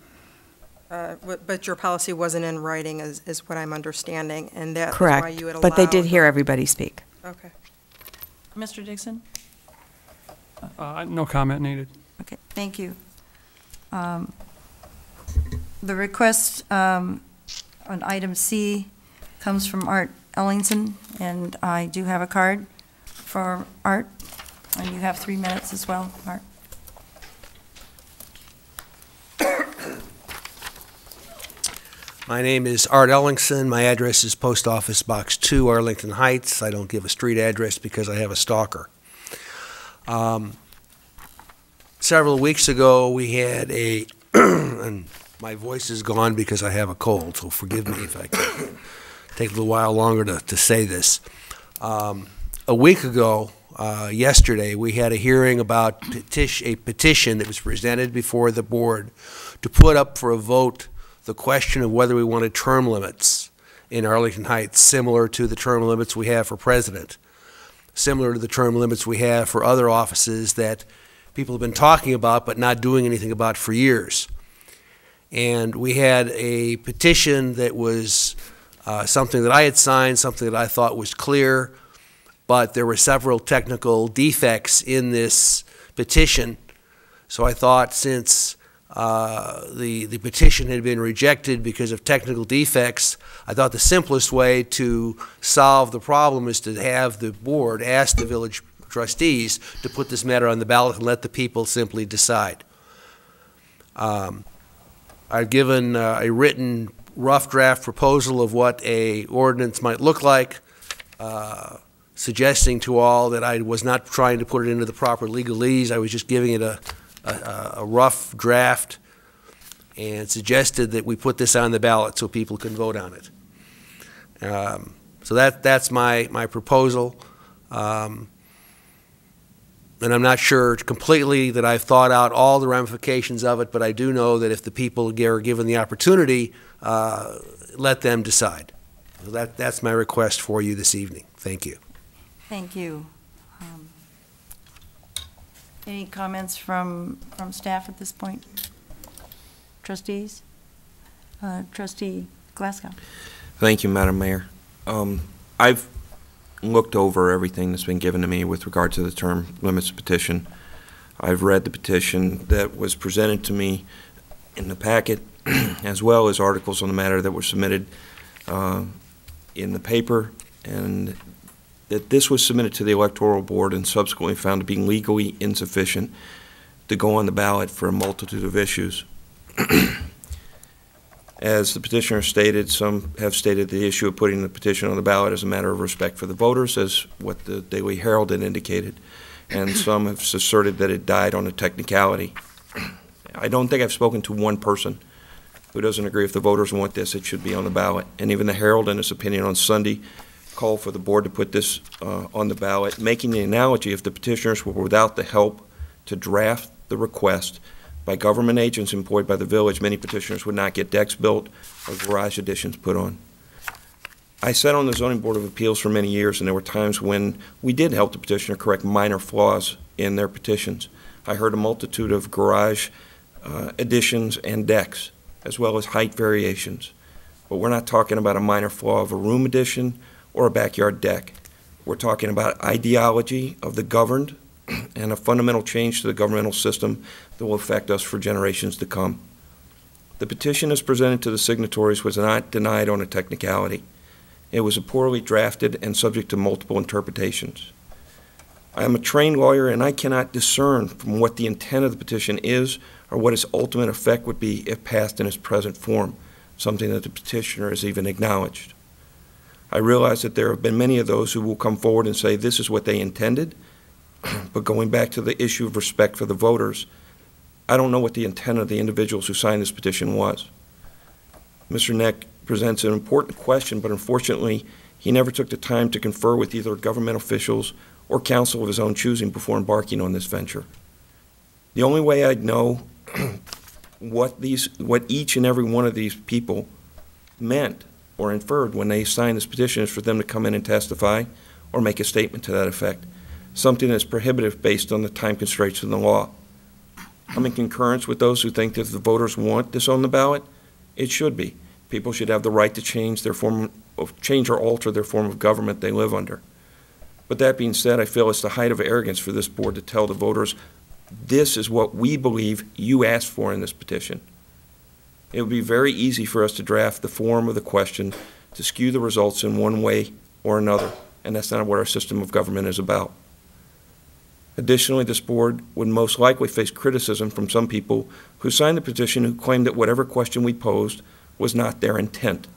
[SPEAKER 14] But your policy wasn't in writing, is what I'm understanding, and that's
[SPEAKER 21] Correct.
[SPEAKER 14] why you had allowed.
[SPEAKER 21] But they did hear everybody speak.
[SPEAKER 14] Okay.
[SPEAKER 1] Mr. Dixon?
[SPEAKER 8] No comment needed.
[SPEAKER 1] Okay, thank you. The request on item C comes from Art Ellingson, and I do have a card for Art, and you have 3 minutes as well, Art.
[SPEAKER 18] My name is Art Ellingson. My address is Post Office Box 2, Arlington Heights. I don't give a street address because I have a stalker. Several weeks ago, we had and my voice is gone because I have a cold, so forgive me if I can take a little while longer to say this. A week ago, yesterday, we had a hearing about a petition that was presented before the board to put up for a vote the question of whether we wanted term limits in Arlington Heights, similar to the term limits we have for president, similar to the term limits we have for other offices that people have been talking about but not doing anything about for years. And we had a petition that was something that I had signed, something that I thought was clear, but there were several technical defects in this petition. So I thought, since the petition had been rejected because of technical defects, I thought the simplest way to solve the problem is to have the board ask the village trustees to put this matter on the ballot and let the people simply decide. I've given a written rough draft proposal of what a ordinance might look like, suggesting to all that I was not trying to put it into the proper legalese. I was just giving it a rough draft and suggested that we put this on the ballot so people can vote on it. So that's my proposal. And I'm not sure completely that I've thought out all the ramifications of it, but I do know that if the people are given the opportunity, let them decide. So that's my request for you this evening. Thank you.
[SPEAKER 1] Thank you. Any comments from staff at this point? Trustees? Trustee Glasgow.
[SPEAKER 20] Thank you, Madam Mayor. I've looked over everything that's been given to me with regard to the term limits petition. I've read the petition that was presented to me in the packet, as well as articles on the matter that were submitted in the paper, and that this was submitted to the electoral board and subsequently found to be legally insufficient to go on the ballot for a multitude of issues. As the petitioner stated, some have stated the issue of putting the petition on the ballot is a matter of respect for the voters, as what the Daily Herald had indicated, and some have asserted that it died on a technicality. I don't think I've spoken to one person who doesn't agree if the voters want this, it should be on the ballot. And even the Herald, in its opinion on Sunday, called for the board to put this on the ballot, making the analogy if the petitioners were without the help to draft the request by government agents employed by the village, many petitioners would not get decks built or garage additions put on. I sat on the Zoning Board of Appeals for many years, and there were times when we did help the petitioner correct minor flaws in their petitions. I heard a multitude of garage additions and decks, as well as height variations. But we're not talking about a minor flaw of a room addition or a backyard deck. We're talking about ideology of the governed and a fundamental change to the governmental system that will affect us for generations to come. The petition as presented to the signatories was not denied on a technicality. It was poorly drafted and subject to multiple interpretations. I am a trained lawyer, and I cannot discern from what the intent of the petition is or what its ultimate effect would be if passed in its present form, something that the petitioner has even acknowledged. I realize that there have been many of those who will come forward and say this is what they intended, but going back to the issue of respect for the voters, I don't know what the intent of the individuals who signed this petition was. Mr. Neck presents an important question, but unfortunately, he never took the time to confer with either government officials or counsel of his own choosing before embarking on this venture. The only way I'd know what each and every one of these people meant or inferred when they signed this petition is for them to come in and testify or make a statement to that effect, something that's prohibitive based on the time constraints of the law. I'm in concurrence with those who think that if the voters want this on the ballot, it should be. People should have the right to change or alter their form of government they live under. But that being said, I feel it's the height of arrogance for this board to tell the voters, this is what we believe you asked for in this petition. It would be very easy for us to draft the form of the question to skew the results in one way or another, and that's not what our system of government is about. Additionally, this board would most likely face criticism from some people who signed the petition who claimed that whatever question we posed was not their intent.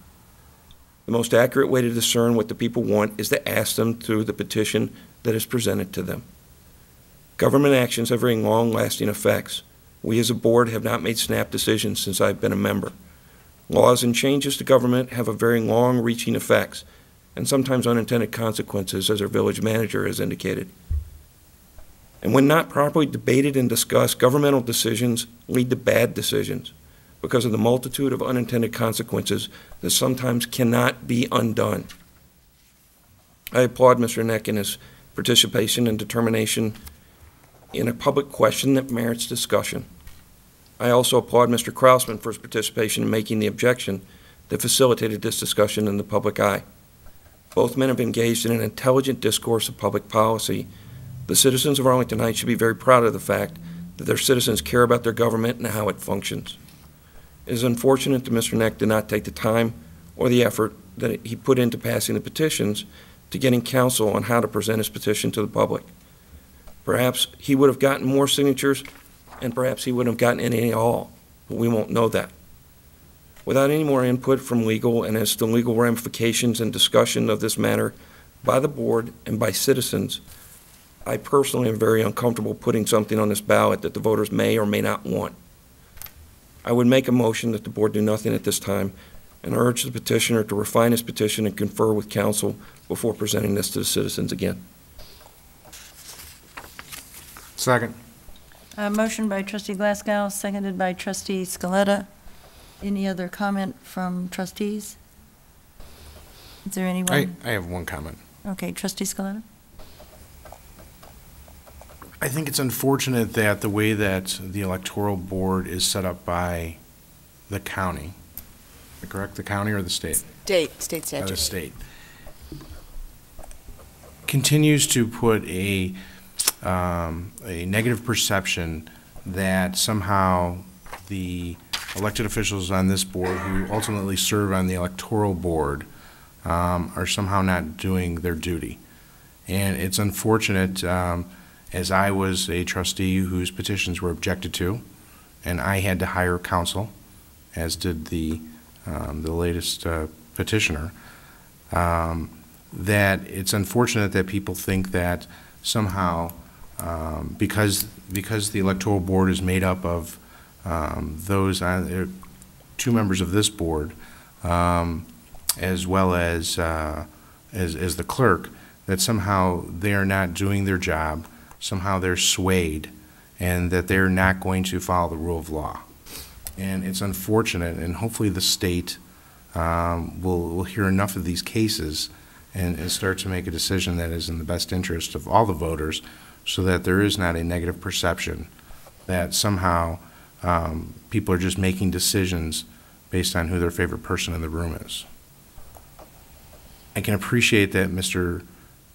[SPEAKER 20] The most accurate way to discern what the people want is to ask them through the petition that is presented to them. Government actions have very long-lasting effects. We as a board have not made snap decisions since I've been a member. Laws and changes to government have a very long-reaching effects and sometimes unintended consequences, as our village manager has indicated. And when not properly debated and discussed, governmental decisions lead to bad decisions because of the multitude of unintended consequences that sometimes cannot be undone. I applaud Mr. Neck in his participation and determination in a public question that merits discussion. I also applaud Mr. Krausman for his participation in making the objection that facilitated this discussion in the public eye. Both men have engaged in an intelligent discourse of public policy. The citizens of Arlington Heights should be very proud of the fact
[SPEAKER 18] that their citizens care about their government and how it functions. It is unfortunate that Mr. Neck did not take the time or the effort that he put into passing the petitions to getting counsel on how to present his petition to the public. Perhaps he would have gotten more signatures, and perhaps he wouldn't have gotten any at all, but we won't know that. Without any more input from legal and as to legal ramifications and discussion of this matter by the board and by citizens, I personally am very uncomfortable putting something on this ballot that the voters may or may not want. I would make a motion that the board do nothing at this time and urge the petitioner to refine his petition and confer with counsel before presenting this to the citizens again.
[SPEAKER 9] Second.
[SPEAKER 1] Motion by Trustee Glasgow, seconded by Trustee Scaletta. Any other comment from trustees? Is there anyone?
[SPEAKER 9] I have one comment.
[SPEAKER 1] Okay, Trustee Scaletta.
[SPEAKER 9] I think it's unfortunate that the way that the electoral board is set up by the county, correct? The county or the state?
[SPEAKER 21] State statute.
[SPEAKER 9] The state. Continues to put a negative perception that somehow the elected officials on this board who ultimately serve on the electoral board are somehow not doing their duty. And it's unfortunate, as I was a trustee whose petitions were objected to, and I had to hire counsel, as did the latest petitioner, that it's unfortunate that people think that somehow because the electoral board is made up of those two members of this board, as well as the clerk, that somehow they are not doing their job, somehow they're swayed, and that they're not going to follow the rule of law. And it's unfortunate, and hopefully the state will hear enough of these cases and start to make a decision that is in the best interest of all the voters, so that there is not a negative perception that somehow people are just making decisions based on who their favorite person in the room is. I can appreciate that Mr.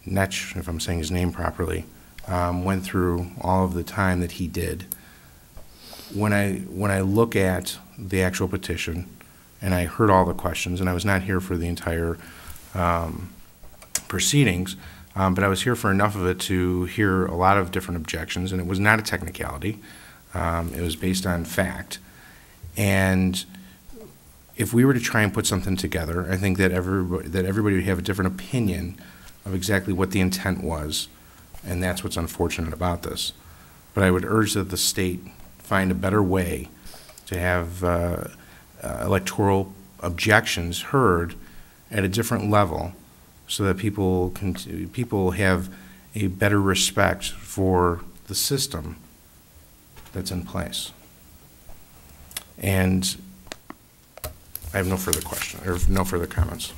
[SPEAKER 9] Netch, if I'm saying his name properly, went through all of the time that he did. When I look at the actual petition, and I heard all the questions, and I was not here for the entire proceedings, but I was here for enough of it to hear a lot of different objections, and it was not a technicality. It was based on fact. And if we were to try and put something together, I think that everybody would have a different opinion of exactly what the intent was, and that's what's unfortunate about this. But I would urge that the state find a better way to have electoral objections heard at a different level, so that people have a better respect for the system that's in place. And I have no further question, or no further comments.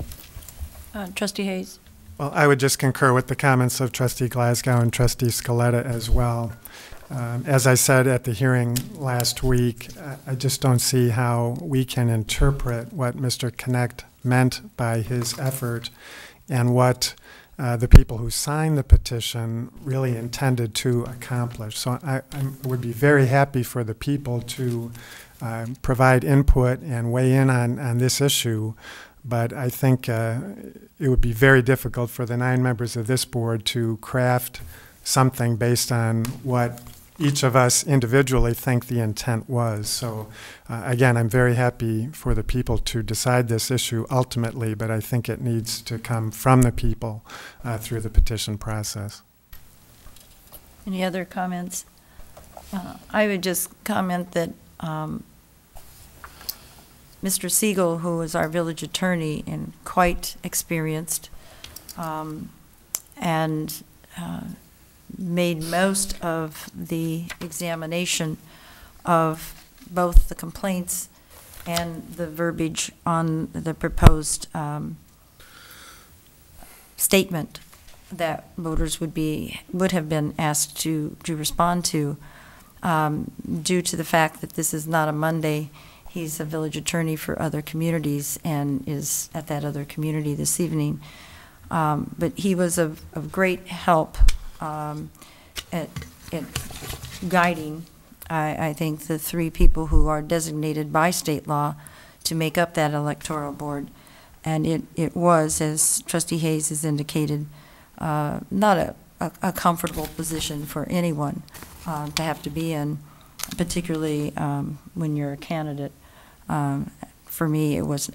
[SPEAKER 1] Trustee Hayes.
[SPEAKER 5] Well, I would just concur with the comments of Trustee Glasgow and Trustee Scaletta as well. As I said at the hearing last week, I just don't see how we can interpret what Mr. Connect meant by his effort and what the people who signed the petition really intended to accomplish. So I would be very happy for the people to provide input and weigh in on this issue, but I think it would be very difficult for the 9 members of this board to craft something based on what each of us individually think the intent was. So again, I'm very happy for the people to decide this issue ultimately, but I think it needs to come from the people through the petition process.
[SPEAKER 1] Any other comments? I would just comment that Mr. Siegel, who is our village attorney and quite experienced, and made most of the examination of both the complaints and the verbiage on the proposed statement that voters would have been asked to respond to, due to the fact that this is not a Monday. He's a village attorney for other communities and is at that other community this evening. But he was of great help at guiding I think the 3 people who are designated by state law to make up that electoral board, and it was, as Trustee Hayes has indicated, not a comfortable position for anyone to have to be in, particularly when you're a candidate. For me, it was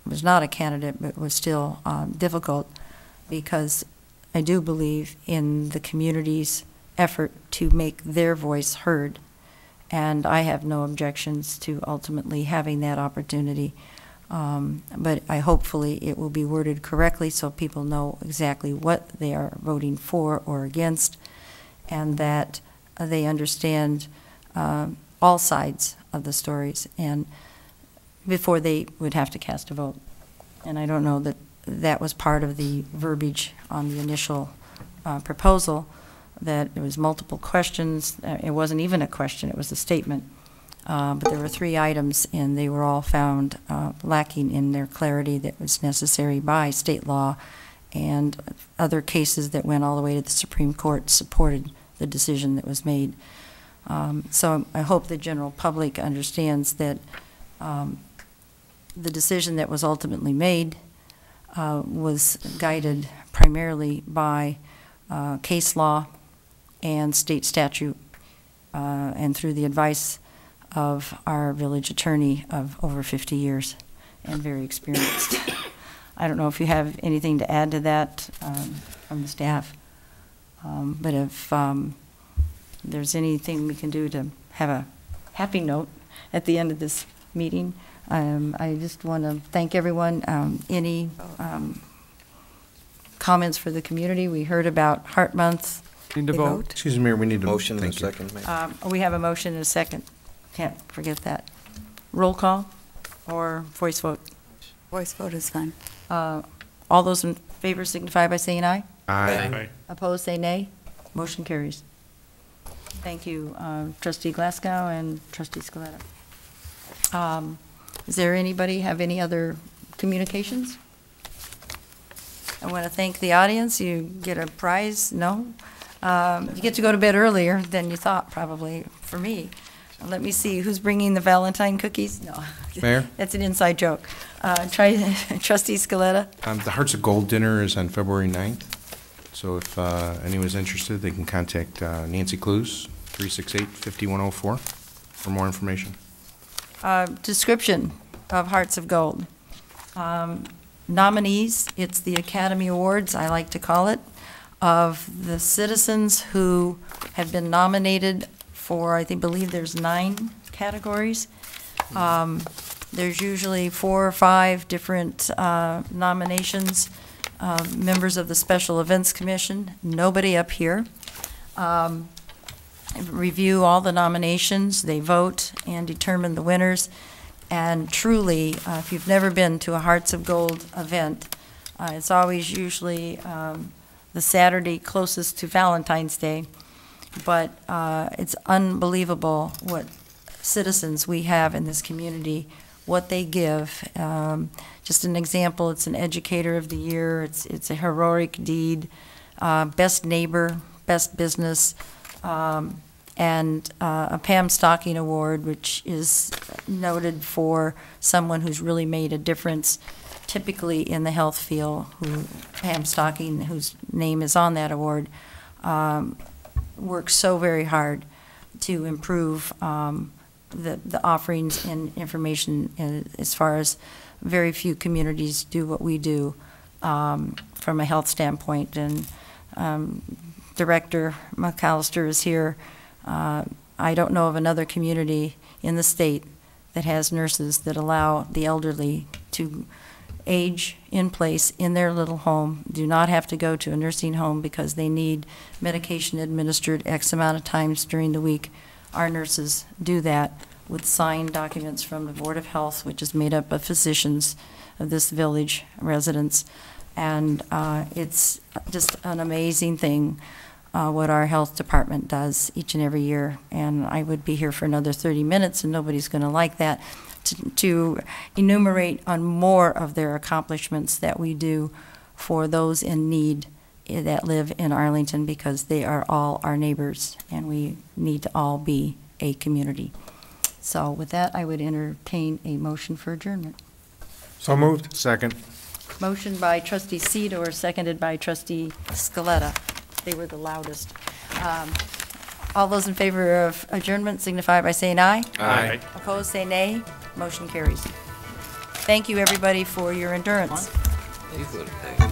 [SPEAKER 1] not a candidate, but it was still difficult, because I do believe in the community's effort to make their voice heard, and I have no objections to ultimately having that opportunity. But hopefully it will be worded correctly so people know exactly what they are voting for or against, and that they understand all sides of the stories, and before they would have to cast a vote. And I don't know that that was part of the verbiage on the initial proposal, that there was multiple questions. It wasn't even a question, it was a statement. But there were 3 items, and they were all found lacking in their clarity that was necessary by state law, and other cases that went all the way to the Supreme Court supported the decision that was made. So I hope the general public understands that the decision that was ultimately made was guided primarily by case law and state statute, and through the advice of our village attorney of over 50 years and very experienced. I don't know if you have anything to add to that from the staff, but if there's anything we can do to have a happy note at the end of this meeting, I just want to thank everyone. Any comments for the community? We heard about Heart Month.
[SPEAKER 8] Need to vote.
[SPEAKER 9] Excuse me, Mayor, we need a
[SPEAKER 20] Motion and a
[SPEAKER 9] thank you.
[SPEAKER 20] second, Mayor.
[SPEAKER 1] We have a motion and a second. Can't forget that. Roll call or voice vote?
[SPEAKER 21] Voice vote is fine.
[SPEAKER 1] All those in favor signify by saying aye.
[SPEAKER 9] Aye.
[SPEAKER 1] Opposed, say nay. Motion carries. Thank you, Trustee Glasgow and Trustee Scaletta. Is there anybody have any other communications? I want to thank the audience. You get a prize. No? You get to go to bed earlier than you thought, probably, for me. Let me see, who's bringing the Valentine cookies? No.
[SPEAKER 9] Mayor?
[SPEAKER 1] That's an inside joke. Trustee Scaletta?
[SPEAKER 9] The Hearts of Gold dinner is on February 9th, so if anyone's interested, they can contact Nancy Clues, 368-5104, for more information.
[SPEAKER 1] Description of Hearts of Gold. Nominees, it's the Academy Awards, I like to call it, of the citizens who have been nominated for, I believe there's 9 categories. There's usually 4 or 5 different nominations. Members of the Special Events Commission, nobody up here. Review all the nominations, they vote and determine the winners. And truly, if you've never been to a Hearts of Gold event, it's always usually the Saturday closest to Valentine's Day. But it's unbelievable what citizens we have in this community, what they give. Just an example, it's an Educator of the Year, it's a heroic deed, best neighbor, best business, and a Pam Stocking Award, which is noted for someone who's really made a difference, typically in the health field, Pam Stocking, whose name is on that award, works so very hard to improve the offerings and information as far as very few communities do what we do from a health standpoint. And Director McAllister is here. I don't know of another community in the state that has nurses that allow the elderly to age in place in their little home, do not have to go to a nursing home because they need medication administered X amount of times during the week. Our nurses do that with signed documents from the Board of Health, which is made up of physicians of this village residents. And it's just an amazing thing what our health department does each and every year. And I would be here for another 30 minutes, and nobody's going to like that, to enumerate on more of their accomplishments that we do for those in need that live in Arlington, because they are all our neighbors, and we need to all be a community. So with that, I would entertain a motion for adjournment.
[SPEAKER 5] So moved. Second.
[SPEAKER 1] Motion by trustee Sidor, seconded by trustee Scaletta. They were the loudest. All those in favor of adjournment signify by saying aye.
[SPEAKER 6] Aye.
[SPEAKER 1] Opposed, say nay. Motion carries. Thank you, everybody, for your endurance.
[SPEAKER 15] You could have taken